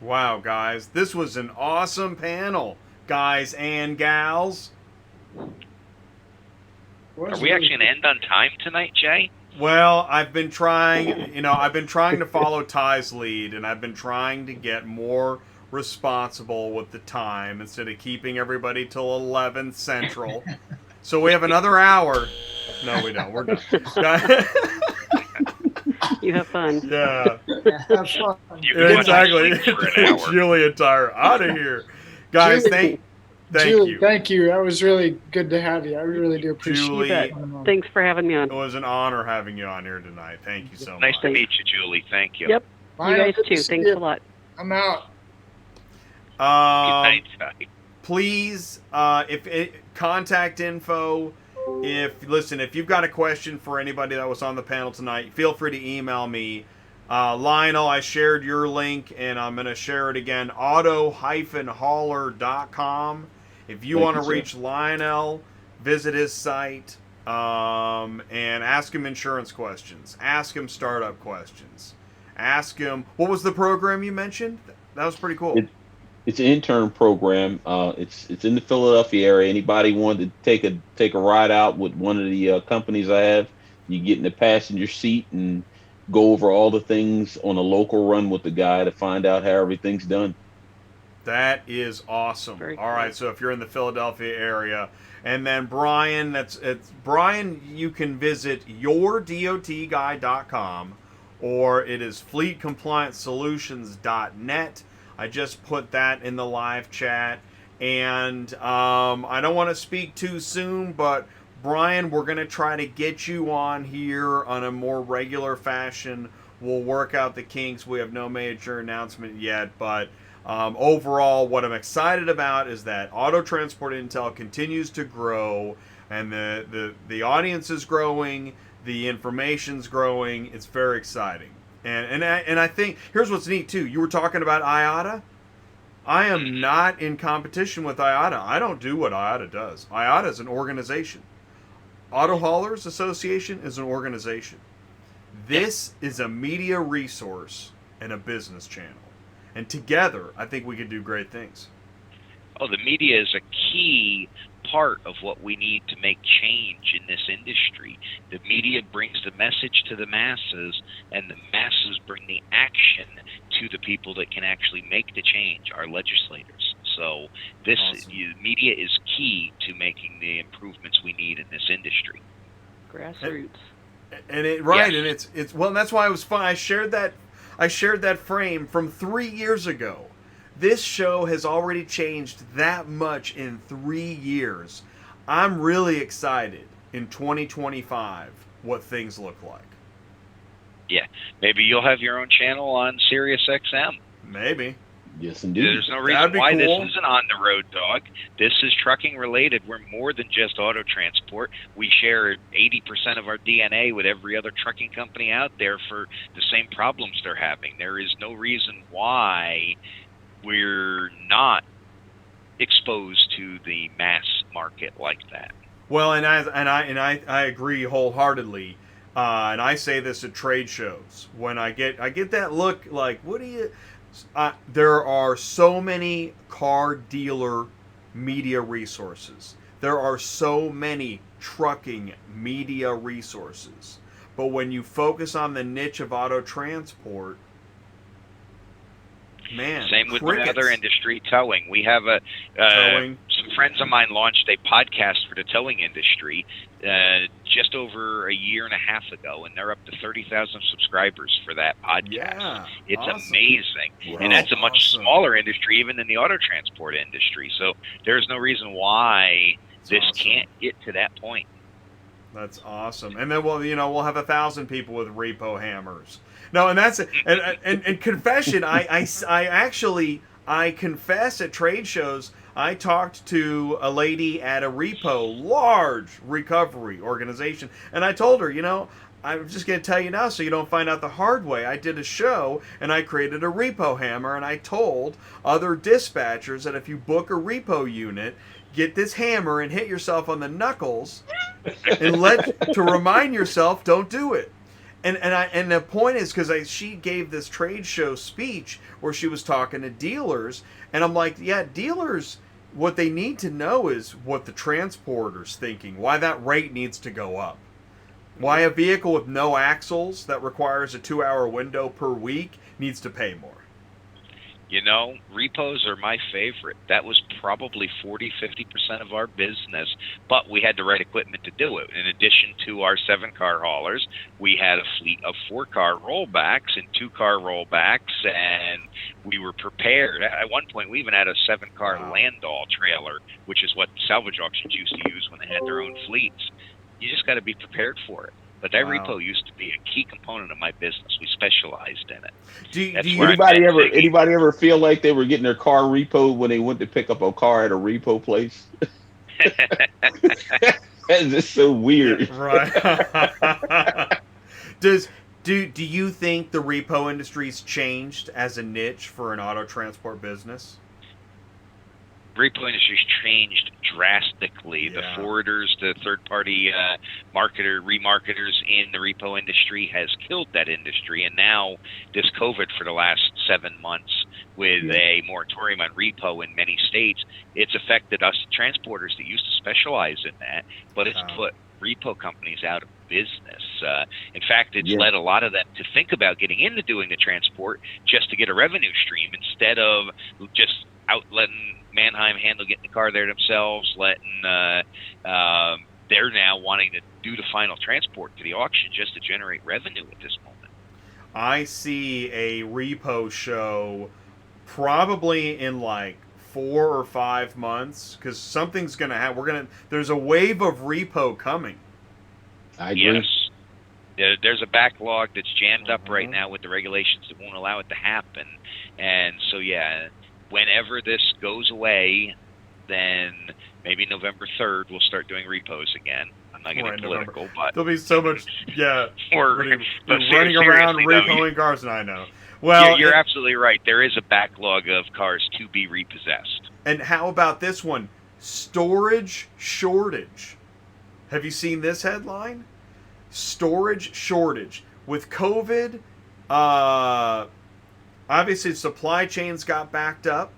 Wow, guys. This was an awesome panel, guys and gals. Are we actually going to end on time tonight, Jay? Well, I've been trying to follow Ty's lead, and I've been trying to get more responsible with the time instead of keeping everybody till 11 Central. So we have another hour. No, we don't. We're done. You have fun. Yeah. Have fun. Exactly. Julia Tyre out of here. Guys, thank you. Thank you. That was really good to have you. I really do appreciate it. Thanks for having me on. It was an honor having you on here tonight. Thank you so much. Nice to meet you, Julie. Thank you. Yep. Bye. You guys too. Thanks a lot. I'm out. Please, contact info. If you've got a question for anybody that was on the panel tonight, feel free to email me. Lionel, I shared your link, and I'm going to share it again, auto-hauler.com. If you want to reach Lionel, visit his site and ask him insurance questions. Ask him startup questions. Ask him, what was the program you mentioned? That was pretty cool. It's an intern program. It's in the Philadelphia area. Anybody wanted to take a ride out with one of the companies I have, you get in the passenger seat and go over all the things on a local run with the guy to find out how everything's done. That is awesome. All right, so if you're in the Philadelphia area, and then Brian, Brian, you can visit YourDOTGuy.com, or it is FleetComplianceSolutions.net. I just put that in the live chat, and I don't want to speak too soon, but Brian, we're going to try to get you on here on a more regular fashion. We'll work out the kinks. We have no major announcement yet, but overall, what I'm excited about is that Auto Transport Intel continues to grow, and the audience is growing, the information's growing. It's very exciting. And I think, here's what's neat, too. You were talking about IATA. I am not in competition with IATA. I don't do what IATA does. IATA is an organization. Auto Haulers Association is an organization. This is a media resource and a business channel. And together, I think we could do great things. Oh, the media is a key part of what we need to make change in this industry. The media brings the message to the masses, and the masses bring the action to the people that can actually make the change, our legislators. So this media is key to making the improvements we need in this industry. Grassroots. And it's well, and that's why it was fun. I shared that frame from 3 years ago. This show has already changed that much in 3 years. I'm really excited in 2025 what things look like. Yeah, maybe you'll have your own channel on Sirius XM. Maybe. Yes, indeed. There's no reason why this isn't on the road, dog. This is trucking related. We're more than just auto transport. We share 80% of our DNA with every other trucking company out there for the same problems they're having. There is no reason why we're not exposed to the mass market like that. Well, and I agree wholeheartedly. And I say this at trade shows when I get that look like, what do you? There are so many car dealer media resources. There are so many trucking media resources. But when you focus on the niche of auto transport, man, same with the other industry, towing. We have some friends of mine launched a podcast for the towing industry just over a year and a half ago, and they're up to 30,000 subscribers for that podcast. Yeah, it's awesome. Amazing. Wow. And that's a much smaller industry even than the auto transport industry. So there's no reason why this can't get to that point. That's awesome. And then we'll have 1,000 people with repo hammers. No, and that's and confession. I confess at trade shows. I talked to a lady at a large recovery organization, and I told her, I'm just going to tell you now so you don't find out the hard way. I did a show, and I created a repo hammer, and I told other dispatchers that if you book a repo unit, get this hammer and hit yourself on the knuckles, and to remind yourself, don't do it. And the point is because she gave this trade show speech where she was talking to dealers, and I'm like, yeah, dealers, what they need to know is what the transporter's thinking, why that rate needs to go up, why a vehicle with no axles that requires a 2-hour window per week needs to pay more. Repos are my favorite. That was probably 40-50% of our business, but we had the right equipment to do it. In addition to our 7-car haulers, we had a fleet of 4-car rollbacks and 2-car rollbacks, and we were prepared. At one point, we even had a 7-car Landau trailer, which is what salvage auctions used to use when they had their own fleets. You just got to be prepared for it. But that repo used to be a key component of my business. We specialized in it. Anybody ever feel like they were getting their car repoed when they went to pick up a car at a repo place? That's just so weird. Right. Do you think the repo industry's changed as a niche for an auto transport business? Repo industry's changed drastically. The forwarders, the third-party remarketers in the repo industry has killed that industry. And now this COVID for the last 7 months with a moratorium on repo in many states, it's affected us transporters that used to specialize in that, but it's put repo companies out of business. In fact, it's led a lot of them to think about getting into doing the transport just to get a revenue stream instead of just letting Mannheim handle getting the car there themselves, they're now wanting to do the final transport to the auction just to generate revenue at this moment. I see a repo show probably in like 4 or 5 months because something's going to happen. There's a wave of repo coming. I agree. Yes. There's a backlog that's jammed up right now with the regulations that won't allow it to happen. And so, whenever this goes away, then maybe November 3rd we'll start doing repos again. I'm not getting political, but there'll be so much, we're running around repoing cars, and I know. Well, you're absolutely right. There is a backlog of cars to be repossessed. And how about this one? Storage shortage. Have you seen this headline? Storage shortage. With COVID, obviously supply chains got backed up,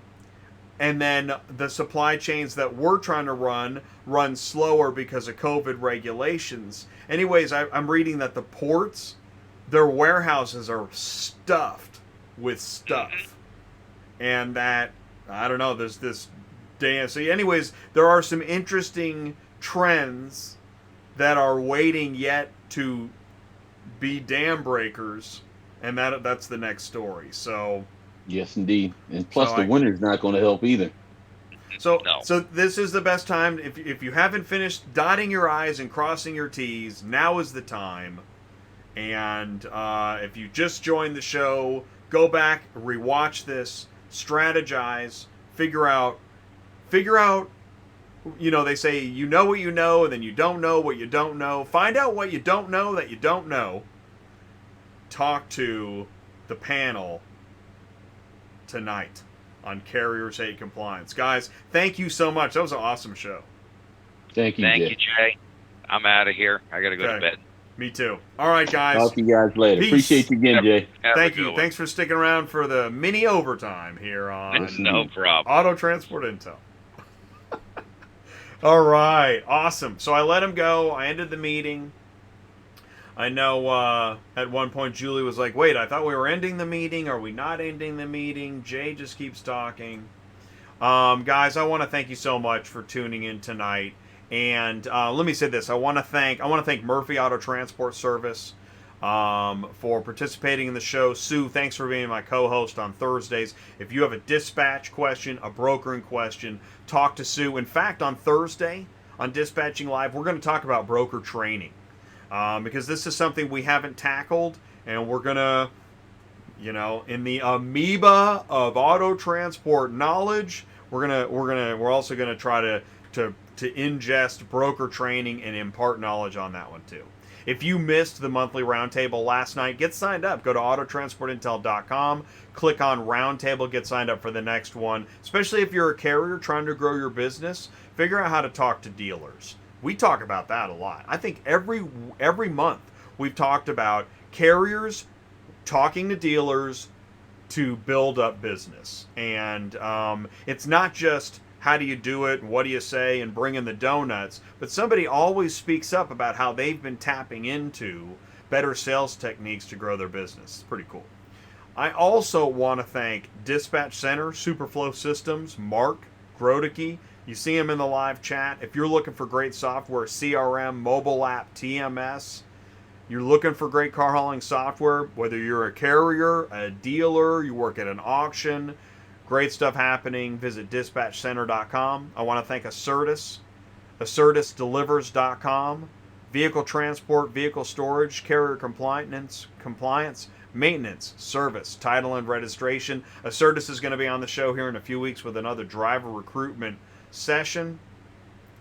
and then the supply chains that we're trying to run slower because of COVID regulations. Anyways, I'm reading that the ports, their warehouses are stuffed with stuff. And that, I don't know, there's this dance. So anyways, there are some interesting trends that are waiting yet to be dam breakers, and that's the next story. So yes, indeed. And plus the winter's not going to help either. So this is the best time. If you haven't finished dotting your I's and crossing your T's, now is the time. And if you just joined the show, go back, rewatch this, strategize, figure out. They say you know what you know, and then you don't know what you don't know. Find out what you don't know that you don't know. Talk to the panel tonight on Carriers Hate Compliance. Guys, thank you so much. That was an awesome show. Thank you, Jay. I'm out of here. I got to go to bed. Me too. All right, guys. Talk to you guys later. Peace. Appreciate you again, Jay. Thank you. Thanks for sticking around for the mini overtime here on No problem. Auto Transport Intel. All right. Awesome. So I let him go. I ended the meeting. I know at one point Julie was like, wait, I thought we were ending the meeting. Are we not ending the meeting? Jay just keeps talking. Guys, I want to thank you so much for tuning in tonight. And let me say this: I want to thank Murphy Auto Transport Service for participating in the show. Sue, thanks for being my co-host on Thursdays. If you have a dispatch question, a brokering question, talk to Sue. In fact, on Thursday on Dispatching Live, we're going to talk about broker training because this is something we haven't tackled, and we're going to, in the amoeba of auto transport knowledge, we're also going to try to ingest broker training and impart knowledge on that one too. If you missed the monthly roundtable last night, get signed up. Go to autotransportintel.com, click on roundtable, get signed up for the next one. Especially if you're a carrier trying to grow your business, figure out how to talk to dealers. We talk about that a lot. I think every month we've talked about carriers talking to dealers to build up business. And it's not just how do you do it, what do you say, and bring in the donuts, but somebody always speaks up about how they've been tapping into better sales techniques to grow their business. It's pretty cool. I also want to thank Dispatch Center, SUPERFLO Systems, Mark Grodicke. You see him in the live chat. If you're looking for great software, CRM, mobile app, TMS, you're looking for great car hauling software, whether you're a carrier, a dealer, you work at an auction, great stuff happening. Visit dispatchcenter.com. I want to thank ACERTUS, ACERTUSdelivers.com, vehicle transport, vehicle storage, carrier compliance, maintenance, service, title, and registration. ACERTUS is going to be on the show here in a few weeks with another driver recruitment session.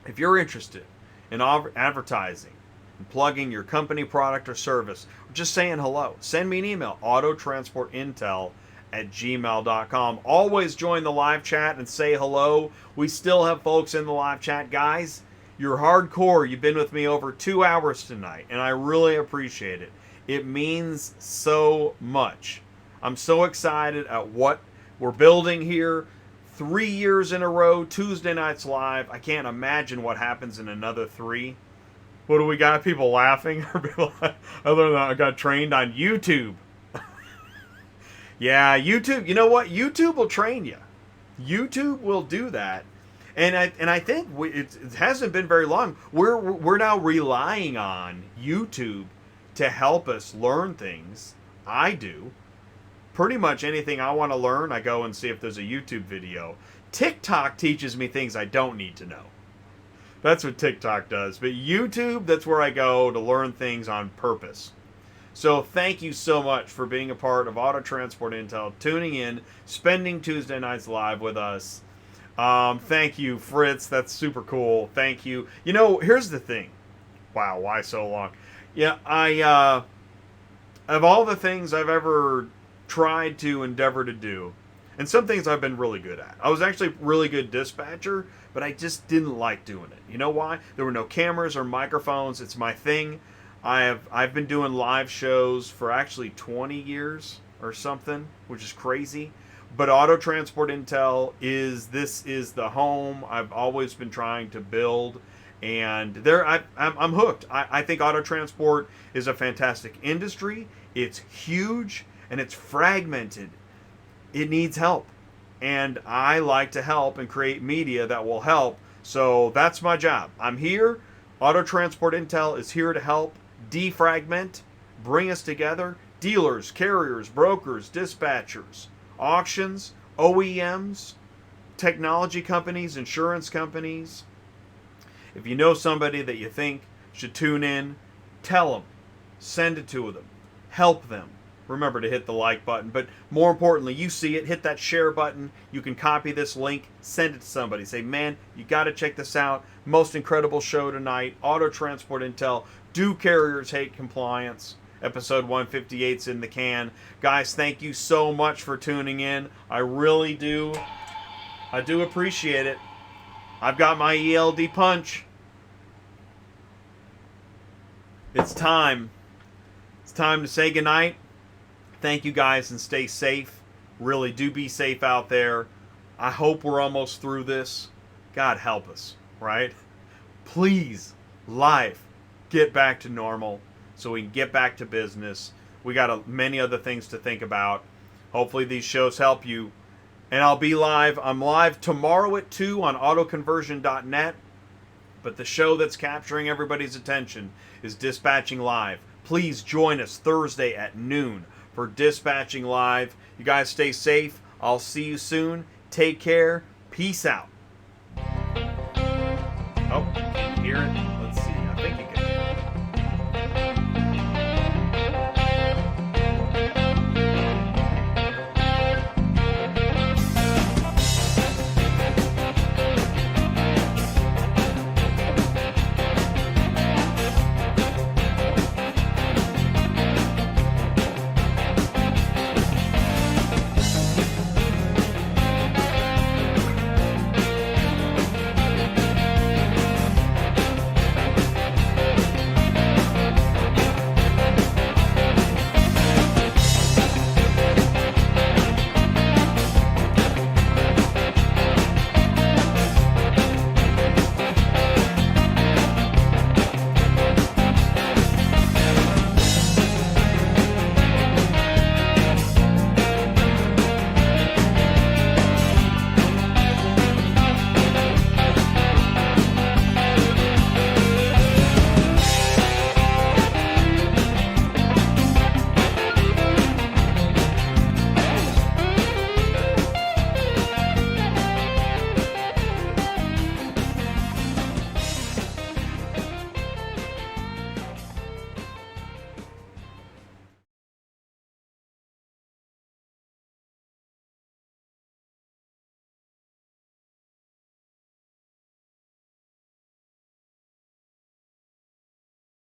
If you're interested in advertising and plugging your company product or service, or just saying hello, send me an email, autotransportintel@gmail.com. Always join the live chat and say hello. We still have folks in the live chat. Guys, you're hardcore. You've been with me over 2 hours tonight, and I really appreciate it. It means so much. I'm so excited at what we're building here. 3 years in a row, Tuesday nights live. I can't imagine what happens in another 3. What do we got? People laughing? Other than that, I got trained on YouTube. Yeah, YouTube. You know what? YouTube will train you. YouTube will do that, and I think it hasn't been very long. We're now relying on YouTube to help us learn things. I do. Pretty much anything I want to learn, I go and see if there's a YouTube video. TikTok teaches me things I don't need to know. That's what TikTok does. But YouTube, that's where I go to learn things on purpose. So thank you so much for being a part of Auto Transport Intel, tuning in, spending Tuesday nights live with us. Thank you, Fritz. That's super cool. Thank you. Here's the thing. Wow, why so long? Yeah, of all the things I've ever tried to endeavor to do, and some things I've been really good at. I was actually a really good dispatcher, but I just didn't like doing it. You know why? There were no cameras or microphones. It's my thing. I've been doing live shows for actually 20 years or something, which is crazy. But Auto Transport Intel is the home I've always been trying to build, and I'm hooked. I think auto transport is a fantastic industry. It's huge and it's fragmented. It needs help, and I like to help and create media that will help. So that's my job. I'm here. Auto Transport Intel is here to help defragment, bring us together. Dealers, carriers, brokers, dispatchers, auctions, OEMs, technology companies, insurance companies. If you know somebody that you think should tune in, tell them, send it to them, help them. Remember to hit the like button, but more importantly, you see it, hit that share button. You can copy this link, send it to somebody. Say, man, you got to check this out. Most incredible show tonight, Auto Transport Intel. Do carriers hate compliance? Episode 158's in the can. Guys, thank you so much for tuning in. I really do. I do appreciate it. I've got my ELD punch. It's time. It's time to say goodnight. Thank you guys and stay safe. Really do be safe out there. I hope we're almost through this. God help us, right? Please, life, get back to normal so we can get back to business. We got many other things to think about. Hopefully these shows help you. And I'll be live. I'm live tomorrow at 2 on autoconversion.net. But the show that's capturing everybody's attention is Dispatching Live. Please join us Thursday at noon for Dispatching Live. You guys stay safe. I'll see you soon. Take care. Peace out. Oh, can you hear it? Let's see. I think you can.